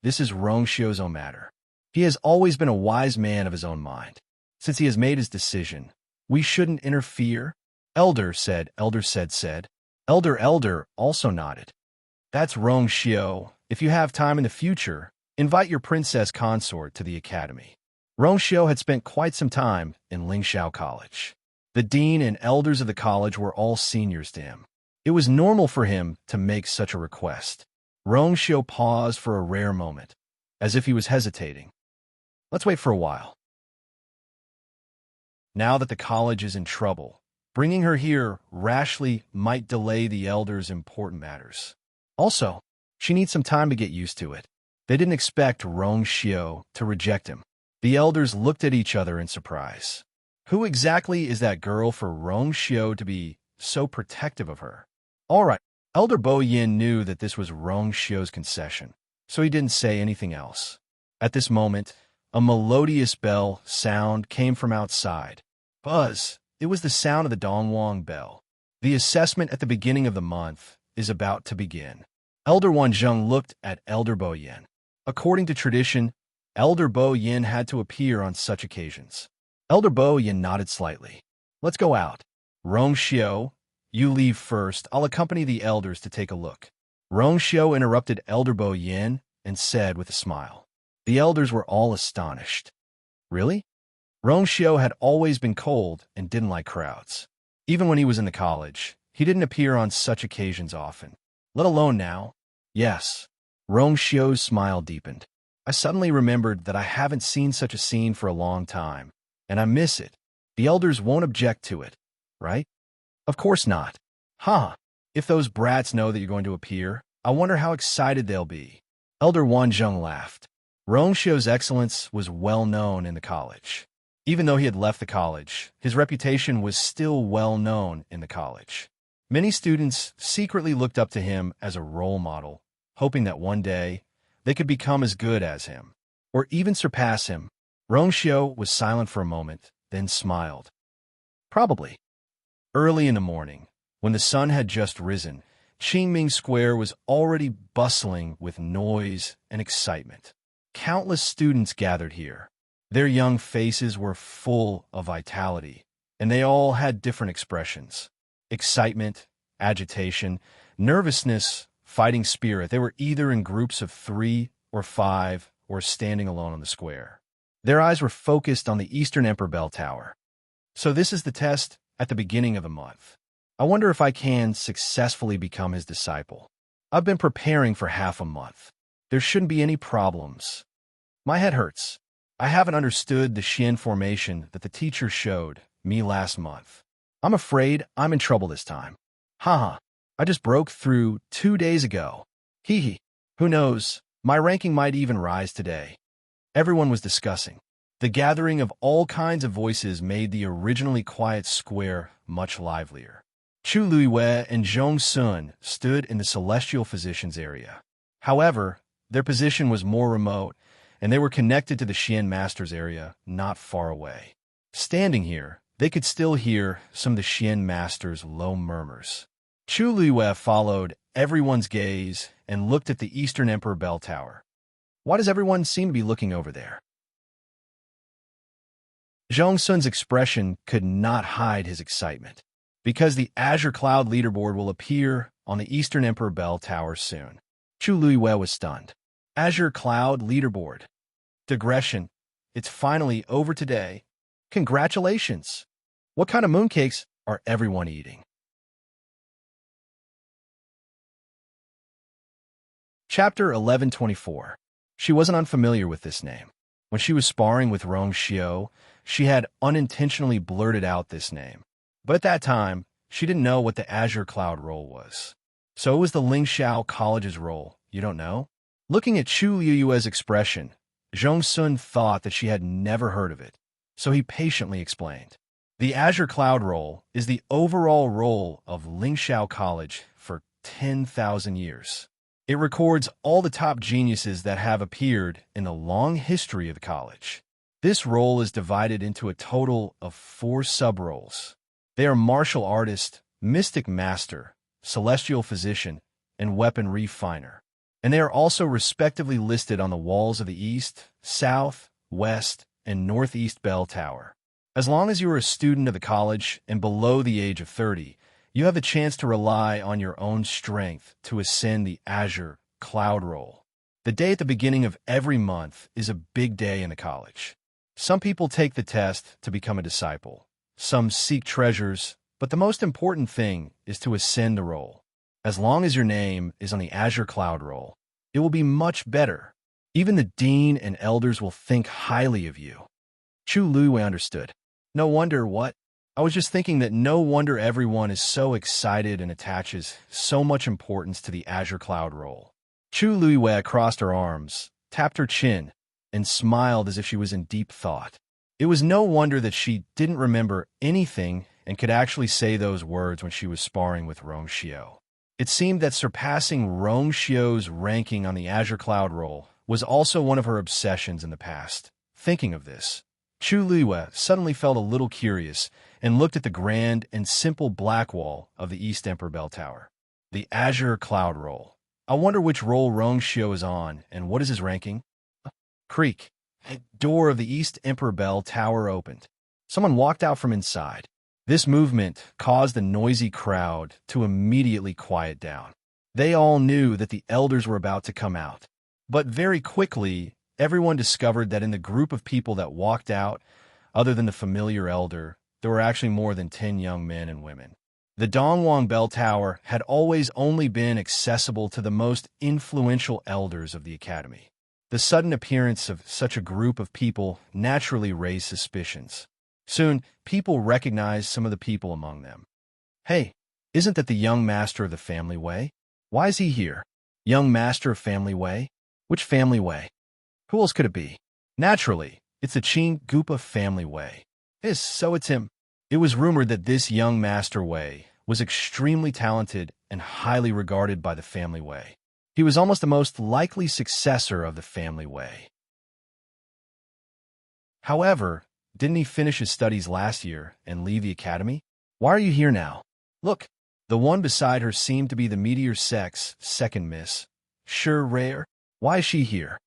this is Rongxiu's own matter. He has always been a wise man of his own mind. Since he has made his decision, we shouldn't interfere. Elder said. Elder also nodded. That's Rongxiu. If you have time in the future, invite your princess consort to the academy. Rongxiu had spent quite some time in Lingxiao College. The dean and elders of the college were all seniors to him. It was normal for him to make such a request. Rongxiu paused for a rare moment, as if he was hesitating. Let's wait for a while. Now that the college is in trouble, bringing her here rashly might delay the elders' important matters. Also, she needs some time to get used to it. They didn't expect Rongxiu to reject him. The elders looked at each other in surprise. Who exactly is that girl for Rongxiu to be so protective of her? All right, Elder Bo Yin knew that this was Rongxiu's concession, so he didn't say anything else. At this moment, a melodious bell sound came from outside. Buzz! It was the sound of the Dongwang bell. The assessment at the beginning of the month is about to begin. Elder Wanzheng looked at Elder Bo Yin. According to tradition, Elder Bo Yin had to appear on such occasions. Elder Bo Yin nodded slightly. Let's go out. Rongxiu, you leave first. I'll accompany the elders to take a look. Rongxiu interrupted Elder Bo Yin and said with a smile. The elders were all astonished. Really? Rongxiu had always been cold and didn't like crowds. Even when he was in the college, he didn't appear on such occasions often, let alone now. Yes. Rongxiu's smile deepened. I suddenly remembered that I haven't seen such a scene for a long time, and I miss it. The elders won't object to it, right? Of course not. If those brats know that you're going to appear, I wonder how excited they'll be. Elder Wanzheng laughed. Rongxiu's excellence was well known in the college. Even though he had left the college, his reputation was still well known in the college. Many students secretly looked up to him as a role model, hoping that one day they could become as good as him, or even surpass him. Rongxiu was silent for a moment, then smiled. Probably. Early in the morning, when the sun had just risen, Qingming Square was already bustling with noise and excitement. Countless students gathered here. Their young faces were full of vitality, and they all had different expressions. Excitement, agitation, nervousness, fighting spirit. They were either in groups of 3 or 5 or standing alone on the square. Their eyes were focused on the Eastern Emperor Bell Tower. So this is the test at the beginning of the month. I wonder if I can successfully become his disciple. I've been preparing for half a month. There shouldn't be any problems. My head hurts. I haven't understood the Xian formation that the teacher showed me last month. I'm afraid I'm in trouble this time. I just broke through 2 days ago. Who knows, my ranking might even rise today. Everyone was discussing. The gathering of all kinds of voices made the originally quiet square much livelier. Chu Luiwei and Zhong Sun stood in the celestial physician's area. However, their position was more remote, and they were connected to the Xian Master's area not far away. Standing here, they could still hear some of the Xian Master's low murmurs. Chu Luiwei followed everyone's gaze and looked at the Eastern Emperor Bell Tower. Why does everyone seem to be looking over there? Zhong Sun's expression could not hide his excitement, because the Azure Cloud leaderboard will appear on the Eastern Emperor Bell Tower soon. Chu Luiwei was stunned. Azure Cloud leaderboard. Digression. It's finally over today. Congratulations! What kind of mooncakes are everyone eating? Chapter 1124. She wasn't unfamiliar with this name. When she was sparring with Rong Xiao, she had unintentionally blurted out this name. But at that time, she didn't know what the Azure Cloud role was. So it was the Lingxiao College's role. You don't know? Looking at Chu Liyue's expression, Zhong Sun thought that she had never heard of it. So he patiently explained. The Azure Cloud role is the overall role of Lingxiao College for 10,000 years. It records all the top geniuses that have appeared in the long history of the college. This role is divided into a total of 4 sub-roles. They are martial artist, mystic master, celestial physician, and weapon refiner. And they are also respectively listed on the walls of the East, South, West, and Northeast Bell Tower. As long as you are a student of the college and below the age of 30, you have the chance to rely on your own strength to ascend the Azure Cloud role. The day at the beginning of every month is a big day in the college. Some people take the test to become a disciple. Some seek treasures, but the most important thing is to ascend the role. As long as your name is on the Azure Cloud role, it will be much better. Even the dean and elders will think highly of you. Chu Luiwei understood. No wonder what? I was just thinking that no wonder everyone is so excited and attaches so much importance to the Azure Cloud role. Chu Luiwei crossed her arms, tapped her chin, and smiled as if she was in deep thought. It was no wonder that she didn't remember anything and could actually say those words when she was sparring with Rong Xiao. It seemed that surpassing Rong Xiao's ranking on the Azure Cloud role was also one of her obsessions in the past. Thinking of this, Chu Luiwei suddenly felt a little curious and looked at the grand and simple black wall of the East Emperor Bell Tower. The Azure Cloud role. I wonder which role Rong Xiao is on and what is his ranking? Creak. The door of the East Emperor Bell Tower opened. Someone walked out from inside. This movement caused the noisy crowd to immediately quiet down. They all knew that the elders were about to come out. But very quickly, everyone discovered that in the group of people that walked out, other than the familiar elder, there were actually more than 10 young men and women. The Dongwang Bell Tower had always only been accessible to the most influential elders of the academy. The sudden appearance of such a group of people naturally raised suspicions. Soon, people recognized some of the people among them. Hey, isn't that the young master of the family way? Why is he here? Young master of family way? Which family way? Who else could it be? Naturally, it's the Qing Gupa family way. So it's him. It was rumored that this young master Wei was extremely talented and highly regarded by the family Wei. He was almost the most likely successor of the family Wei. However, didn't he finish his studies last year and leave the academy? Why are you here now? Look, the one beside her seemed to be the Meteor Sex second miss. Sure, rare. Why is she here?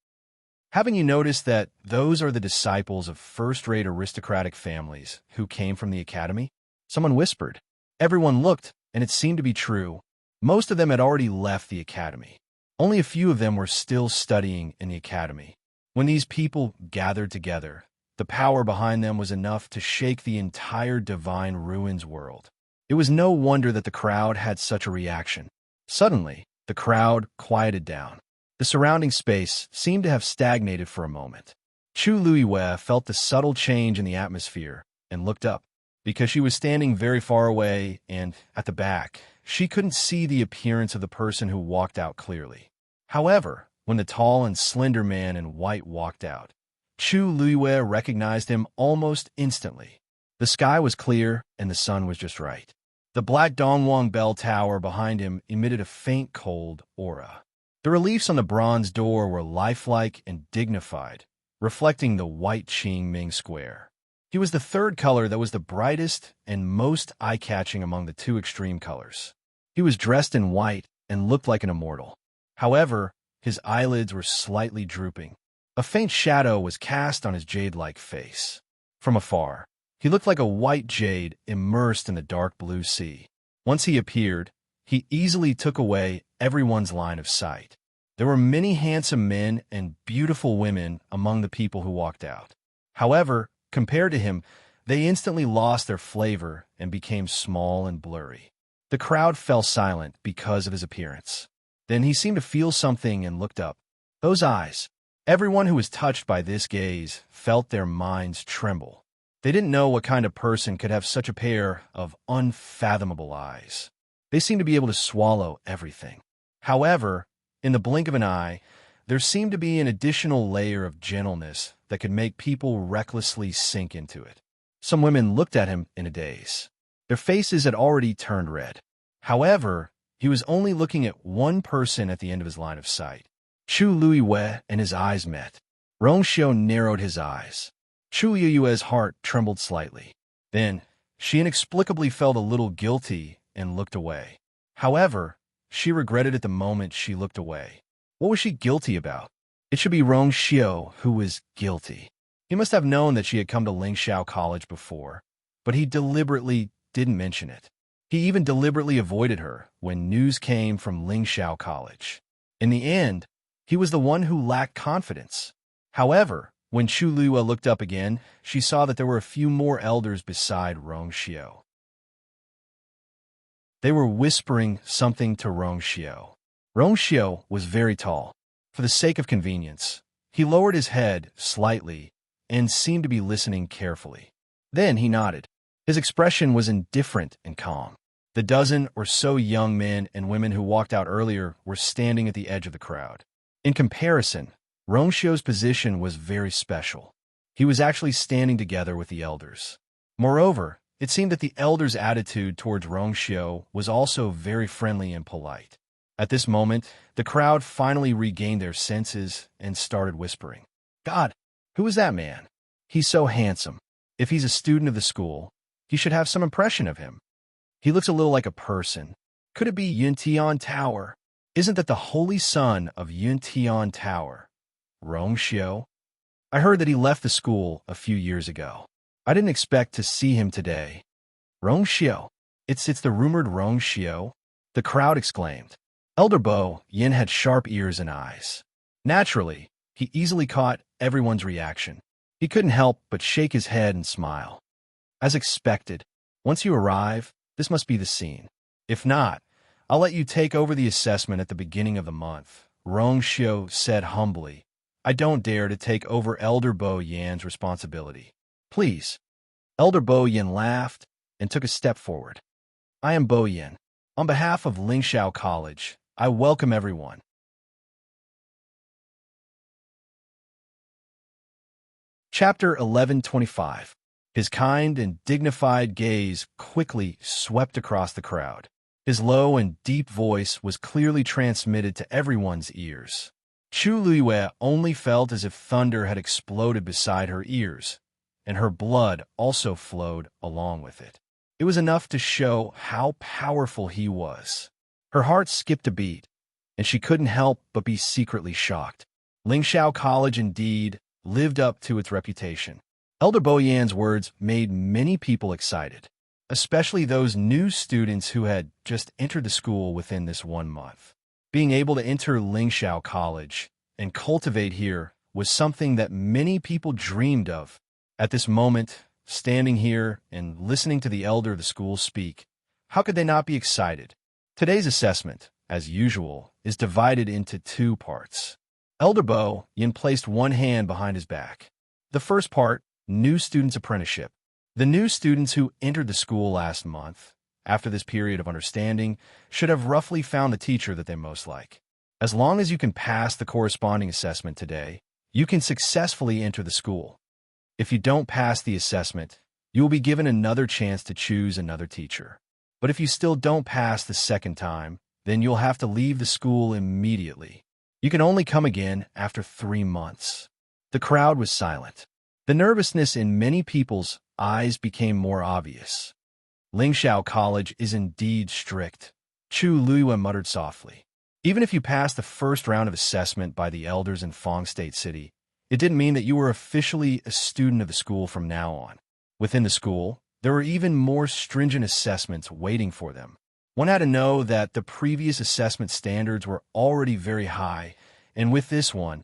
Haven't you noticed that those are the disciples of first-rate aristocratic families who came from the academy? Someone whispered. Everyone looked, and it seemed to be true. Most of them had already left the academy. Only a few of them were still studying in the academy. When these people gathered together, the power behind them was enough to shake the entire Divine Ruins world. It was no wonder that the crowd had such a reaction. Suddenly, the crowd quieted down. The surrounding space seemed to have stagnated for a moment. Chu Luiwei felt the subtle change in the atmosphere and looked up. Because she was standing very far away and, at the back, she couldn't see the appearance of the person who walked out clearly. However, when the tall and slender man in white walked out, Chu Luiwei recognized him almost instantly. The sky was clear and the sun was just right. The black Dongwang Bell Tower behind him emitted a faint cold aura. The reliefs on the bronze door were lifelike and dignified, reflecting the white Qing Ming square. He was the third color that was the brightest and most eye-catching among the two extreme colors. He was dressed in white, and looked like an immortal. However, his eyelids were slightly drooping. A faint shadow was cast on his jade-like face. From afar, he looked like a white jade immersed in the dark blue sea. Once he appeared, he easily took away everyone's line of sight. There were many handsome men and beautiful women among the people who walked out. However, compared to him, they instantly lost their flavor and became small and blurry. The crowd fell silent because of his appearance. Then he seemed to feel something and looked up. Those eyes. Everyone who was touched by this gaze felt their minds tremble. They didn't know what kind of person could have such a pair of unfathomable eyes. They seemed to be able to swallow everything. However, in the blink of an eye, there seemed to be an additional layer of gentleness that could make people recklessly sink into it. Some women looked at him in a daze. Their faces had already turned red. However, he was only looking at one person at the end of his line of sight. Chu Luiyue and his eyes met. Rongxiu narrowed his eyes. Chu Luiyue's heart trembled slightly. Then, she inexplicably felt a little guilty and looked away. However, she regretted it the moment she looked away. What was she guilty about? It should be Rongxiu who was guilty. He must have known that she had come to Lingxiao College before, but he deliberately didn't mention it. He even deliberately avoided her when news came from Lingxiao College. In the end, he was the one who lacked confidence. However, when Chu Luiyue looked up again, she saw that there were a few more elders beside Rongxiu. They were whispering something to Rongxiu. Rongxiu was very tall. For the sake of convenience, he lowered his head slightly and seemed to be listening carefully. Then he nodded. His expression was indifferent and calm. The dozen or so young men and women who walked out earlier were standing at the edge of the crowd. In comparison, Rongxiu's position was very special. He was actually standing together with the elders. Moreover, it seemed that the elders' attitude towards Rongxiu was also very friendly and polite. At this moment, the crowd finally regained their senses and started whispering. God, who is that man? He's so handsome. If he's a student of the school, he should have some impression of him. He looks a little like a person. Could it be Yuntian Tower? Isn't that the holy son of Yuntian Tower, Rongxiu? I heard that he left the school a few years ago. I didn't expect to see him today. Rongxiu. It's the rumored Rongxiu, the crowd exclaimed. Elder Bo Yin had sharp ears and eyes. Naturally, he easily caught everyone's reaction. He couldn't help but shake his head and smile. As expected, once you arrive, this must be the scene. If not, I'll let you take over the assessment at the beginning of the month, Rongxiu said humbly. I don't dare to take over Elder Bo Yan's responsibility. Please. Elder Bo Yan laughed and took a step forward. I am Bo Yan. On behalf of Lingxiao College, I welcome everyone. Chapter 1125. His kind and dignified gaze quickly swept across the crowd. His low and deep voice was clearly transmitted to everyone's ears. Chu Luiyue only felt as if thunder had exploded beside her ears, and her blood also flowed along with it. It was enough to show how powerful he was. Her heart skipped a beat, and she couldn't help but be secretly shocked. Lingxiao College indeed lived up to its reputation. Elder Bo Yan's words made many people excited, especially those new students who had just entered the school within this 1 month. Being able to enter Lingxiao College and cultivate here was something that many people dreamed of. At this moment, standing here and listening to the elder of the school speak, how could they not be excited? Today's assessment, as usual, is divided into 2 parts. Elder Bo Yan placed one hand behind his back. The first part, New Students Apprenticeship. The new students who entered the school last month, after this period of understanding, should have roughly found the teacher that they most like. As long as you can pass the corresponding assessment today, you can successfully enter the school. If you don't pass the assessment, you will be given another chance to choose another teacher. But if you still don't pass the second time, then you'll have to leave the school immediately. You can only come again after 3 months. The crowd was silent. The nervousness in many people's eyes became more obvious. Lingxiao College is indeed strict, Chu Luiyue muttered softly. Even if you passed the first round of assessment by the elders in Fong State City, it didn't mean that you were officially a student of the school from now on. Within the school, there were even more stringent assessments waiting for them. One had to know that the previous assessment standards were already very high, and with this one,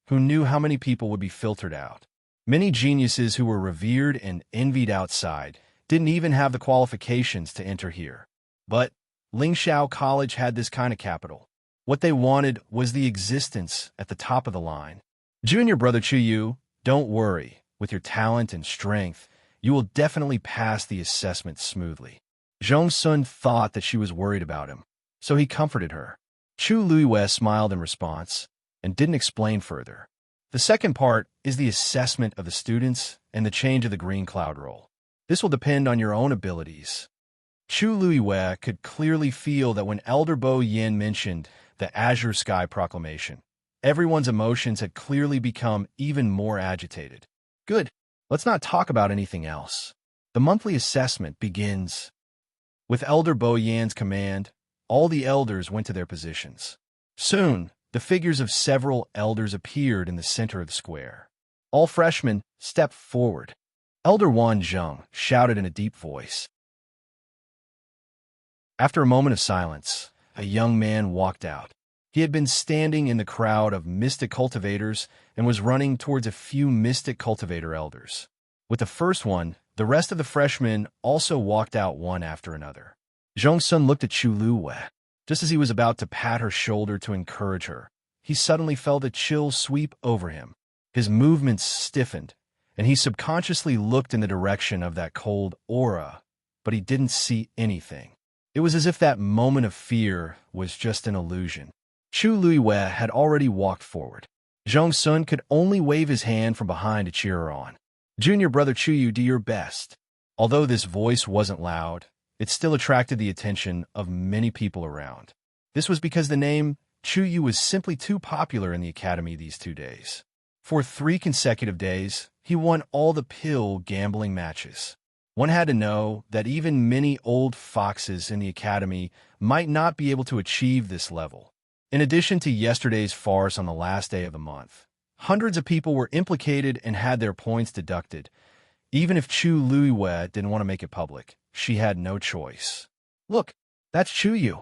who knew how many people would be filtered out? Many geniuses who were revered and envied outside didn't even have the qualifications to enter here. But Lingxiao College had this kind of capital. What they wanted was the existence at the top of the line. Junior brother Chuyu, don't worry. With your talent and strength, you will definitely pass the assessment smoothly. Zhong Sun thought that she was worried about him, so he comforted her. Chu Luiyue smiled in response and didn't explain further. The second part is the assessment of the students and the change of the green cloud roll. This will depend on your own abilities. Chu Luiyue could clearly feel that when Elder Bo Yin mentioned the Azure Sky Proclamation, everyone's emotions had clearly become even more agitated. Good. Let's not talk about anything else. The monthly assessment begins. With Elder Bo Yan's command, all the elders went to their positions. Soon, the figures of several elders appeared in the center of the square. All freshmen stepped forward. Elder Wan Zheng shouted in a deep voice. After a moment of silence, a young man walked out. He had been standing in the crowd of mystic cultivators and was running towards a few mystic cultivator elders. With the first one, the rest of the freshmen also walked out one after another. Zhong Sun looked at Chu Luiyue. Just as he was about to pat her shoulder to encourage her, he suddenly felt a chill sweep over him. His movements stiffened, and he subconsciously looked in the direction of that cold aura, but he didn't see anything. It was as if that moment of fear was just an illusion. Chu Luiyue had already walked forward. Zhong Sun could only wave his hand from behind to cheer her on. Junior brother Chuyu, do your best. Although this voice wasn't loud, it still attracted the attention of many people around. This was because the name Chuyu was simply too popular in the academy these 2 days. For 3 consecutive days, he won all the pill gambling matches. One had to know that even many old foxes in the academy might not be able to achieve this level. In addition to yesterday's farce on the last day of the month, hundreds of people were implicated and had their points deducted. Even if Chu Luiyue didn't want to make it public, she had no choice. Look, that's Chuyu.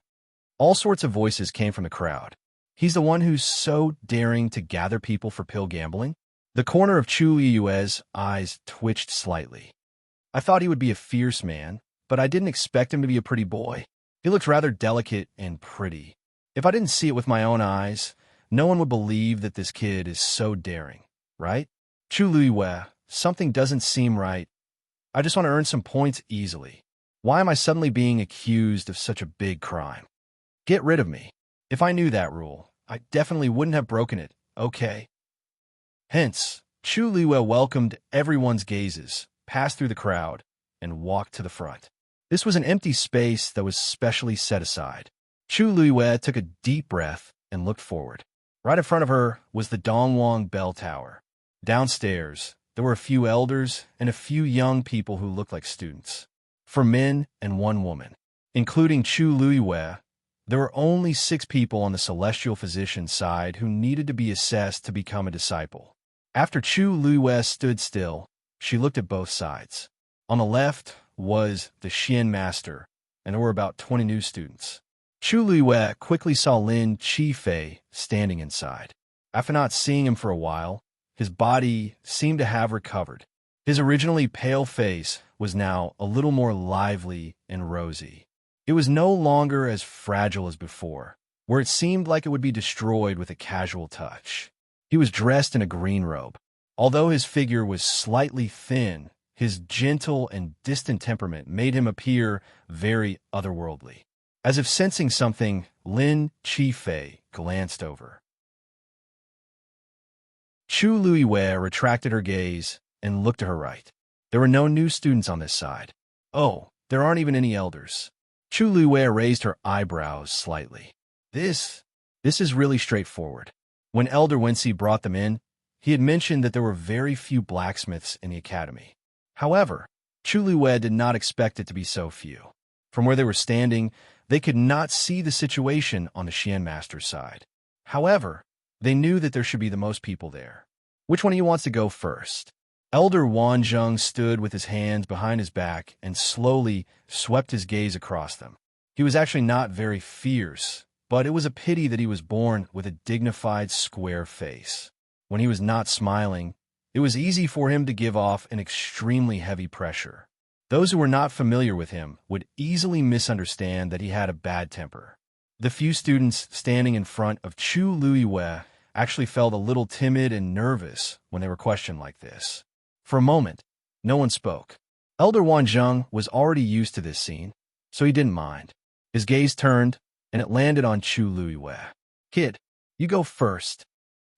All sorts of voices came from the crowd. He's the one who's so daring to gather people for pill gambling? The corner of Chu Luiyue's eyes twitched slightly. I thought he would be a fierce man, but I didn't expect him to be a pretty boy. He looks rather delicate and pretty. If I didn't see it with my own eyes, no one would believe that this kid is so daring, right? Chu Luiyue, something doesn't seem right. I just want to earn some points easily. Why am I suddenly being accused of such a big crime? Get rid of me. If I knew that rule, I definitely wouldn't have broken it, okay? Hence, Chu Luiyue welcomed everyone's gazes, passed through the crowd, and walked to the front. This was an empty space that was specially set aside. Chu Luiyue took a deep breath and looked forward. Right in front of her was the Dongwang Bell Tower. Downstairs, there were a few elders and a few young people who looked like students. For men and 1 woman, including Chu Luiyue, there were only 6 people on the celestial physician's side who needed to be assessed to become a disciple. After Chu Luiyue stood still, she looked at both sides. On the left was the Xian Master, and there were about 20 new students. Chu Luiyue quickly saw Lin Qifei standing inside. After not seeing him for a while, his body seemed to have recovered. His originally pale face was now a little more lively and rosy. It was no longer as fragile as before, where it seemed like it would be destroyed with a casual touch. He was dressed in a green robe. Although his figure was slightly thin, his gentle and distant temperament made him appear very otherworldly. As if sensing something, Lin Qifei glanced over. Chu Luiyue retracted her gaze and looked to her right. There were no new students on this side. Oh, there aren't even any elders. Chu Luiyue raised her eyebrows slightly. This is really straightforward. When Elder Wensi brought them in, he had mentioned that there were very few blacksmiths in the academy. However, Chu Luiyue did not expect it to be so few. From where they were standing, They could not see the situation on the Xian Master's side. However, they knew that there should be the most people there. Which one of you wants to go first? Elder Wanzheng stood with his hands behind his back and slowly swept his gaze across them. He was actually not very fierce, but it was a pity that he was born with a dignified, square face. When he was not smiling, it was easy for him to give off an extremely heavy pressure. Those who were not familiar with him would easily misunderstand that he had a bad temper. The few students standing in front of Chu Luiwei actually felt a little timid and nervous when they were questioned like this. For a moment, no one spoke. Elder Wanzheng was already used to this scene, so he didn't mind. His gaze turned, and it landed on Chu Luiwei. "Kid, you go first."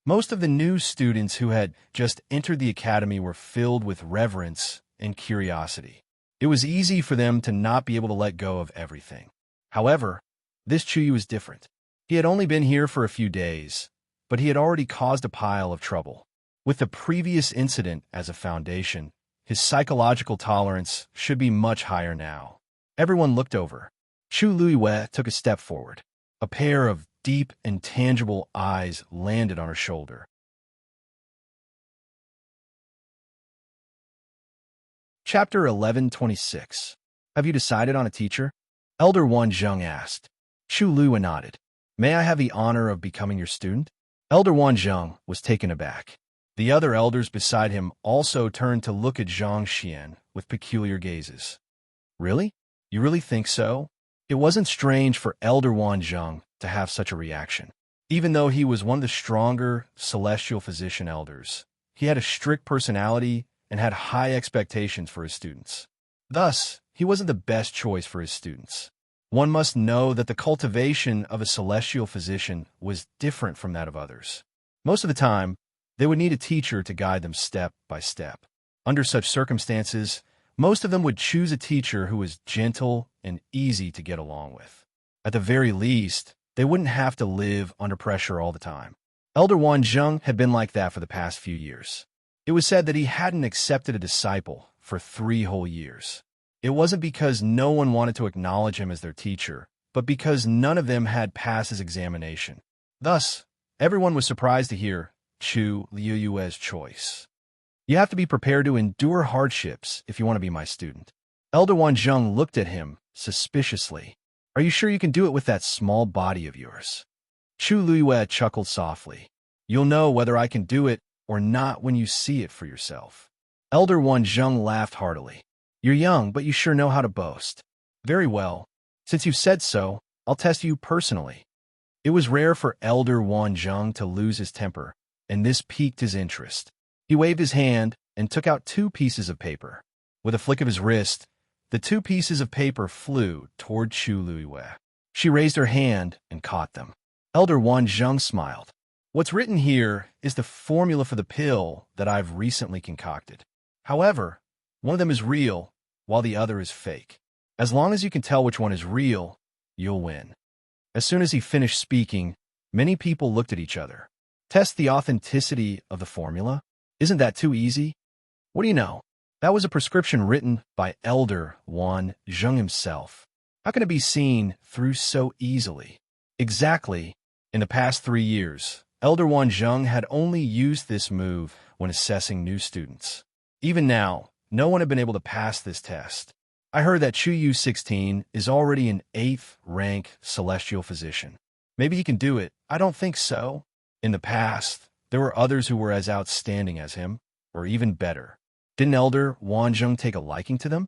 Most of the new students who had just entered the academy were filled with reverence and curiosity. It was easy for them to not be able to let go of everything. However, this Chuyu was different. He had only been here for a few days, but he had already caused a pile of trouble. With the previous incident as a foundation, his psychological tolerance should be much higher now. Everyone looked over. Chu Luiwei took a step forward. A pair of deep and tangible eyes landed on her shoulder. Chapter 11:26. Have you decided on a teacher? Elder Wanzheng asked. Chu Luiwei nodded. May I have the honor of becoming your student? Elder Wanzheng was taken aback. The other elders beside him also turned to look at Zhang Xian with peculiar gazes. Really? You really think so? It wasn't strange for Elder Wanzheng to have such a reaction. Even though he was one of the stronger celestial physician elders, he had a strict personality and had high expectations for his students. Thus, he wasn't the best choice for his students. One must know that the cultivation of a celestial physician was different from that of others. Most of the time, they would need a teacher to guide them step by step. Under such circumstances, most of them would choose a teacher who was gentle and easy to get along with. At the very least, they wouldn't have to live under pressure all the time. Elder Wanzheng had been like that for the past few years. It was said that he hadn't accepted a disciple for 3 whole years. It wasn't because no one wanted to acknowledge him as their teacher, but because none of them had passed his examination. Thus, everyone was surprised to hear Chu Luiwei's choice. You have to be prepared to endure hardships if you want to be my student. Elder Wanzheng looked at him suspiciously. Are you sure you can do it with that small body of yours? Chu Luiwei chuckled softly. You'll know whether I can do it or not when you see it for yourself. Elder Wanzheng laughed heartily. You're young, but you sure know how to boast. Very well. Since you've said so, I'll test you personally. It was rare for Elder Wanzheng to lose his temper, and this piqued his interest. He waved his hand and took out 2 pieces of paper. With a flick of his wrist, the 2 pieces of paper flew toward Chu Luiwei. She raised her hand and caught them. Elder Wanzheng smiled. What's written here is the formula for the pill that I've recently concocted. However, one of them is real, while the other is fake. As long as you can tell which one is real, you'll win. As soon as he finished speaking, many people looked at each other. Test the authenticity of the formula? Isn't that too easy? What do you know? That was a prescription written by Elder Wanzheng himself. How can it be seen through so easily? Exactly. In the past 3 years, Elder Wanzheng had only used this move when assessing new students. Even now, no one had been able to pass this test. I heard that Chu 16 is already an 8th rank celestial physician. Maybe he can do it. I don't think so. In the past, there were others who were as outstanding as him, or even better. Didn't Elder Wanzheng take a liking to them?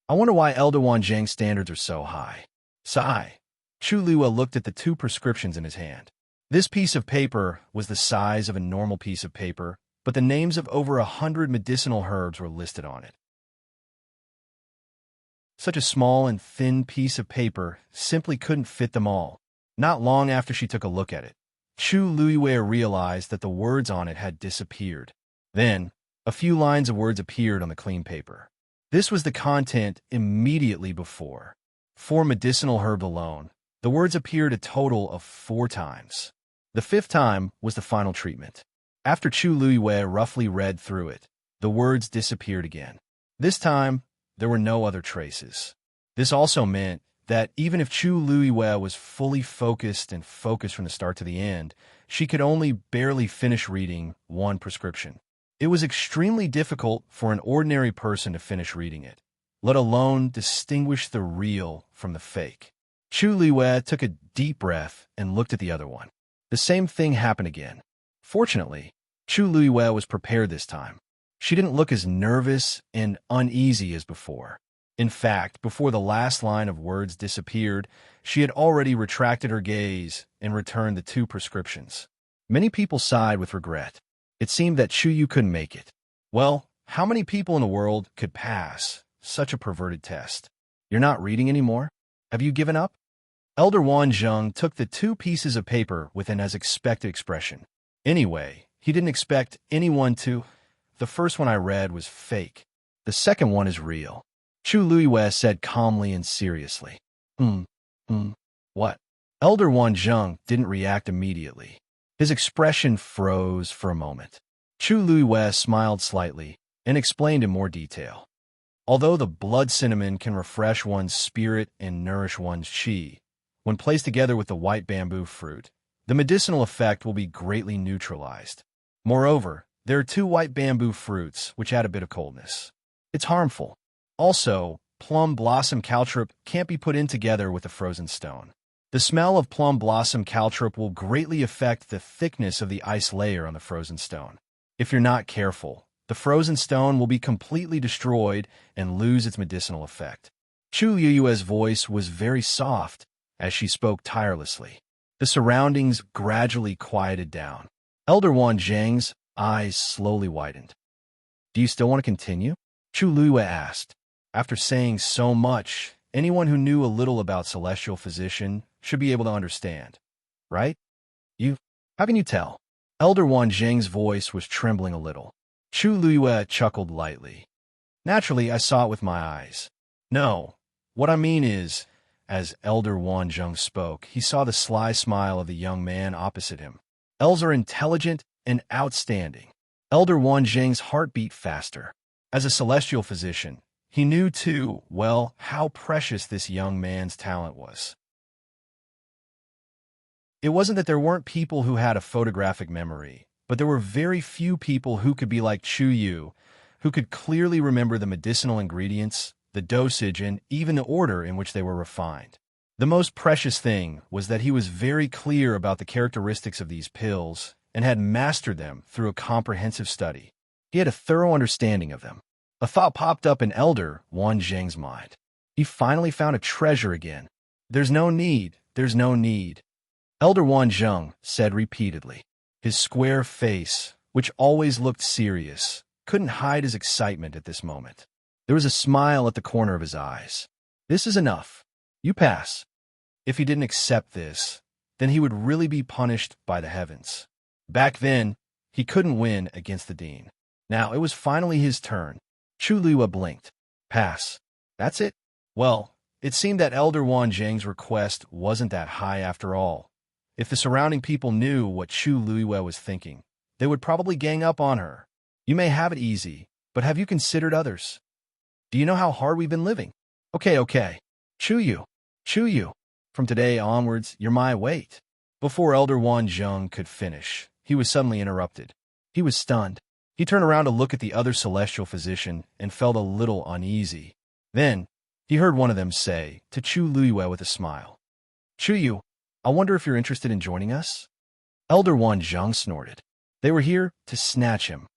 I wonder why Elder Wanzheng's standards are so high. Sigh. Chu Luiwei looked at the 2 prescriptions in his hand. This piece of paper was the size of a normal piece of paper, but the names of over 100 medicinal herbs were listed on it. Such a small and thin piece of paper simply couldn't fit them all. Not long after she took a look at it, Chu Luiwei realized that the words on it had disappeared. Then, a few lines of words appeared on the clean paper. This was the content immediately before. For medicinal herb alone, the words appeared a total of 4 times. The 5th time was the final treatment. After Chu Luiwei roughly read through it, the words disappeared again. This time, there were no other traces. This also meant that even if Chu Luiwei was fully focused from the start to the end, she could only barely finish reading one prescription. It was extremely difficult for an ordinary person to finish reading it, let alone distinguish the real from the fake. Chu Luiwei took a deep breath and looked at the other one. The same thing happened again. Fortunately, Chu Luiwei was prepared this time. She didn't look as nervous and uneasy as before. In fact, before the last line of words disappeared, she had already retracted her gaze and returned the 2 prescriptions. Many people sighed with regret. It seemed that Chu Yu couldn't make it. Well, how many people in the world could pass such a perverted test? You're not reading anymore? Have you given up? Elder Wan Zheng took the 2 pieces of paper with an as expected expression. Anyway, he didn't expect anyone to. The first one I read was fake. The second one is real. Chu Luiwei said calmly and seriously. What? Elder Wan Zheng didn't react immediately. His expression froze for a moment. Chu Luiwei smiled slightly and explained in more detail. Although the blood cinnamon can refresh one's spirit and nourish one's qi, when placed together with the white bamboo fruit, the medicinal effect will be greatly neutralized. Moreover, there are 2 white bamboo fruits which add a bit of coldness. It's harmful. Also, plum blossom caltrop can't be put in together with the frozen stone. The smell of plum blossom caltrop will greatly affect the thickness of the ice layer on the frozen stone. If you're not careful, the frozen stone will be completely destroyed and lose its medicinal effect. Chu Yue's voice was very soft as she spoke tirelessly. The surroundings gradually quieted down. Elder Wan Zheng's eyes slowly widened. Do you still want to continue? Chu Luiwei asked. After saying so much, anyone who knew a little about celestial physician should be able to understand, right? How can you tell? Elder Wan Zheng's voice was trembling a little. Chu Luiwei chuckled lightly. Naturally, I saw it with my eyes. No, what I mean is, as Elder Wan Zheng spoke, he saw the sly smile of the young man opposite him. Elves are intelligent and outstanding. Elder Wan Zheng's heart beat faster. As a celestial physician, he knew too well how precious this young man's talent was. It wasn't that there weren't people who had a photographic memory, but there were very few people who could be like Chu Yu, who could clearly remember the medicinal ingredients, the dosage, and even the order in which they were refined. The most precious thing was that he was very clear about the characteristics of these pills and had mastered them through a comprehensive study. He had a thorough understanding of them. A thought popped up in Elder Wan Zheng's mind. He finally found a treasure again. There's no need. Elder Wan Zheng said repeatedly. His square face, which always looked serious, couldn't hide his excitement at this moment. There was a smile at the corner of his eyes. This is enough. You pass. If he didn't accept this, then he would really be punished by the heavens. Back then, he couldn't win against the dean. Now, it was finally his turn. Chu Luiwei blinked. Pass. That's it? Well, it seemed that Elder Wan Zheng's request wasn't that high after all. If the surrounding people knew what Chu Luiwei was thinking, they would probably gang up on her. You may have it easy, but have you considered others? Do you know how hard we've been living? Okay. Chu Yu. From today onwards, you're my weight. Before Elder Wan Zheng could finish, he was suddenly interrupted. He was stunned. He turned around to look at the other celestial physician and felt a little uneasy. Then, he heard one of them say to Chu Luiwei with a smile, Chu Yu, I wonder if you're interested in joining us? Elder Wan Zheng snorted. They were here to snatch him.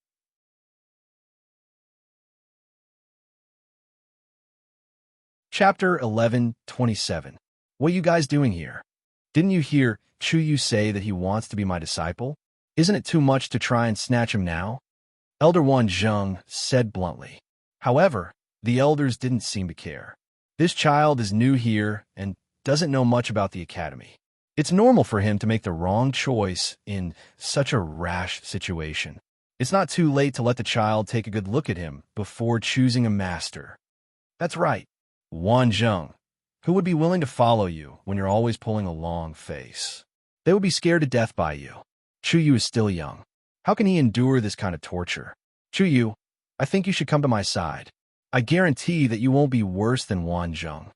Chapter 11:27. What are you guys doing here? Didn't you hear Chu Yu say that he wants to be my disciple? Isn't it too much to try and snatch him now? Elder Wan Zheng said bluntly. However, the elders didn't seem to care. This child is new here and doesn't know much about the academy. It's normal for him to make the wrong choice in such a rash situation. It's not too late to let the child take a good look at him before choosing a master. That's right, Wan Zheng. Who would be willing to follow you when you're always pulling a long face? They would be scared to death by you. Chu Yu is still young. How can he endure this kind of torture? Chu Yu, I think you should come to my side. I guarantee that you won't be worse than Wan Zheng.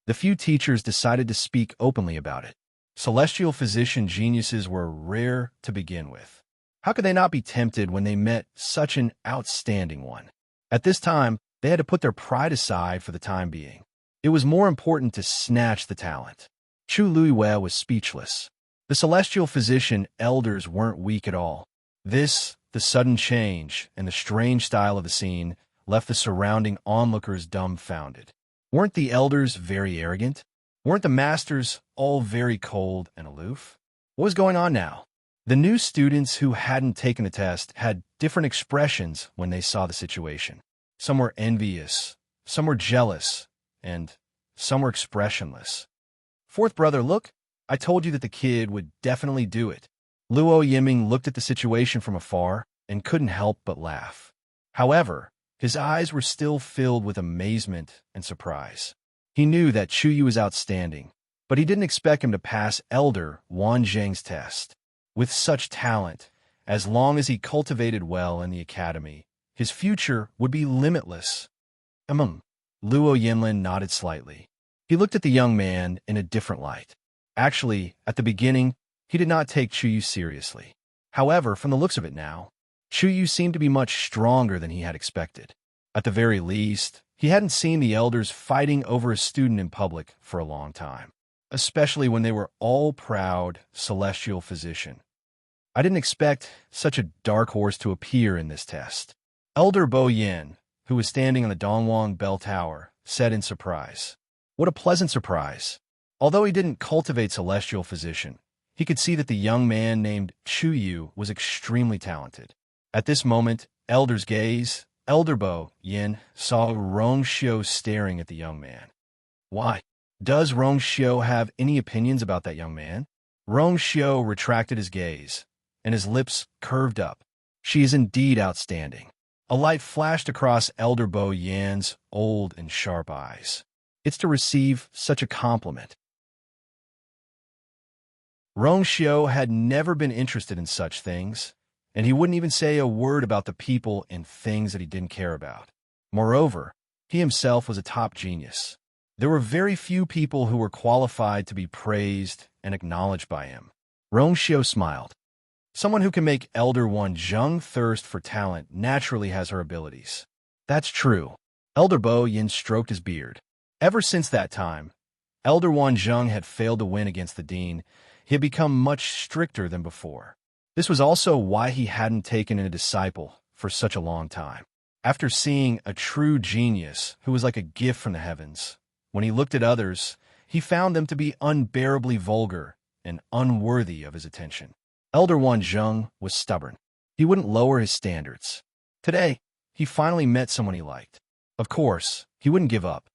The few teachers decided to speak openly about it. Celestial physician geniuses were rare to begin with. How could they not be tempted when they met such an outstanding one? At this time, they had to put their pride aside for the time being. It was more important to snatch the talent. Chu Luiwei was speechless. The celestial physician elders weren't weak at all. This, the sudden change, and the strange style of the scene left the surrounding onlookers dumbfounded. Weren't the elders very arrogant? Weren't the masters all very cold and aloof? What was going on now? The new students who hadn't taken the test had different expressions when they saw the situation. Some were envious, some were jealous, and some were expressionless. Fourth brother, look, I told you that the kid would definitely do it. Luo Yiming looked at the situation from afar and couldn't help but laugh. However, his eyes were still filled with amazement and surprise. He knew that Chu Yu was outstanding, but he didn't expect him to pass Elder Wan Zheng's test. With such talent, as long as he cultivated well in the academy, his future would be limitless. Luo Yinlin nodded slightly. He looked at the young man in a different light. Actually, at the beginning, he did not take Chu Yu seriously. However, from the looks of it now, Chu Yu seemed to be much stronger than he had expected. At the very least, he hadn't seen the elders fighting over a student in public for a long time, especially when they were all proud celestial physician. I didn't expect such a dark horse to appear in this test. Elder Bo Yin, who was standing on the Dongwang Bell Tower, said in surprise. What a pleasant surprise. Although he didn't cultivate celestial physician, he could see that the young man named Chu Yu was extremely talented. At this moment, Elder's gaze, Elder Bo Yin saw Rong Xiu staring at the young man. Why? Does Rong Xiu have any opinions about that young man? Rong Xiu retracted his gaze, and his lips curved up. She is indeed outstanding. A light flashed across Elder Bo Yan's old and sharp eyes. It's to receive such a compliment. Rong Xiu had never been interested in such things, and he wouldn't even say a word about the people and things that he didn't care about. Moreover, he himself was a top genius. There were very few people who were qualified to be praised and acknowledged by him. Rong Xiu smiled. Someone who can make Elder Wan Zheng thirst for talent naturally has her abilities. That's true. Elder Bo Yin stroked his beard. Ever since that time, Elder Wan Zheng had failed to win against the dean. He had become much stricter than before. This was also why he hadn't taken in a disciple for such a long time. After seeing a true genius who was like a gift from the heavens, when he looked at others, he found them to be unbearably vulgar and unworthy of his attention. Elder Wan Zheng was stubborn. He wouldn't lower his standards. Today, he finally met someone he liked. Of course, he wouldn't give up.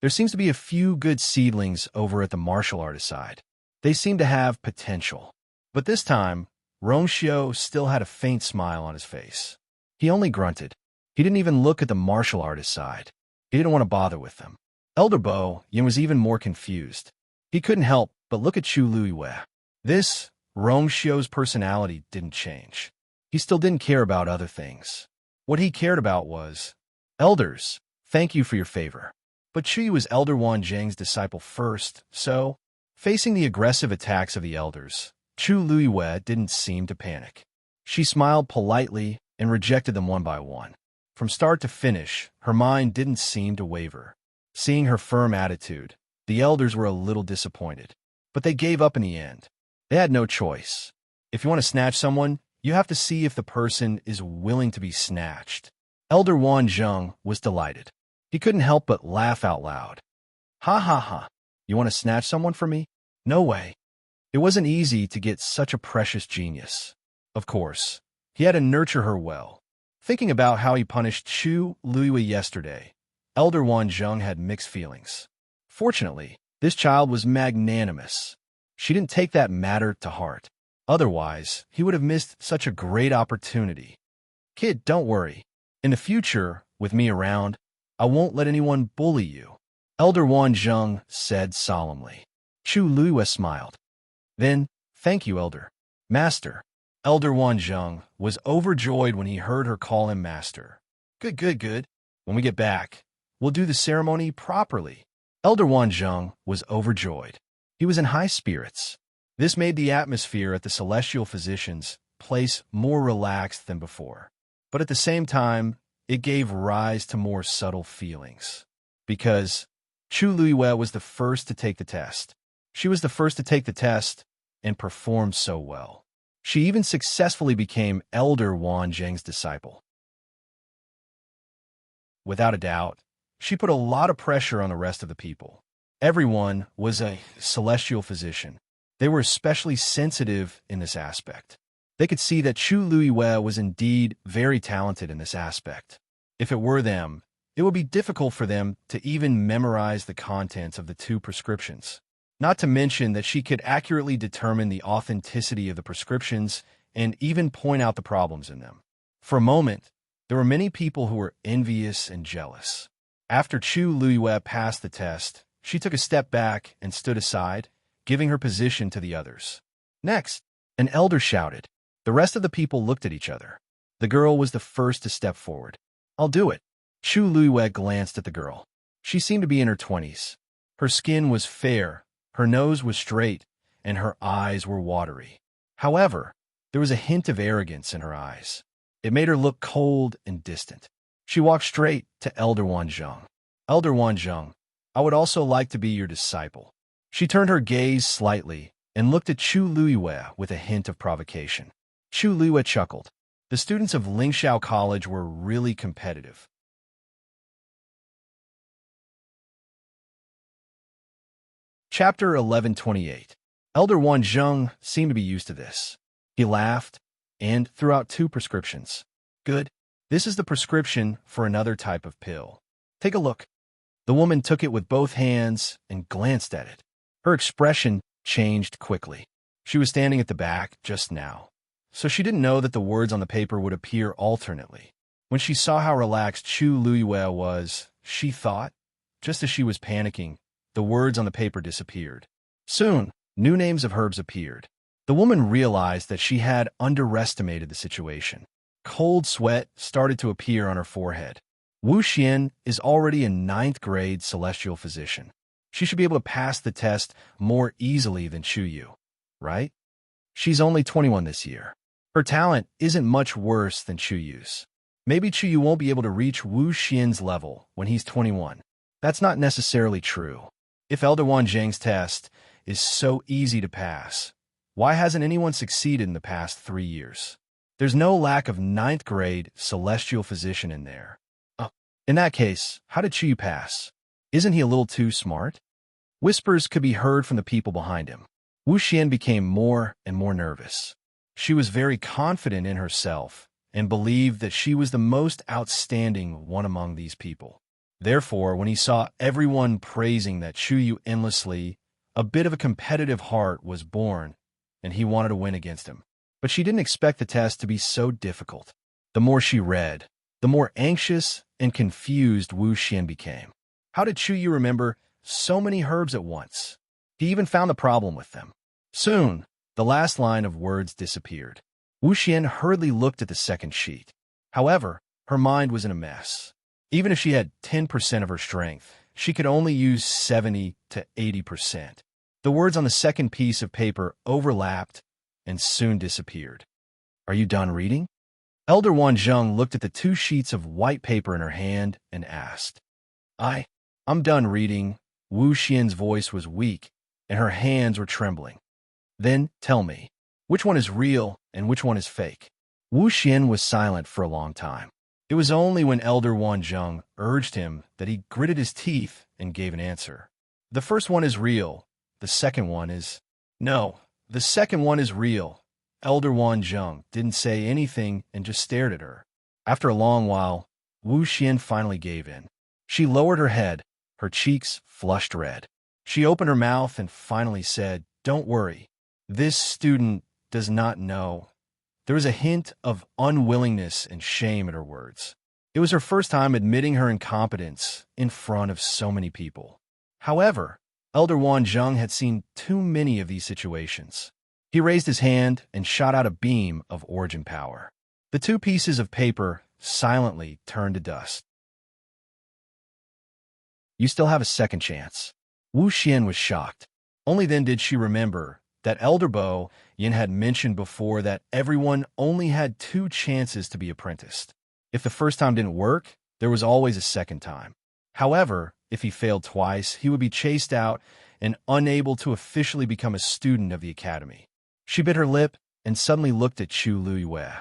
There seems to be a few good seedlings over at the martial artist side. They seem to have potential. But this time, Rong Xiu still had a faint smile on his face. He only grunted. He didn't even look at the martial artist side. He didn't want to bother with them. Elder Bo Yin was even more confused. He couldn't help but look at Chu Luiwei. This, Rong Xiu's personality didn't change. He still didn't care about other things. What he cared about was, Elders, thank you for your favor. But Chu Yu was Elder Wan Zheng's disciple first, so, facing the aggressive attacks of the elders, Chu Luiwei didn't seem to panic. She smiled politely and rejected them one by one. From start to finish, her mind didn't seem to waver. Seeing her firm attitude, the elders were a little disappointed. But they gave up in the end. They had no choice. If you want to snatch someone, you have to see if the person is willing to be snatched. Elder Wan Zheng was delighted. He couldn't help but laugh out loud. Ha ha ha. You want to snatch someone from me? No way. It wasn't easy to get such a precious genius. Of course, he had to nurture her well. Thinking about how he punished Chu Luiwei yesterday, Elder Wan Zheng had mixed feelings. Fortunately, this child was magnanimous. She didn't take that matter to heart. Otherwise, he would have missed such a great opportunity. Kid, don't worry. In the future, with me around, I won't let anyone bully you, Elder Wan Zheng said solemnly. Chu Luiwei smiled. Then, thank you, Elder. Master. Elder Wan Zheng was overjoyed when he heard her call him Master. Good, good, good. When we get back, we'll do the ceremony properly. Elder Wanzheng was overjoyed. He was in high spirits. This made the atmosphere at the Celestial Physician's place more relaxed than before. But at the same time, it gave rise to more subtle feelings. Because Chu Luiwei was the first to take the test. She was the first to take the test and performed so well. She even successfully became Elder Wanzheng's disciple. Without a doubt, she put a lot of pressure on the rest of the people. Everyone was a celestial physician. They were especially sensitive in this aspect. They could see that Chu Luiwei was indeed very talented in this aspect. If it were them, it would be difficult for them to even memorize the contents of the 2 prescriptions. Not to mention that she could accurately determine the authenticity of the prescriptions and even point out the problems in them. For a moment, there were many people who were envious and jealous. After Chu Luiwei passed the test, she took a step back and stood aside, giving her position to the others. Next, an elder shouted. The rest of the people looked at each other. The girl was the first to step forward. "I'll do it." Chu Luiwei glanced at the girl. She seemed to be in her 20s. Her skin was fair, her nose was straight, and her eyes were watery. However, there was a hint of arrogance in her eyes. It made her look cold and distant. She walked straight to Elder Wanzheng. "Elder Wanzheng, I would also like to be your disciple." She turned her gaze slightly and looked at Chu Luiwei with a hint of provocation. Chu Luiwei chuckled. The students of Lingxiao College were really competitive. Chapter 1128. Elder Wanzheng seemed to be used to this. He laughed and threw out 2 prescriptions. "Good. This is the prescription for another type of pill. Take a look." The woman took it with both hands and glanced at it. Her expression changed quickly. She was standing at the back just now, so she didn't know that the words on the paper would appear alternately. When she saw how relaxed Chu Luiwei was, she thought, just as she was panicking, the words on the paper disappeared. Soon, new names of herbs appeared. The woman realized that she had underestimated the situation. Cold sweat started to appear on her forehead. Wu Xian is already a 9th grade celestial physician. She should be able to pass the test more easily than Chu Yu, right? She's only 21 this year. Her talent isn't much worse than Chu Yu's. Maybe Chu Yu won't be able to reach Wu Xian's level when he's 21. That's not necessarily true. If Elder Wanzheng's test is so easy to pass, why hasn't anyone succeeded in the past 3 years? There's no lack of 9th grade celestial physician in there. In that case, how did Chu Yu pass? Isn't he a little too smart? Whispers could be heard from the people behind him. Wu Xian became more and more nervous. She was very confident in herself and believed that she was the most outstanding one among these people. Therefore, when he saw everyone praising that Chu Yu endlessly, a bit of a competitive heart was born, and he wanted to win against him. But she didn't expect the test to be so difficult. The more she read, the more anxious and confused Wu Xian became. How did Chu Yu remember so many herbs at once? He even found the problem with them. Soon, the last line of words disappeared. Wu Xian hurriedly looked at the second sheet. However, her mind was in a mess. Even if she had 10% of her strength, she could only use 70 to 80%. The words on the second piece of paper overlapped and soon disappeared. "Are you done reading?" Elder Wanzheng looked at the 2 sheets of white paper in her hand and asked. I'm done reading." Wu Xian's voice was weak, and her hands were trembling. "Then tell me, which one is real and which one is fake?" Wu Xian was silent for a long time. It was only when Elder Wanzheng urged him that he gritted his teeth and gave an answer. "The first one is real. The second one is—" "No, the second one is real." Elder Wanzheng didn't say anything and just stared at her. After a long while, Wu Xian finally gave in. She lowered her head, her cheeks flushed red. She opened her mouth and finally said, "Don't worry. This student does not know." There was a hint of unwillingness and shame in her words. It was her first time admitting her incompetence in front of so many people. However, Elder Wanzheng had seen too many of these situations. He raised his hand and shot out a beam of origin power. The 2 pieces of paper silently turned to dust. "You still have a second chance." Wu Xian was shocked. Only then did she remember that Elder Bo Yin had mentioned before that everyone only had 2 chances to be apprenticed. If the first time didn't work, there was always a second time. However, if he failed twice, he would be chased out and unable to officially become a student of the academy. She bit her lip and suddenly looked at Chu Luiyue.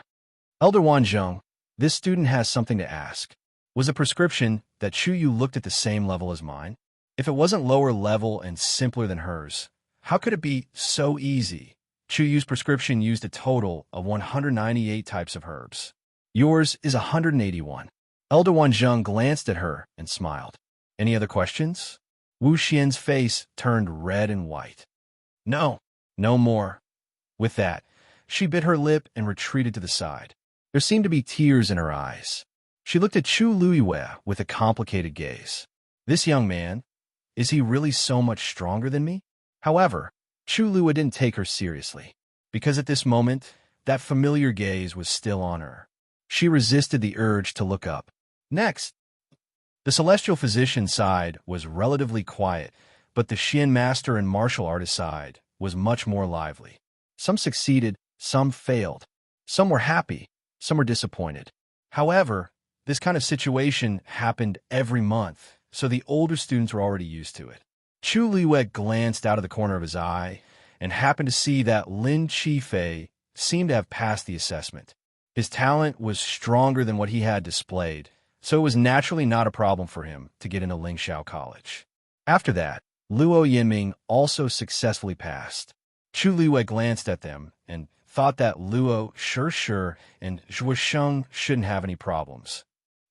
Elder Wanzhong, this student has something to ask. Was the prescription that Chu Yu looked at the same level as mine? If it wasn't lower level and simpler than hers, how could it be so easy? Chu Yu's prescription used a total of 198 types of herbs. Yours is 181. Elder Wanzhong glanced at her and smiled. Any other questions? Wu Xian's face turned red and white. No, no more. With that, she bit her lip and retreated to the side. There seemed to be tears in her eyes. She looked at Chu Luiyue with a complicated gaze. This young man, is he really so much stronger than me? However, Chu Luiyue didn't take her seriously, because at this moment, that familiar gaze was still on her. She resisted the urge to look up. Next, the celestial physician side was relatively quiet, but the Xian master and martial artist side was much more lively. Some succeeded, some failed. Some were happy, some were disappointed. However, this kind of situation happened every month, so the older students were already used to it. Chu Luiyue glanced out of the corner of his eye and happened to see that Lin Qifei seemed to have passed the assessment. His talent was stronger than what he had displayed, so it was naturally not a problem for him to get into Lingxiao College. After that, Luo Yinming also successfully passed. Chu Luiyue glanced at them and thought that Luo Sure and Zhuo Sheng shouldn't have any problems.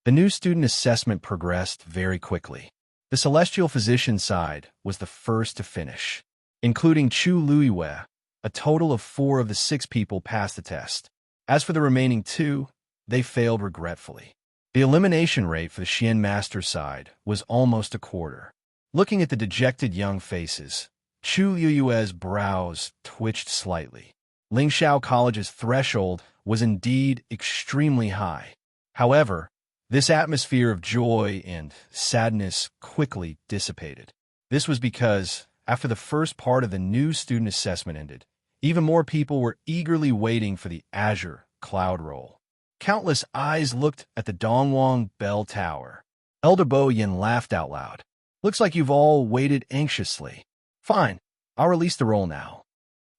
The new student assessment progressed very quickly. The celestial physician side was the first to finish. Including Chu Luiyue, a total of 4 of the 6 people passed the test. As for the remaining 2, they failed regretfully. The elimination rate for the Xian master side was almost a quarter. Looking at the dejected young faces, Chu Luiyue's brows twitched slightly. Lingxiao College's threshold was indeed extremely high. However, this atmosphere of joy and sadness quickly dissipated. This was because, after the first part of the new student assessment ended, even more people were eagerly waiting for the Azure Cloud Roll. Countless eyes looked at the Dongwang Bell Tower. Elder Bo Yin laughed out loud. Looks like you've all waited anxiously. Fine, I'll release the roll now.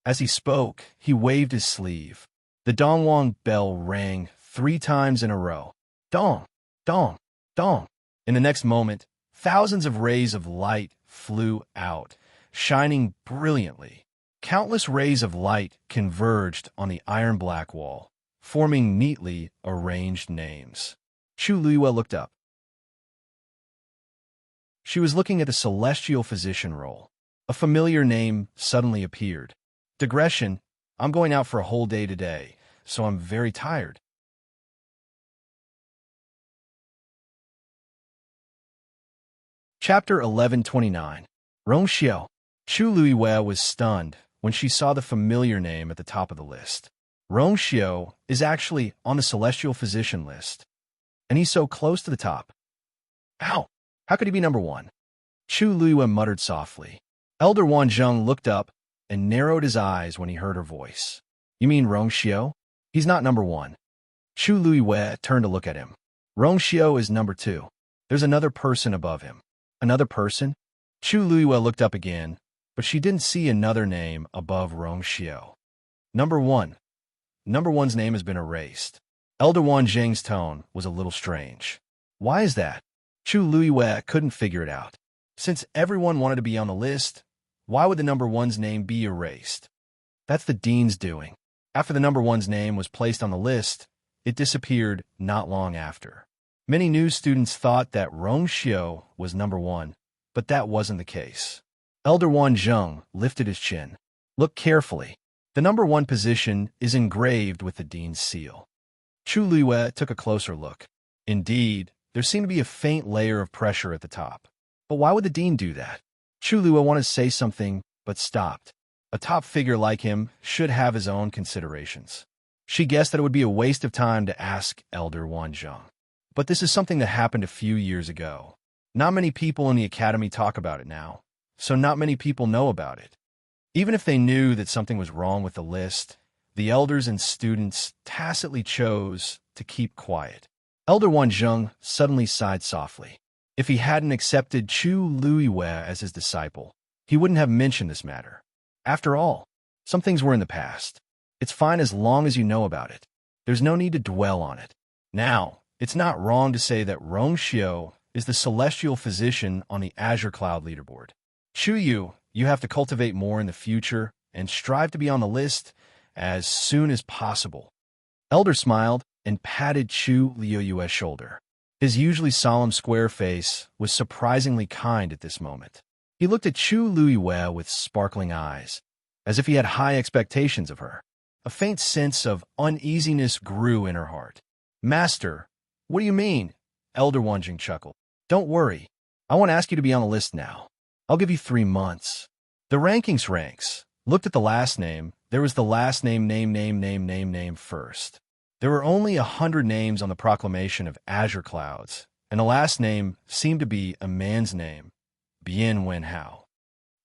As he spoke, he waved his sleeve. The Dongwang Bell rang 3 times in a row. Dong, dong, dong. In the next moment, thousands of rays of light flew out, shining brilliantly. Countless rays of light converged on the iron-black wall, forming neatly arranged names. Chu Luiyue looked up. She was looking at the celestial physician roll. A familiar name suddenly appeared. Digression, I'm going out for a whole day today, so I'm very tired. Chapter 1129. Rongxiu. Chu Luiyue was stunned when she saw the familiar name at the top of the list. Rongxiu is actually on the celestial physician list, and he's so close to the top. Ow! How could he be number 1? Chu Luiyue muttered softly. Elder Wanzhong looked up and narrowed his eyes when he heard her voice. You mean Rongxiu? He's not number 1. Chu Luiyue turned to look at him. Rongxiu is number 2. There's another person above him. Another person? Chu Luiyue looked up again, but she didn't see another name above Rongxiu. Number 1. Number 1's name has been erased. Elder Wanzhong's tone was a little strange. Why is that? Chu Luiyue couldn't figure it out. Since everyone wanted to be on the list, why would the number 1's name be erased? That's the dean's doing. After the number 1's name was placed on the list, it disappeared not long after. Many new students thought that Rongxiu was number 1, but that wasn't the case. Elder Wanzhong lifted his chin. Look carefully. The number 1 position is engraved with the dean's seal. Chu Luiyue took a closer look. Indeed, there seemed to be a faint layer of pressure at the top. But why would the dean do that? Chu Luiyue wanted to say something, but stopped. A top figure like him should have his own considerations. She guessed that it would be a waste of time to ask Elder Wanzhong. But this is something that happened a few years ago. Not many people in the academy talk about it now, so not many people know about it. Even if they knew that something was wrong with the list, the elders and students tacitly chose to keep quiet. Elder Wanzheng suddenly sighed softly. If he hadn't accepted Chu Luiwei as his disciple, he wouldn't have mentioned this matter. After all, some things were in the past. It's fine as long as you know about it. There's no need to dwell on it. Now, it's not wrong to say that Rongxiu is the celestial physician on the Azure Cloud leaderboard. Chu Yu, you have to cultivate more in the future and strive to be on the list as soon as possible. Elder smiled and patted Chu Liuyue's shoulder. His usually solemn square face was surprisingly kind at this moment. He looked at Chu Luiwei with sparkling eyes, as if he had high expectations of her. A faint sense of uneasiness grew in her heart. Master, what do you mean? Elder Wanjing chuckled. Don't worry. I won't ask you to be on the list now. I'll give you 3 months. The rankings ranks. Looked at the last name. There was the last name first. There were only 100 names on the proclamation of Azure Clouds, and the last name seemed to be a man's name, Bian Wenhao.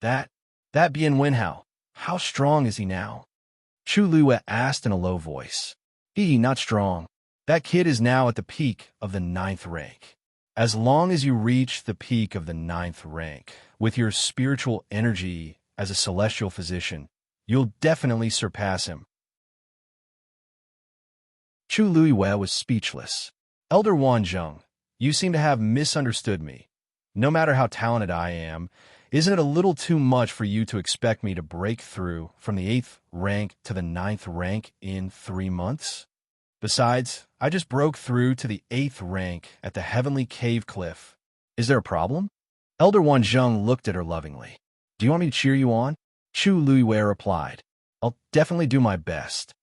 That Bian Wenhao, how strong is he now? Chu Luiwei asked in a low voice. Not strong. That kid is now at the peak of the 9th rank. As long as you reach the peak of the 9th rank, with your spiritual energy as a celestial physician, you'll definitely surpass him. Chu Luiwei was speechless. Elder Wanzheng, you seem to have misunderstood me. No matter how talented I am, isn't it a little too much for you to expect me to break through from the 8th rank to the 9th rank in 3 months? Besides, I just broke through to the 8th rank at the Heavenly Cave Cliff. Is there a problem? Elder Wanzheng looked at her lovingly. Do you want me to cheer you on? Chu Luiwei replied. I'll definitely do my best.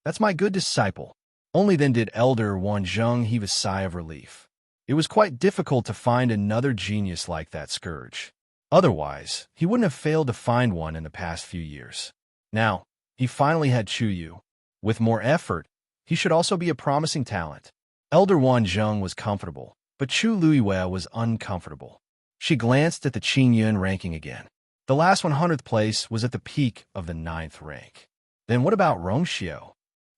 That's my good disciple. Only then did Elder Wanzheng heave a sigh of relief. It was quite difficult to find another genius like that scourge. Otherwise, he wouldn't have failed to find one in the past few years. Now, he finally had Chu Yu. With more effort, he should also be a promising talent. Elder Wanzheng was comfortable, but Chu Luiwei was uncomfortable. She glanced at the Qingyun ranking again. The last 100th place was at the peak of the 9th rank. Then what about Rongxiu?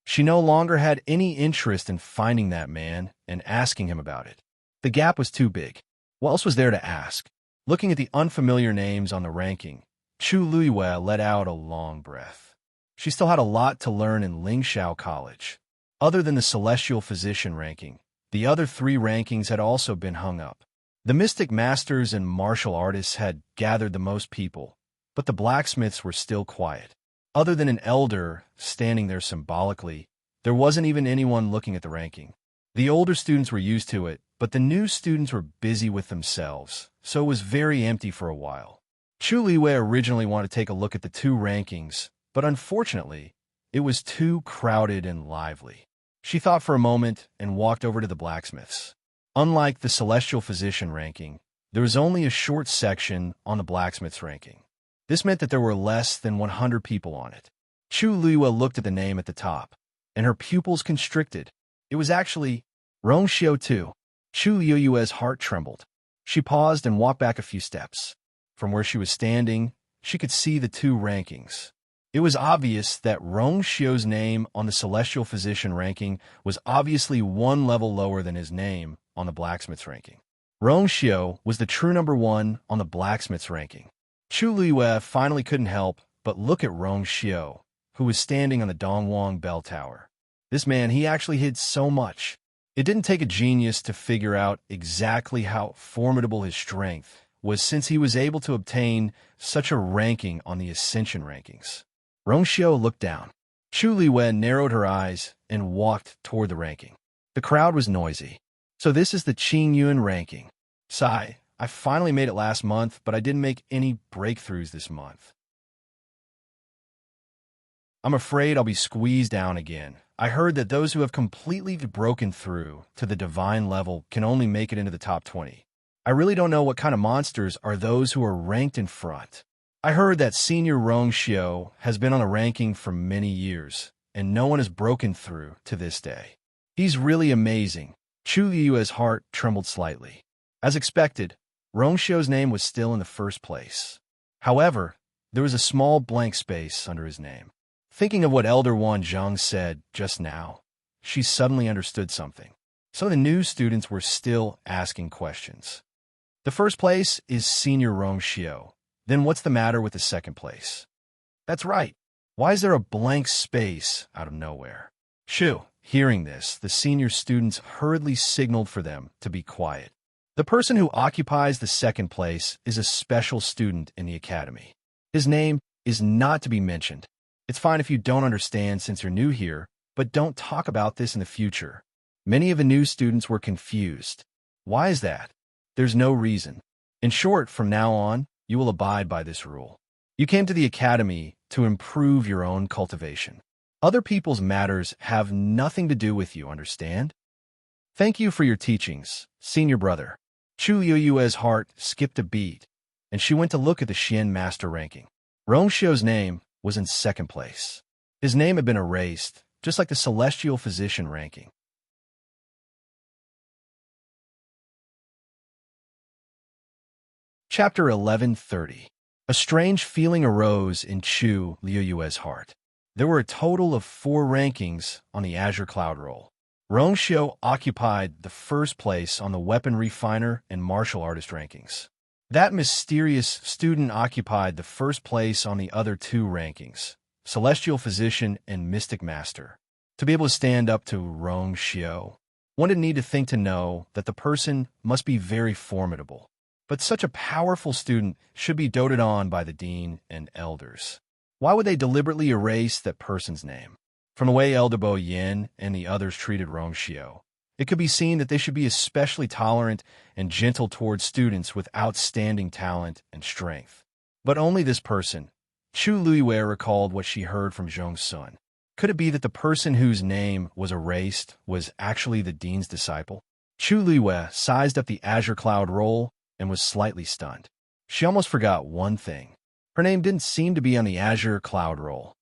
She no longer had any interest in finding that man and asking him about it. The gap was too big. What else was there to ask? Looking at the unfamiliar names on the ranking, Chu Luiwei let out a long breath. She still had a lot to learn in Lingxiao College. Other than the Celestial Physician ranking, the other 3 rankings had also been hung up. The Mystic Masters and Martial Artists had gathered the most people, but the Blacksmiths were still quiet. Other than an elder standing there symbolically, there wasn't even anyone looking at the ranking. The older students were used to it, but the new students were busy with themselves, so it was very empty for a while. Chu Luiwei originally wanted to take a look at the 2 rankings, but unfortunately, it was too crowded and lively. She thought for a moment and walked over to the Blacksmiths. Unlike the Celestial Physician ranking, there was only a short section on the Blacksmiths ranking. This meant that there were less than 100 people on it. Chu Luiwei looked at the name at the top, and her pupils constricted. It was actually Rongxiu too. Chu Luiwei's heart trembled. She paused and walked back a few steps. From where she was standing, she could see the 2 rankings. It was obvious that Rongxiu's name on the Celestial Physician ranking was obviously 1 level lower than his name on the Blacksmith's ranking. Rongxiu was the true number 1 on the Blacksmith's ranking. Chu Luiwei finally couldn't help but look at Rongxiu, who was standing on the Dongwang Bell Tower. This man, he actually hid so much. It didn't take a genius to figure out exactly how formidable his strength was, since he was able to obtain such a ranking on the Ascension rankings. Rongxiu looked down. Chu Luiwei narrowed her eyes and walked toward the ranking. The crowd was noisy. So this is the Qingyun ranking. Sigh. I finally made it last month, but I didn't make any breakthroughs this month. I'm afraid I'll be squeezed down again. I heard that those who have completely broken through to the divine level can only make it into the top 20. I really don't know what kind of monsters are those who are ranked in front. I heard that Senior Rongxiu has been on the ranking for many years, and no one has broken through to this day. He's really amazing. Chu Luiwei's heart trembled slightly. As expected, Rongxiu's name was still in the first place. However, there was a small blank space under his name. Thinking of what Elder Wan Zheng said just now, she suddenly understood something. Some of the new students were still asking questions. The first place is Senior Rong Xiao. Then what's the matter with the second place? That's right. Why is there a blank space out of nowhere? Shoo. Hearing this, the senior students hurriedly signaled for them to be quiet. The person who occupies the second place is a special student in the academy. His name is not to be mentioned. It's fine if you don't understand since you're new here, but don't talk about this in the future. Many of the new students were confused. Why is that? There's no reason. In short, from now on, you will abide by this rule. You came to the academy to improve your own cultivation. Other people's matters have nothing to do with you, understand? Thank you for your teachings, senior brother. Chu Yue's heart skipped a beat, and she went to look at the Xian master ranking. Rong Xiao's name was in second place. His name had been erased, just like the celestial physician ranking. Chapter 11:30. A strange feeling arose in Chu Liuyue's heart. There were a total of 4 rankings on the Azure Cloud Roll. Rong Xiao occupied the first place on the Weapon Refiner and Martial Artist rankings. That mysterious student occupied the first place on the other 2 rankings, Celestial Physician and Mystic Master. To be able to stand up to Rong Xiao, one didn't need to think to know that the person must be very formidable. But such a powerful student should be doted on by the dean and elders. Why would they deliberately erase that person's name? From the way Elder Bo Yin and the others treated Rong Xiao, it could be seen that they should be especially tolerant and gentle towards students with outstanding talent and strength. But only this person, Chu Luiyue, recalled what she heard from Zhong Sun. Could it be that the person whose name was erased was actually the dean's disciple? Chu Luiyue sized up the Azure Cloud Roll and was slightly stunned. She almost forgot one thing. Her name didn't seem to be on the Azure Cloud Roll.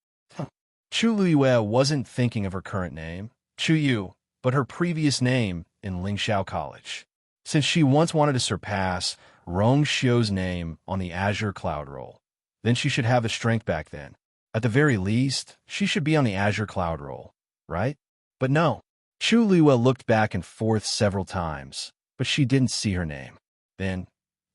Chu Luiyue wasn't thinking of her current name, Chu Yu, but her previous name in Lingxiao College. Since she once wanted to surpass Rong Xiao's name on the Azure Cloud Roll, then she should have the strength back then. At the very least, she should be on the Azure Cloud Roll, right? But no. Chu Luiyue looked back and forth several times, but she didn't see her name. Then,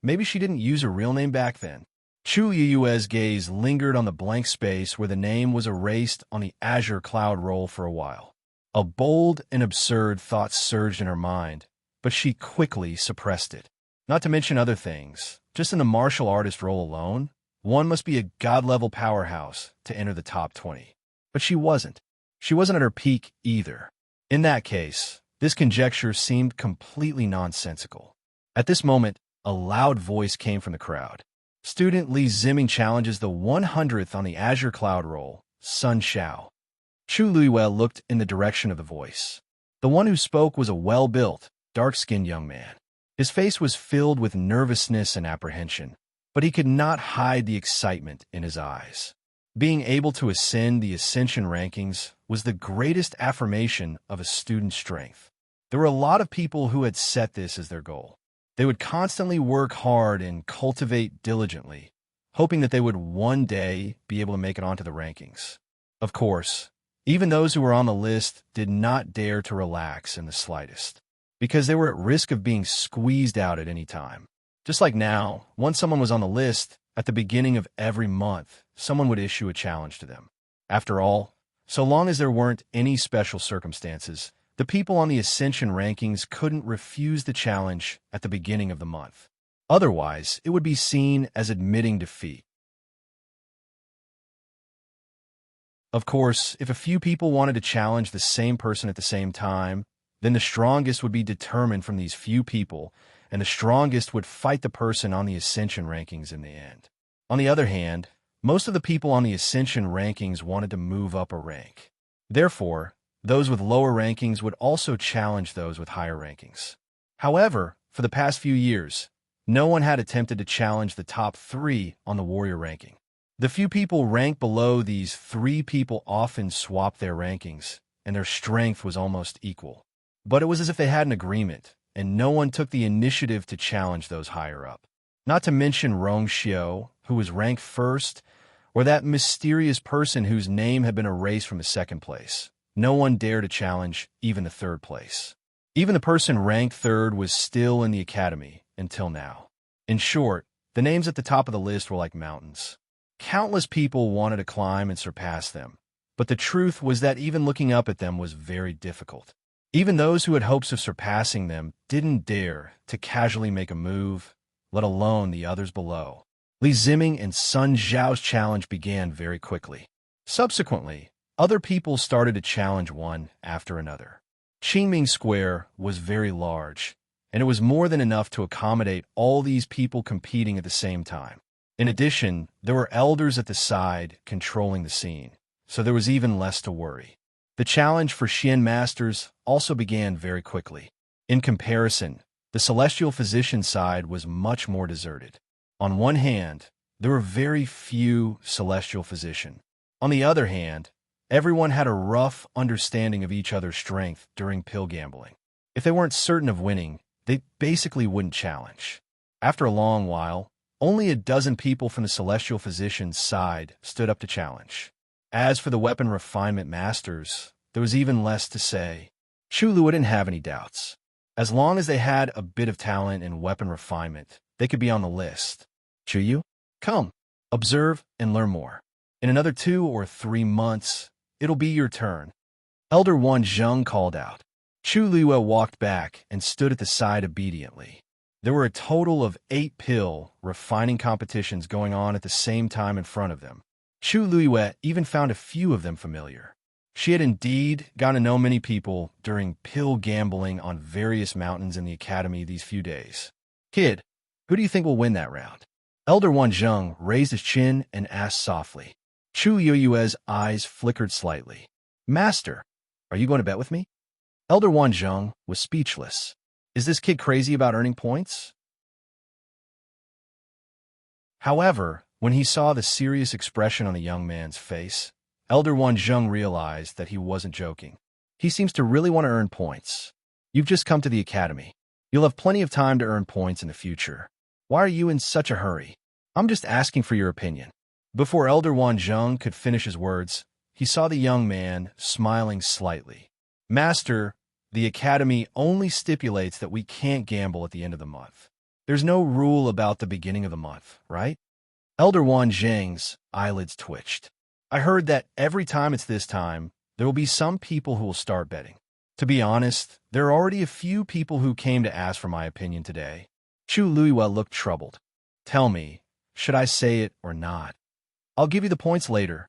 maybe she didn't use her real name back then. Chu Yue's gaze lingered on the blank space where the name was erased on the Azure Cloud Roll for a while. A bold and absurd thought surged in her mind, but she quickly suppressed it. Not to mention other things, just in the martial artist role alone, one must be a god-level powerhouse to enter the top 20. But she wasn't. She wasn't at her peak either. In that case, this conjecture seemed completely nonsensical. At this moment, a loud voice came from the crowd. Student Li Ziming challenges the 100th on the Azure Cloud Roll, Sun Xiao. Chu Luiyue looked in the direction of the voice. The one who spoke was a well-built, dark-skinned young man. His face was filled with nervousness and apprehension, but he could not hide the excitement in his eyes. Being able to ascend the Ascension rankings was the greatest affirmation of a student's strength. There were a lot of people who had set this as their goal. They would constantly work hard and cultivate diligently, hoping that they would one day be able to make it onto the rankings. Of course, even those who were on the list did not dare to relax in the slightest, because they were at risk of being squeezed out at any time. Just like now, once someone was on the list, at the beginning of every month, someone would issue a challenge to them. After all, so long as there weren't any special circumstances, the people on the Ascension rankings couldn't refuse the challenge at the beginning of the month. Otherwise, it would be seen as admitting defeat. Of course, if a few people wanted to challenge the same person at the same time, then the strongest would be determined from these few people, and the strongest would fight the person on the Ascension rankings in the end. On the other hand, most of the people on the Ascension rankings wanted to move up a rank. Therefore, those with lower rankings would also challenge those with higher rankings. However, for the past few years, no one had attempted to challenge the top 3 on the warrior ranking. The few people ranked below these 3 people often swapped their rankings, and their strength was almost equal. But it was as if they had an agreement, and no one took the initiative to challenge those higher up. Not to mention Rong Xiao, who was ranked first, or that mysterious person whose name had been erased from the second place. No one dared to challenge even the third place. Even the person ranked third was still in the academy until now. In short, the names at the top of the list were like mountains. Countless people wanted to climb and surpass them, but the truth was that even looking up at them was very difficult. Even those who had hopes of surpassing them didn't dare to casually make a move, let alone the others below. Li Ziming and Sun Zhao's challenge began very quickly. Subsequently, other people started to challenge one after another. Qingming Square was very large, and it was more than enough to accommodate all these people competing at the same time. In addition, there were elders at the side controlling the scene, so there was even less to worry. The challenge for Xian Masters also began very quickly. In comparison, the Celestial Physician side was much more deserted. On one hand, there were very few Celestial Physician. On the other hand, everyone had a rough understanding of each other's strength during pill gambling. If they weren't certain of winning, they basically wouldn't challenge. After a long while, only a dozen people from the Celestial Physician's side stood up to challenge. As for the Weapon Refinement Masters, there was even less to say. Chu Lu didn't have any doubts. As long as they had a bit of talent in weapon refinement, they could be on the list. Chu Yu, come, observe and learn more. In another 2 or 3 months, it'll be your turn. Elder Wan Zheng called out. Chu Liuwe walked back and stood at the side obediently. There were a total of 8 pill refining competitions going on at the same time in front of them. Chu Liuwe even found a few of them familiar. She had indeed gotten to know many people during pill gambling on various mountains in the academy these few days. Kid, who do you think will win that round? Elder Wan Zheng raised his chin and asked softly. Chu Yue's eyes flickered slightly. Master, are you going to bet with me? Elder Wan Zheng was speechless. Is this kid crazy about earning points? However, when he saw the serious expression on the young man's face, Elder Wan Zheng realized that he wasn't joking. He seems to really want to earn points. You've just come to the academy. You'll have plenty of time to earn points in the future. Why are you in such a hurry? I'm just asking for your opinion. Before Elder Wan Zheng could finish his words, he saw the young man smiling slightly. Master, the academy only stipulates that we can't gamble at the end of the month. There's no rule about the beginning of the month, right? Elder Wan Zheng's eyelids twitched. I heard that every time it's this time, there will be some people who will start betting. To be honest, there are already a few people who came to ask for my opinion today. Chu Luiwa looked troubled. Tell me, should I say it or not? I'll give you the points later.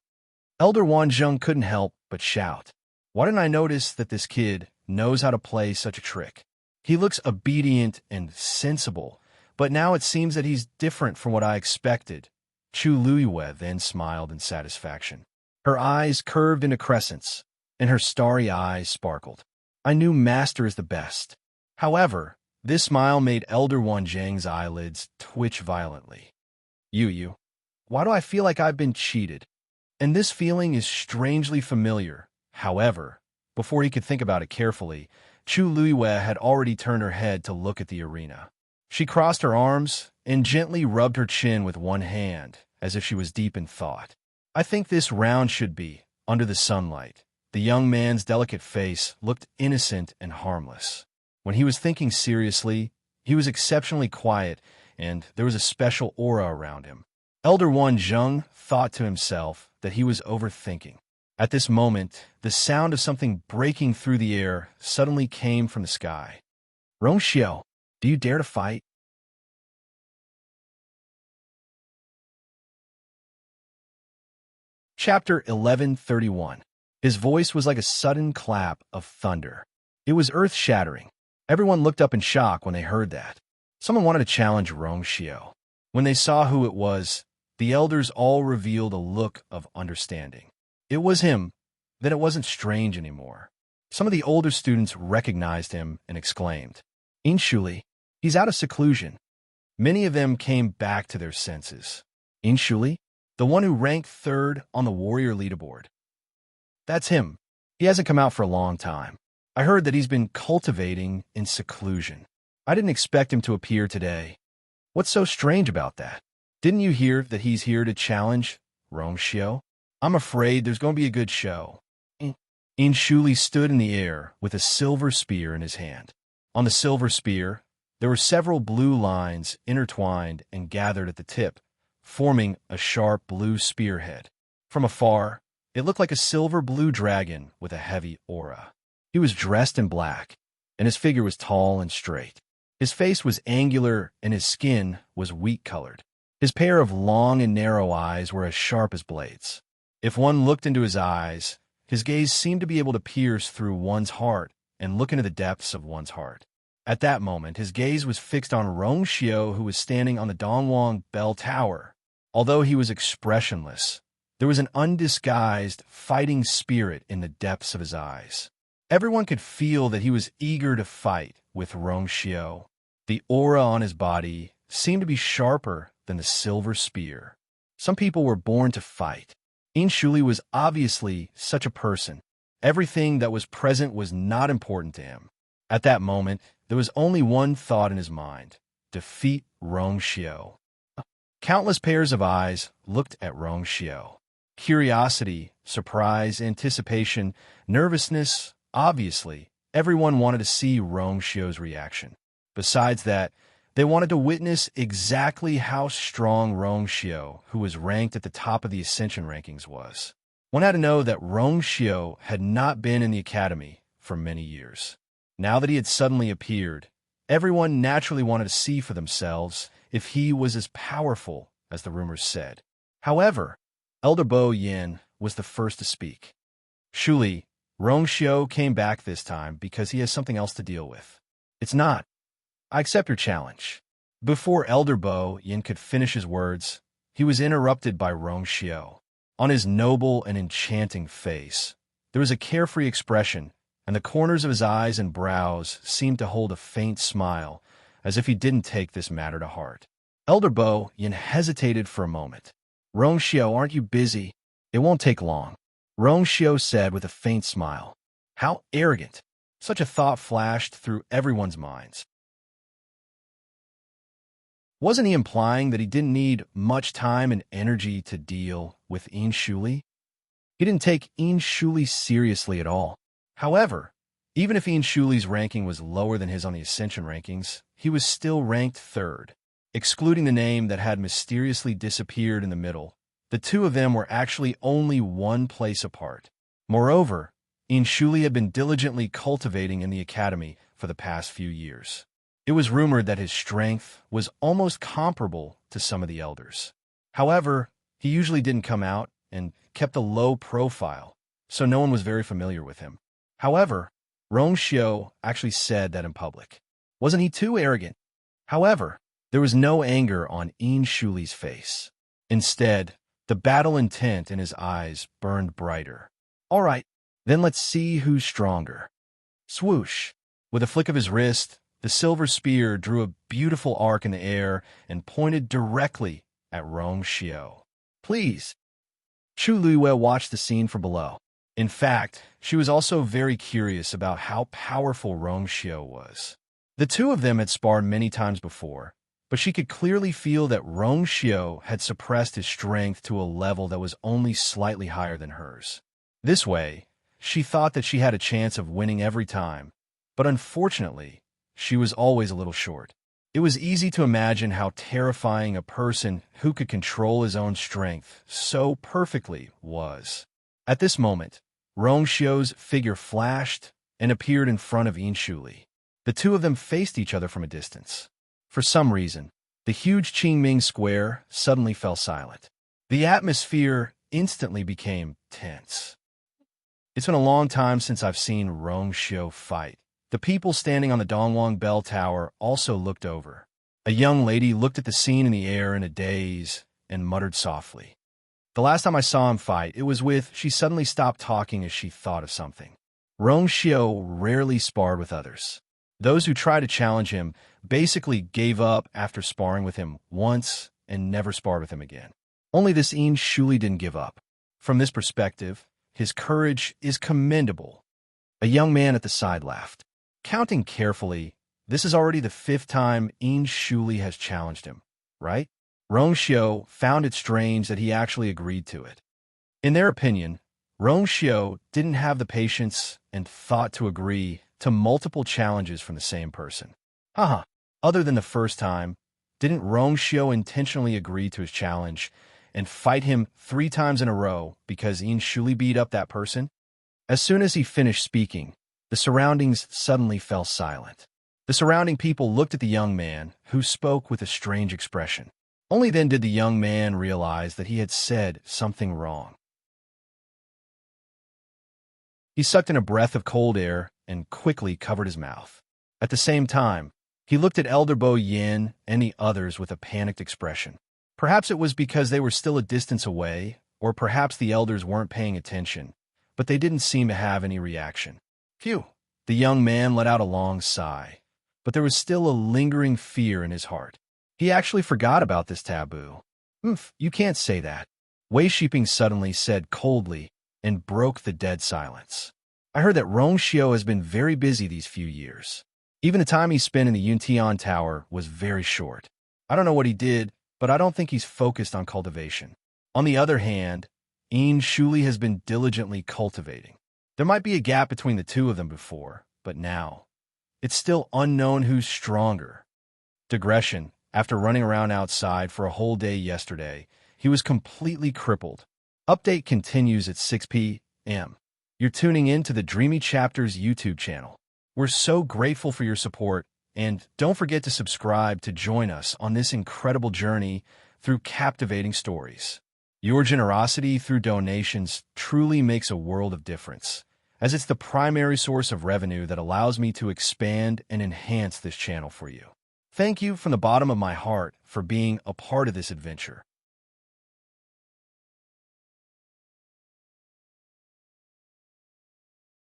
Elder Wan Zheng couldn't help but shout. Why didn't I notice that this kid knows how to play such a trick? He looks obedient and sensible, but now it seems that he's different from what I expected. Chu Luiwe then smiled in satisfaction. Her eyes curved into crescents, and her starry eyes sparkled. I knew Master is the best. However, this smile made Elder Wan Zheng's eyelids twitch violently. Yu, why do I feel like I've been cheated? And this feeling is strangely familiar. However, before he could think about it carefully, Chu Luiwe had already turned her head to look at the arena. She crossed her arms and gently rubbed her chin with one hand, as if she was deep in thought. I think this round should be, under the sunlight. The young man's delicate face looked innocent and harmless. When he was thinking seriously, he was exceptionally quiet, and there was a special aura around him. Elder Wan Zheng thought to himself that he was overthinking. At this moment, the sound of something breaking through the air suddenly came from the sky. Rong Xiao, do you dare to fight? Chapter 1131. His voice was like a sudden clap of thunder. It was earth-shattering. Everyone looked up in shock when they heard that. Someone wanted to challenge Rong Xiao. When they saw who it was, the elders all revealed a look of understanding. It was him. Then it wasn't strange anymore. Some of the older students recognized him and exclaimed, Inshuli, he's out of seclusion. Many of them came back to their senses. Inshuli, the one who ranked third on the warrior leaderboard. That's him. He hasn't come out for a long time. I heard that he's been cultivating in seclusion. I didn't expect him to appear today. What's so strange about that? Didn't you hear that he's here to challenge Rongxiu? I'm afraid there's going to be a good show. Shuli stood in the air with a silver spear in his hand. On the silver spear, there were several blue lines intertwined and gathered at the tip, forming a sharp blue spearhead. From afar, it looked like a silver-blue dragon with a heavy aura. He was dressed in black, and his figure was tall and straight. His face was angular, and his skin was wheat-colored. His pair of long and narrow eyes were as sharp as blades. If one looked into his eyes, his gaze seemed to be able to pierce through one's heart and look into the depths of one's heart. At that moment, his gaze was fixed on Rongxiu, who was standing on the Dongwang Bell Tower. Although he was expressionless, there was an undisguised fighting spirit in the depths of his eyes. Everyone could feel that he was eager to fight with Rongxiu. The aura on his body seemed to be sharper than the silver spear. Some people were born to fight. Shuli was obviously such a person. Everything that was present was not important to him. At that moment, there was only one thought in his mind: defeat Rongxiu. Countless pairs of eyes looked at Rongxiu. Curiosity, surprise, anticipation, nervousness. Obviously, everyone wanted to see Rongxiu's reaction. Besides that, they wanted to witness exactly how strong Rongxiu, who was ranked at the top of the Ascension rankings, was. One had to know that Rongxiu had not been in the academy for many years. Now that he had suddenly appeared, everyone naturally wanted to see for themselves if he was as powerful as the rumors said. However, Elder Bo Yin was the first to speak. Shuli, Rongxiu came back this time because he has something else to deal with. It's not. I accept your challenge. Before Elder Bo Yin could finish his words, he was interrupted by Rongxiu. On his noble and enchanting face, there was a carefree expression, and the corners of his eyes and brows seemed to hold a faint smile, as if he didn't take this matter to heart. Elder Bo Yin hesitated for a moment. Rongxiu, aren't you busy? It won't take long. Rongxiu said with a faint smile. How arrogant! Such a thought flashed through everyone's minds. Wasn't he implying that he didn't need much time and energy to deal with Shuli? He didn't take Shuli seriously at all. However, even if Shuli's ranking was lower than his on the Ascension rankings, he was still ranked third. Excluding the name that had mysteriously disappeared in the middle, the two of them were actually only one place apart. Moreover, Shuli had been diligently cultivating in the academy for the past few years. It was rumored that his strength was almost comparable to some of the elders. However, he usually didn't come out and kept a low profile, so no one was very familiar with him. However, Rongxiu actually said that in public. Wasn't he too arrogant? However, there was no anger on Shuli's face. Instead, the battle intent in his eyes burned brighter. All right, then let's see who's stronger. Swoosh! With a flick of his wrist, the silver spear drew a beautiful arc in the air and pointed directly at Rongxiu. Please. Chu Luiwei watched the scene from below. In fact, she was also very curious about how powerful Rongxiu was. The two of them had sparred many times before, but she could clearly feel that Rongxiu had suppressed his strength to a level that was only slightly higher than hers. This way, she thought that she had a chance of winning every time, but unfortunately, she was always a little short. It was easy to imagine how terrifying a person who could control his own strength so perfectly was. At this moment, Rongxiu's figure flashed and appeared in front of Shuli. The two of them faced each other from a distance. For some reason, the huge Qingming Square suddenly fell silent. The atmosphere instantly became tense. It's been a long time since I've seen Rongxiu fight. The people standing on the Dongwang Bell Tower also looked over. A young lady looked at the scene in the air in a daze and muttered softly. The last time I saw him fight, it was with... She suddenly stopped talking as she thought of something. Rongxiu rarely sparred with others. Those who tried to challenge him basically gave up after sparring with him once and never sparred with him again. Only this Shuli didn't give up. From this perspective, his courage is commendable. A young man at the side laughed. Counting carefully, This is already the 5th time Shuli has challenged him, right? Rongxiu found it strange that he actually agreed to it. In their opinion, Rongxiu didn't have the patience and thought to agree to multiple challenges from the same person. Haha, other than the first time, didn't Rongxiu intentionally agree to his challenge and fight him 3 times in a row because Shuli beat up that person? As soon as he finished speaking, the surroundings suddenly fell silent. The surrounding people looked at the young man, who spoke with a strange expression. Only then did the young man realize that he had said something wrong. He sucked in a breath of cold air and quickly covered his mouth. At the same time, he looked at Elder Bo Yin and the others with a panicked expression. Perhaps it was because they were still a distance away, or perhaps the elders weren't paying attention, but they didn't seem to have any reaction. Phew! The young man let out a long sigh, but there was still a lingering fear in his heart. He actually forgot about this taboo. You can't say that, Wei Shiping suddenly said coldly and broke the dead silence. I heard that Rongxiu has been very busy these few years. Even the time he spent in the Yuntian Tower was very short. I don't know what he did, but I don't think he's focused on cultivation. On the other hand, Shuli has been diligently cultivating. There might be a gap between the two of them before, but now, it's still unknown who's stronger. Digression. After running around outside for a whole day yesterday, he was completely crippled. Update continues at 6 p.m. You're tuning in to the Dreamy Chapters YouTube channel. We're so grateful for your support, and don't forget to subscribe to join us on this incredible journey through captivating stories. Your generosity through donations truly makes a world of difference, as it's the primary source of revenue that allows me to expand and enhance this channel for you. Thank you from the bottom of my heart for being a part of this adventure.